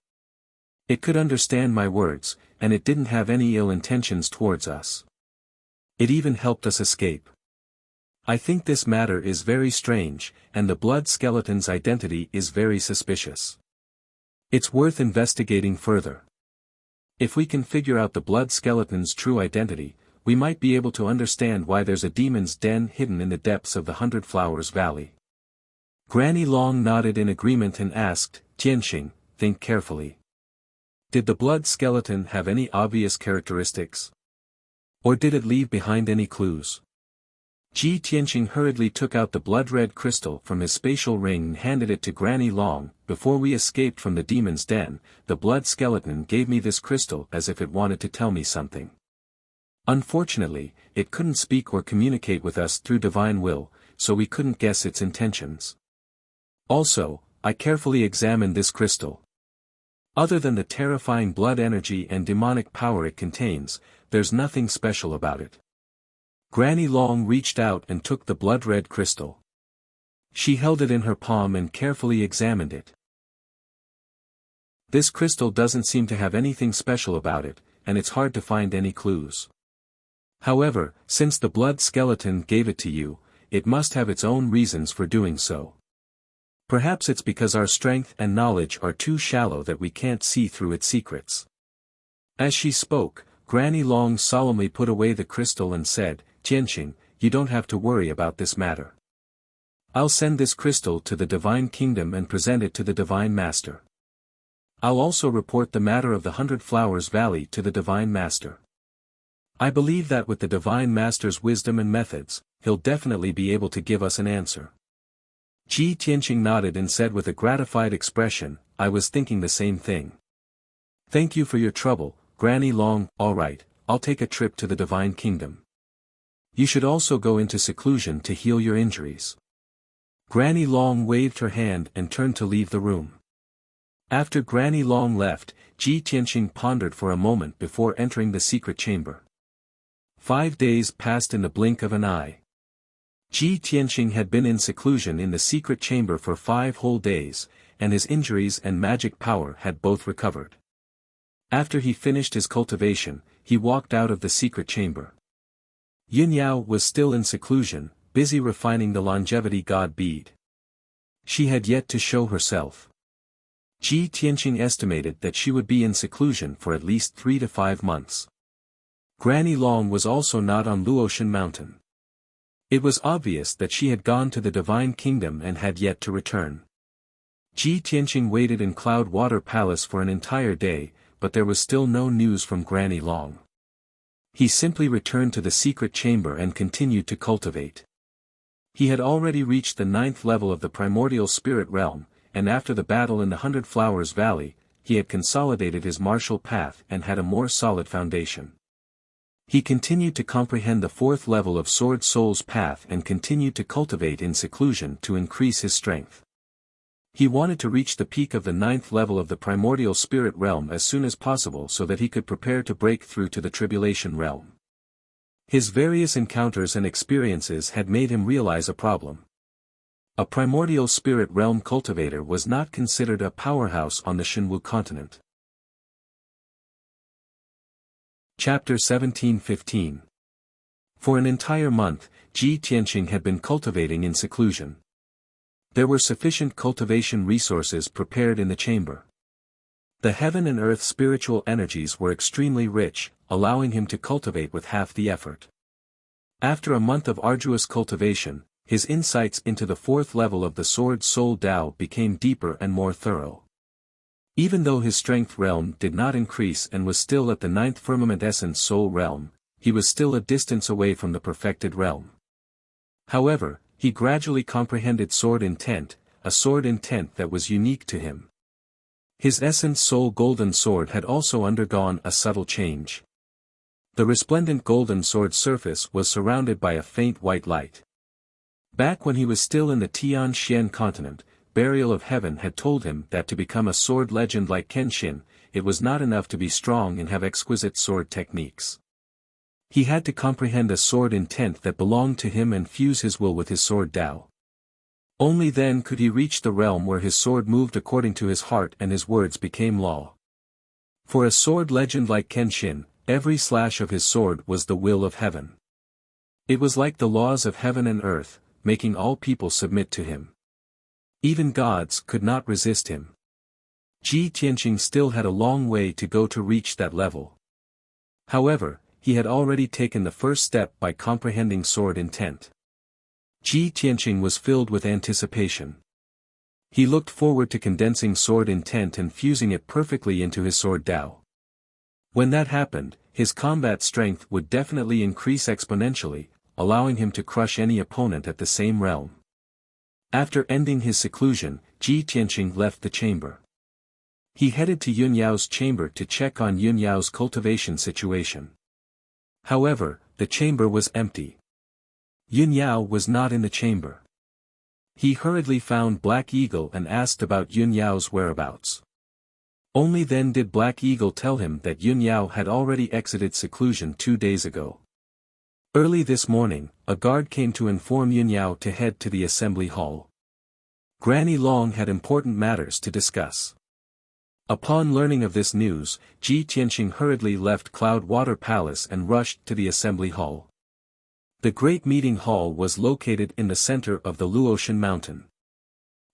A: It could understand my words, and it didn't have any ill intentions towards us. It even helped us escape. I think this matter is very strange, and the blood skeleton's identity is very suspicious. It's worth investigating further. If we can figure out the blood skeleton's true identity, we might be able to understand why there's a demon's den hidden in the depths of the 100 Flowers Valley." Granny Long nodded in agreement and asked, "Tianqing, think carefully. Did the blood skeleton have any obvious characteristics? Or did it leave behind any clues?" Ji Tianqing hurriedly took out the blood-red crystal from his spatial ring and handed it to Granny Long. "Before we escaped from the demon's den, the blood skeleton gave me this crystal as if it wanted to tell me something. Unfortunately, it couldn't speak or communicate with us through divine will, so we couldn't guess its intentions. Also, I carefully examined this crystal. Other than the terrifying blood energy and demonic power it contains, there's nothing special about it." Granny Long reached out and took the blood-red crystal. She held it in her palm and carefully examined it. "This crystal doesn't seem to have anything special about it, and it's hard to find any clues. However, since the blood skeleton gave it to you, it must have its own reasons for doing so. Perhaps it's because our strength and knowledge are too shallow that we can't see through its secrets." As she spoke, Granny Long solemnly put away the crystal and said, "Tianqing, you don't have to worry about this matter. I'll send this crystal to the Divine Kingdom and present it to the Divine Master. I'll also report the matter of the 100 Flowers Valley to the Divine Master. I believe that with the Divine Master's wisdom and methods, he'll definitely be able to give us an answer." Ji Tianqing nodded and said with a gratified expression, "I was thinking the same thing. Thank you for your trouble, Granny Long. All right, I'll take a trip to the divine kingdom. You should also go into seclusion to heal your injuries. Granny Long waved her hand and turned to leave the room. After Granny Long left, Ji Tianqing pondered for a moment before entering the secret chamber. 5 days passed in the blink of an eye. Ji Tianqing had been in seclusion in the secret chamber for 5 whole days, and his injuries and magic power had both recovered. After he finished his cultivation, he walked out of the secret chamber. Yunyao was still in seclusion, busy refining the longevity god bead. She had yet to show herself. Ji Tianqing estimated that she would be in seclusion for at least 3 to 5 months. Granny Long was also not on Luotian Mountain. It was obvious that she had gone to the divine kingdom and had yet to return. Ji Tianqing waited in Cloud Water Palace for an entire day, but there was still no news from Granny Long. He simply returned to the secret chamber and continued to cultivate. He had already reached the 9th level of the primordial spirit realm, and after the battle in the 100 Flowers Valley, he had consolidated his martial path and had a more solid foundation. He continued to comprehend the 4th level of Sword Soul's path and continued to cultivate in seclusion to increase his strength. He wanted to reach the peak of the 9th level of the primordial spirit realm as soon as possible so that he could prepare to break through to the tribulation realm. His various encounters and experiences had made him realize a problem. A primordial spirit realm cultivator was not considered a powerhouse on the Shenwu continent. Chapter 17:15. For an entire month, Ji Tianqing had been cultivating in seclusion. There were sufficient cultivation resources prepared in the chamber. The heaven and earth spiritual energies were extremely rich, allowing him to cultivate with half the effort. After a month of arduous cultivation, his insights into the 4th level of the Sword Soul Tao became deeper and more thorough. Even though his strength realm did not increase and was still at the 9th firmament essence soul realm, he was still a distance away from the perfected realm. However, he gradually comprehended sword intent, a sword intent that was unique to him. His essence soul golden sword had also undergone a subtle change. The resplendent golden sword surface was surrounded by a faint white light. Back when he was still in the Tian Xian continent, Burial of Heaven had told him that to become a sword legend like Kenshin, it was not enough to be strong and have exquisite sword techniques. He had to comprehend a sword intent that belonged to him and fuse his will with his sword Tao. Only then could he reach the realm where his sword moved according to his heart and his words became law. For a sword legend like Kenshin, every slash of his sword was the will of heaven. It was like the laws of heaven and earth, making all people submit to him. Even gods could not resist him. Ji Tianqing still had a long way to go to reach that level. However, he had already taken the first step by comprehending sword intent. Ji Tianqing was filled with anticipation. He looked forward to condensing sword intent and fusing it perfectly into his sword Tao. When that happened, his combat strength would definitely increase exponentially, allowing him to crush any opponent at the same realm. After ending his seclusion, Ji Tianqing left the chamber. He headed to Yunyao's chamber to check on Yunyao's cultivation situation. However, the chamber was empty. Yunyao was not in the chamber. He hurriedly found Black Eagle and asked about Yunyao's whereabouts. Only then did Black Eagle tell him that Yunyao had already exited seclusion 2 days ago. Early this morning, a guard came to inform Yunyao to head to the assembly hall. Granny Long had important matters to discuss. Upon learning of this news, Ji Tianqing hurriedly left Cloud Water Palace and rushed to the assembly hall. The great meeting hall was located in the center of the Luotian Mountain.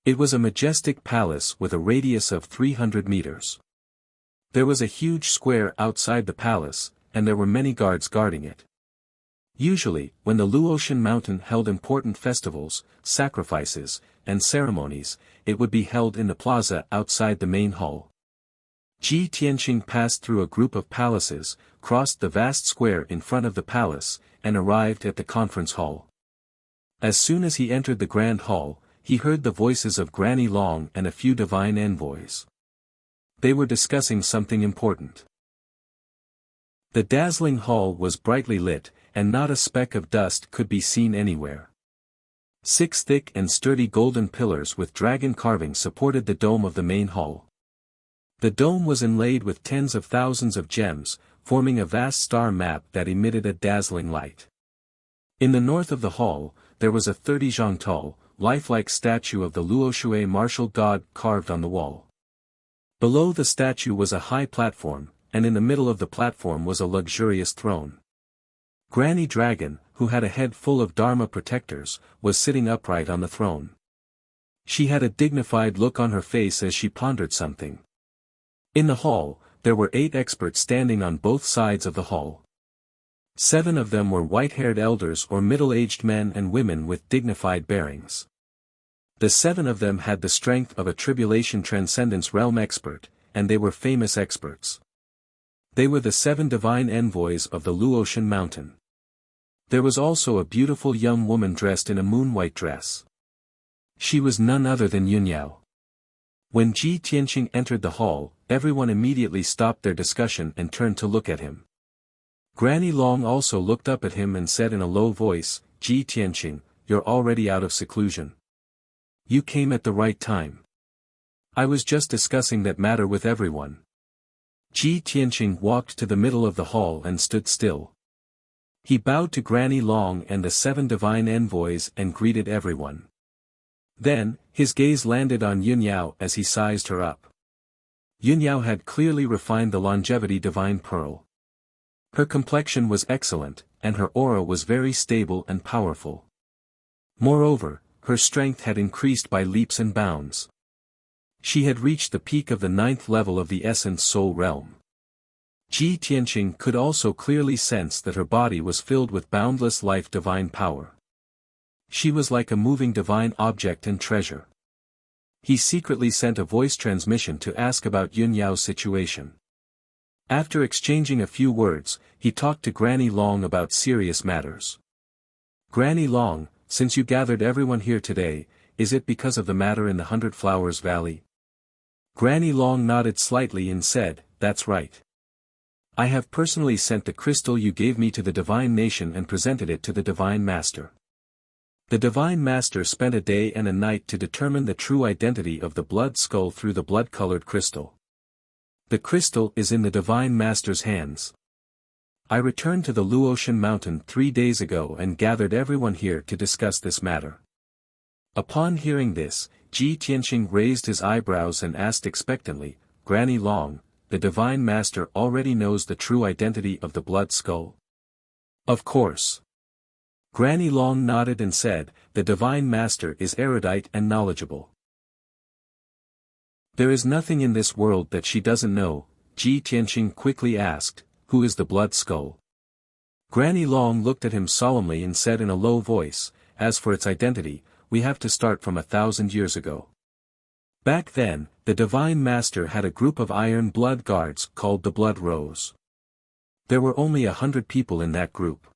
A: It was a majestic palace with a radius of 300 meters. There was a huge square outside the palace, and there were many guards guarding it. Usually, when the Luotian Mountain held important festivals, sacrifices, and ceremonies, it would be held in the plaza outside the main hall. Ji Tianqing passed through a group of palaces, crossed the vast square in front of the palace, and arrived at the conference hall. As soon as he entered the grand hall, he heard the voices of Granny Long and a few divine envoys. They were discussing something important. The dazzling hall was brightly lit, and not a speck of dust could be seen anywhere. 6 thick and sturdy golden pillars with dragon carving supported the dome of the main hall. The dome was inlaid with tens of thousands of gems, forming a vast star map that emitted a dazzling light. In the north of the hall, there was a 30 tall, lifelike statue of the Luoshui martial god carved on the wall. Below the statue was a high platform, and in the middle of the platform was a luxurious throne. Granny Dragon, who had a head full of Dharma protectors, was sitting upright on the throne. She had a dignified look on her face as she pondered something. In the hall, there were 8 experts standing on both sides of the hall. 7 of them were white-haired elders or middle-aged men and women with dignified bearings. The 7 of them had the strength of a tribulation transcendence realm expert, and they were famous experts. They were the 7 divine envoys of the Luotian mountain. There was also a beautiful young woman dressed in a moon-white dress. She was none other than Yunyao. When Ji Tianqing entered the hall, everyone immediately stopped their discussion and turned to look at him. Granny Long also looked up at him and said in a low voice, "Ji Tianqing, you're already out of seclusion. You came at the right time. I was just discussing that matter with everyone." Ji Tianqing walked to the middle of the hall and stood still. He bowed to Granny Long and the 7 divine envoys and greeted everyone. Then, his gaze landed on Yunyao as he sized her up. Yunyao had clearly refined the longevity divine pearl. Her complexion was excellent, and her aura was very stable and powerful. Moreover, her strength had increased by leaps and bounds. She had reached the peak of the 9th level of the Essence Soul realm. Ji Tianqing could also clearly sense that her body was filled with boundless life divine power. She was like a moving divine object and treasure. He secretly sent a voice transmission to ask about Yunyao's situation. After exchanging a few words, he talked to Granny Long about serious matters. "Granny Long, since you gathered everyone here today, is it because of the matter in the 100 Flowers Valley?" Granny Long nodded slightly and said, "That's right. I have personally sent the crystal you gave me to the Divine Nation and presented it to the Divine Master. The Divine Master spent a day and a night to determine the true identity of the blood skull through the blood-colored crystal. The crystal is in the Divine Master's hands. I returned to the Luotian mountain 3 days ago and gathered everyone here to discuss this matter." Upon hearing this, Ji Tianqing raised his eyebrows and asked expectantly, "Granny Long, the Divine Master already knows the true identity of the blood skull?" "Of course." Granny Long nodded and said, "The Divine Master is erudite and knowledgeable. There is nothing in this world that she doesn't know." Ji Tianqing quickly asked, "Who is the blood skull?" Granny Long looked at him solemnly and said in a low voice, "As for its identity, we have to start from 1,000 years ago. Back then, the Divine Master had a group of iron blood guards called the Blood Rose. There were only 100 people in that group.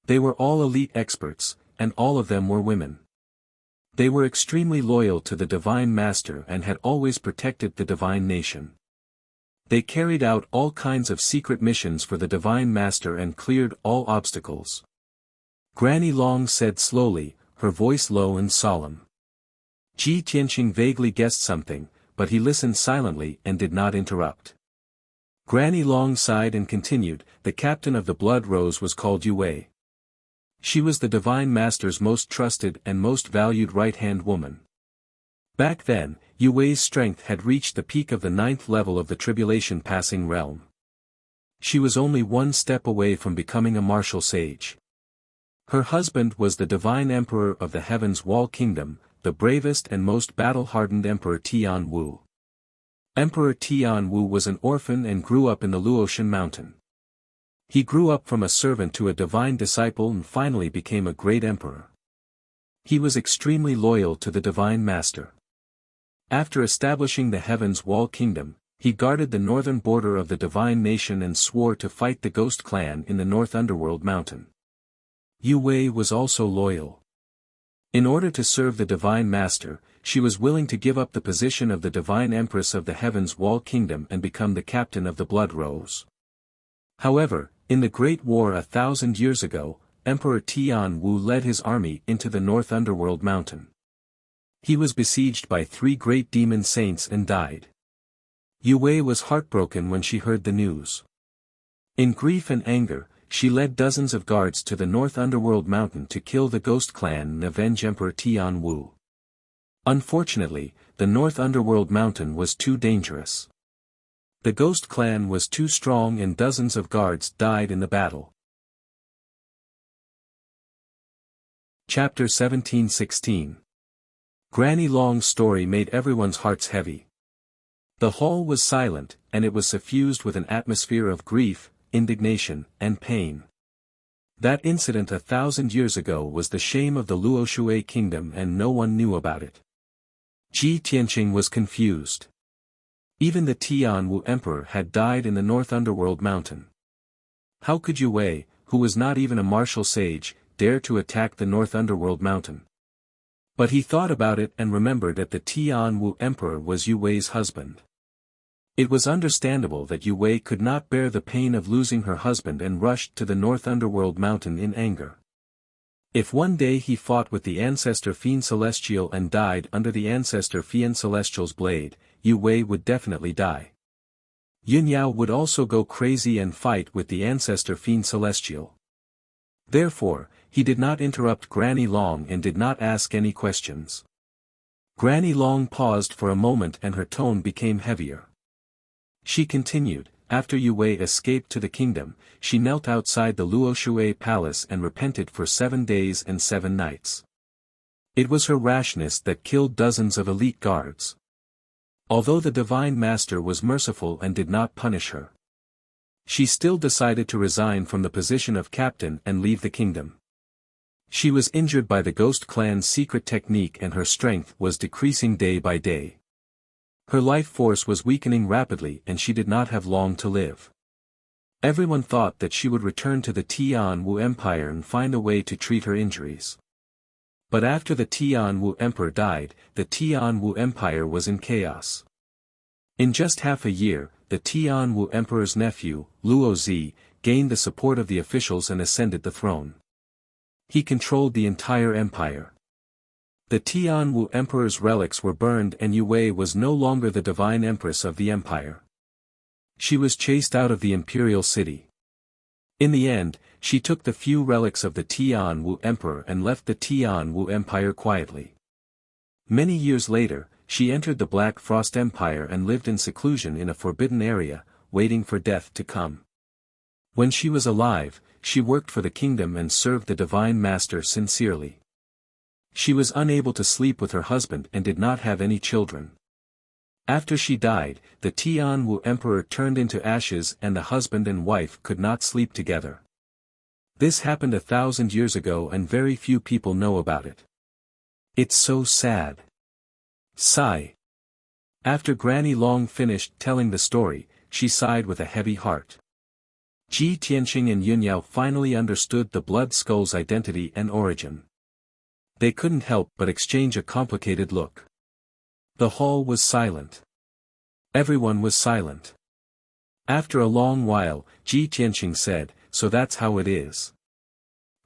A: They were all elite experts, and all of them were women. They were extremely loyal to the Divine Master and had always protected the Divine Nation. They carried out all kinds of secret missions for the Divine Master and cleared all obstacles." Granny Long said slowly, her voice low and solemn. Ji Tianqing vaguely guessed something, but he listened silently and did not interrupt. Granny Long sighed and continued, "The captain of the Blood Rose was called Yue Wei. She was the Divine Master's most trusted and most valued right-hand woman. Back then, Yue Wei's strength had reached the peak of the 9th level of the Tribulation Passing realm. She was only 1 step away from becoming a martial sage. Her husband was the Divine Emperor of the Heaven's Wall Kingdom, the bravest and most battle-hardened Emperor Tian Wu. Emperor Tian Wu was an orphan and grew up in the Luotian mountain. He grew up from a servant to a divine disciple and finally became a great emperor. He was extremely loyal to the Divine Master. After establishing the Heaven's Wall Kingdom, he guarded the northern border of the Divine Nation and swore to fight the Ghost Clan in the North Underworld Mountain. Yue Wei was also loyal. In order to serve the Divine Master, she was willing to give up the position of the Divine Empress of the Heaven's Wall Kingdom and become the captain of the Blood Rose. However, in the Great War 1,000 years ago, Emperor Tian Wu led his army into the North Underworld Mountain. He was besieged by 3 great demon saints and died. Yue Wei was heartbroken when she heard the news. In grief and anger, she led dozens of guards to the North Underworld Mountain to kill the Ghost Clan and avenge Emperor Tian Wu. Unfortunately, the North Underworld Mountain was too dangerous. The Ghost Clan was too strong and dozens of guards died in the battle. Chapter 17:16. Granny Long's story made everyone's hearts heavy. The hall was silent, and it was suffused with an atmosphere of grief, indignation, and pain. That incident 1,000 years ago was the shame of the Luoshui kingdom and no one knew about it. Ji Tianqing was confused. Even the Tian Wu emperor had died in the North Underworld Mountain. How could Yue Wei, who was not even a martial sage, dare to attack the North Underworld Mountain? But he thought about it and remembered that the Tian Wu emperor was Yue Wei's husband. It was understandable that Yue Wei could not bear the pain of losing her husband and rushed to the North Underworld Mountain in anger. If one day he fought with the ancestor Fiend Celestial and died under the ancestor Fiend Celestial's blade, Yue Wei would definitely die. Yun Yao would also go crazy and fight with the ancestor Fiend Celestial. Therefore, he did not interrupt Granny Long and did not ask any questions. Granny Long paused for a moment and her tone became heavier. She continued, after Yue Wei escaped to the kingdom, she knelt outside the Luoshui palace and repented for 7 days and 7 nights. It was her rashness that killed dozens of elite guards. Although the Divine Master was merciful and did not punish her, she still decided to resign from the position of captain and leave the kingdom. She was injured by the Ghost Clan's secret technique and her strength was decreasing day by day. Her life force was weakening rapidly and she did not have long to live. Everyone thought that she would return to the Tian Wu Empire and find a way to treat her injuries. But after the Tian Wu Emperor died, the Tian Wu Empire was in chaos. In just half a year, the Tian Wu Emperor's nephew, Luo Zi, gained the support of the officials and ascended the throne. He controlled the entire empire. The Tian Wu Emperor's relics were burned and Yue Wei was no longer the divine empress of the empire. She was chased out of the imperial city. In the end, she took the few relics of the Tian Wu Emperor and left the Tian Wu Empire quietly. Many years later, she entered the Black Frost Empire and lived in seclusion in a forbidden area, waiting for death to come. When she was alive, she worked for the kingdom and served the Divine Master sincerely. She was unable to sleep with her husband and did not have any children. After she died, the Tian Wu Emperor turned into ashes and the husband and wife could not sleep together. This happened 1,000 years ago and very few people know about it. It's so sad. Sigh. After Granny Long finished telling the story, she sighed with a heavy heart. Ji Tianqing and Yun Yao finally understood the Blood Skull's identity and origin. They couldn't help but exchange a complicated look. The hall was silent. Everyone was silent. After a long while, Ji Tianqing said, "So that's how it is."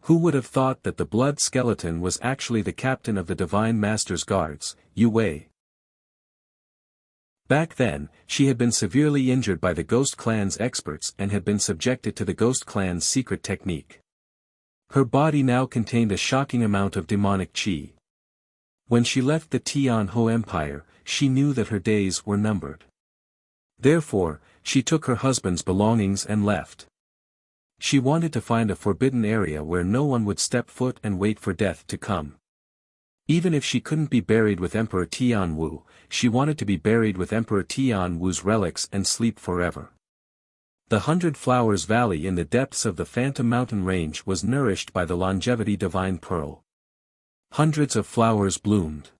A: Who would have thought that the blood skeleton was actually the captain of the Divine Master's guards, Yue Wei? Back then, she had been severely injured by the Ghost Clan's experts and had been subjected to the Ghost Clan's secret technique. Her body now contained a shocking amount of demonic qi. When she left the Tian Ho Empire, she knew that her days were numbered. Therefore, she took her husband's belongings and left. She wanted to find a forbidden area where no one would step foot and wait for death to come. Even if she couldn't be buried with Emperor Tian Wu, she wanted to be buried with Emperor Tian Wu's relics and sleep forever. The 100 Flowers Valley in the depths of the Phantom Mountain Range was nourished by the longevity divine pearl. Hundreds of flowers bloomed.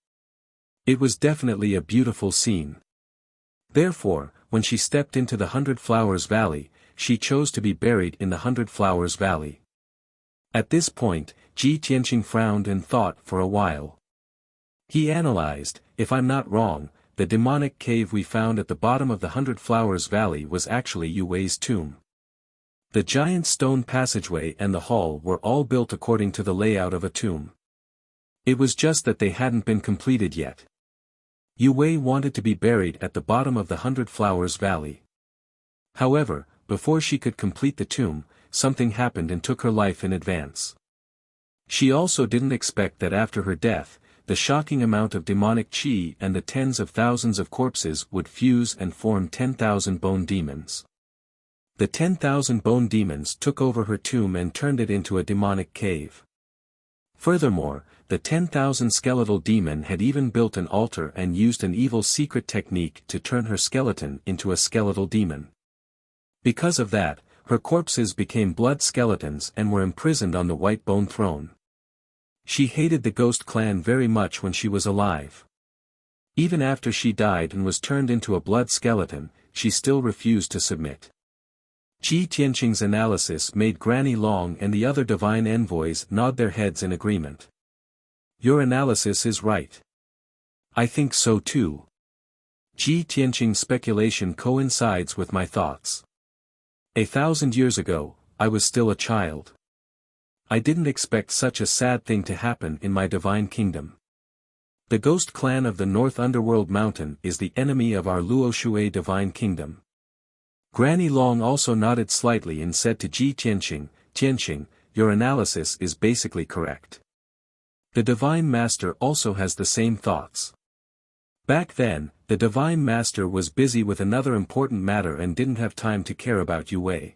A: It was definitely a beautiful scene. Therefore, when she stepped into the 100 Flowers Valley, she chose to be buried in the 100 Flowers Valley. At this point, Ji Tianqing frowned and thought for a while. He analyzed, if I'm not wrong, the demonic cave we found at the bottom of the 100 Flowers Valley was actually Yue Wei's tomb. The giant stone passageway and the hall were all built according to the layout of a tomb. It was just that they hadn't been completed yet. Yue Wei wanted to be buried at the bottom of the 100 Flowers Valley. However, before she could complete the tomb, something happened and took her life in advance. She also didn't expect that after her death, the shocking amount of demonic qi and the tens of thousands of corpses would fuse and form 10,000 bone demons. The 10,000 bone demons took over her tomb and turned it into a demonic cave. Furthermore, the 10,000 skeletal demon had even built an altar and used an evil secret technique to turn her skeleton into a skeletal demon. Because of that, her corpses became blood skeletons and were imprisoned on the white bone throne. She hated the ghost clan very much when she was alive. Even after she died and was turned into a blood skeleton, she still refused to submit. Ji Tianqing's analysis made Granny Long and the other divine envoys nod their heads in agreement. Your analysis is right. I think so too. Ji Tianqing's speculation coincides with my thoughts. 1,000 years ago, I was still a child. I didn't expect such a sad thing to happen in my divine kingdom. The ghost clan of the North Underworld Mountain is the enemy of our Luoshui divine kingdom. Granny Long also nodded slightly and said to Ji Tianqing, Tianqing, your analysis is basically correct. The Divine Master also has the same thoughts. Back then, the Divine Master was busy with another important matter and didn't have time to care about Yue Wei.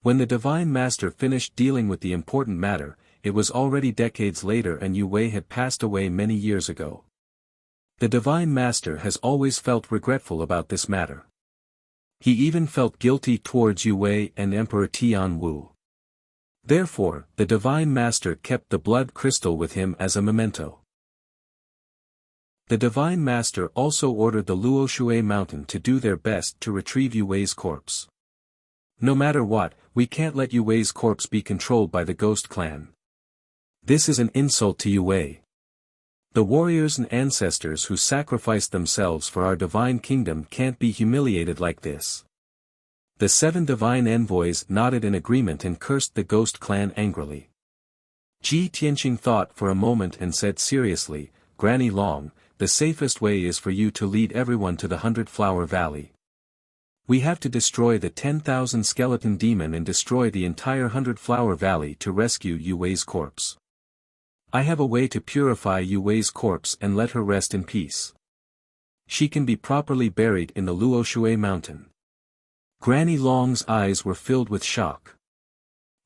A: When the Divine Master finished dealing with the important matter, it was already decades later and Yue Wei had passed away many years ago. The Divine Master has always felt regretful about this matter. He even felt guilty towards Yue Wei and Emperor Tian Wu. Therefore, the Divine Master kept the blood crystal with him as a memento. The Divine Master also ordered the Luoshui Mountain to do their best to retrieve Yue Wei's corpse. No matter what, we can't let Yue Wei's corpse be controlled by the Ghost Clan. This is an insult to Yue Wei. The warriors and ancestors who sacrificed themselves for our divine kingdom can't be humiliated like this. The 7 divine envoys nodded in agreement and cursed the Ghost Clan angrily. Ji Tianqing thought for a moment and said seriously, Granny Long, the safest way is for you to lead everyone to the 100 Flower Valley. We have to destroy the 10,000 skeleton demon and destroy the entire 100 Flower Valley to rescue Yue Wei's corpse. I have a way to purify Yue Wei's corpse and let her rest in peace. She can be properly buried in the Luoshui Mountain. Granny Long's eyes were filled with shock.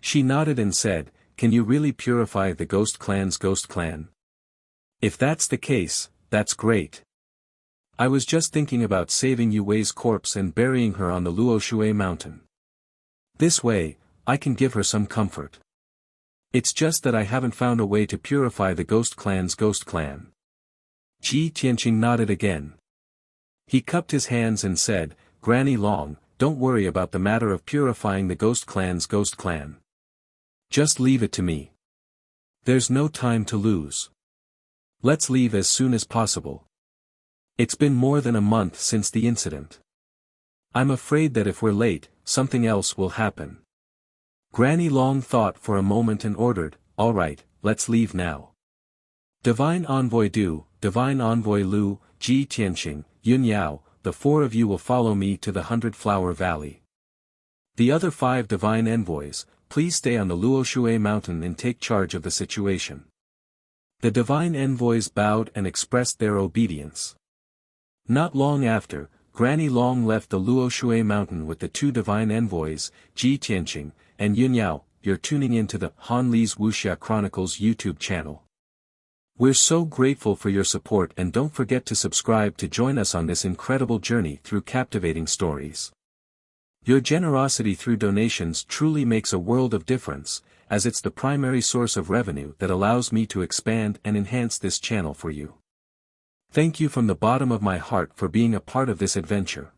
A: She nodded and said, Can you really purify the Ghost Clan's Ghost Clan? If that's the case, that's great. I was just thinking about saving Yue Wei's corpse and burying her on the Luoshui Mountain. This way, I can give her some comfort. It's just that I haven't found a way to purify the Ghost Clan's Ghost Clan. Ji Tianqing nodded again. He cupped his hands and said, Granny Long, don't worry about the matter of purifying the Ghost Clan's Ghost Clan. Just leave it to me. There's no time to lose. Let's leave as soon as possible. It's been more than a month since the incident. I'm afraid that if we're late, something else will happen. Granny Long thought for a moment and ordered, All right, let's leave now. Divine Envoy Du, Divine Envoy Lu, Ji Tianqing, Yun Yao, the 4 of you will follow me to the 100 Flower Valley. The other 5 divine envoys, please stay on the Luoshui Mountain and take charge of the situation. The divine envoys bowed and expressed their obedience. Not long after, Granny Long left the Luoshui Mountain with the 2 divine envoys, Ji Tianqing, and Yun Yao. You're tuning into the Han Li's Wuxia Chronicles YouTube channel. We're so grateful for your support and don't forget to subscribe to join us on this incredible journey through captivating stories. Your generosity through donations truly makes a world of difference, as it's the primary source of revenue that allows me to expand and enhance this channel for you. Thank you from the bottom of my heart for being a part of this adventure.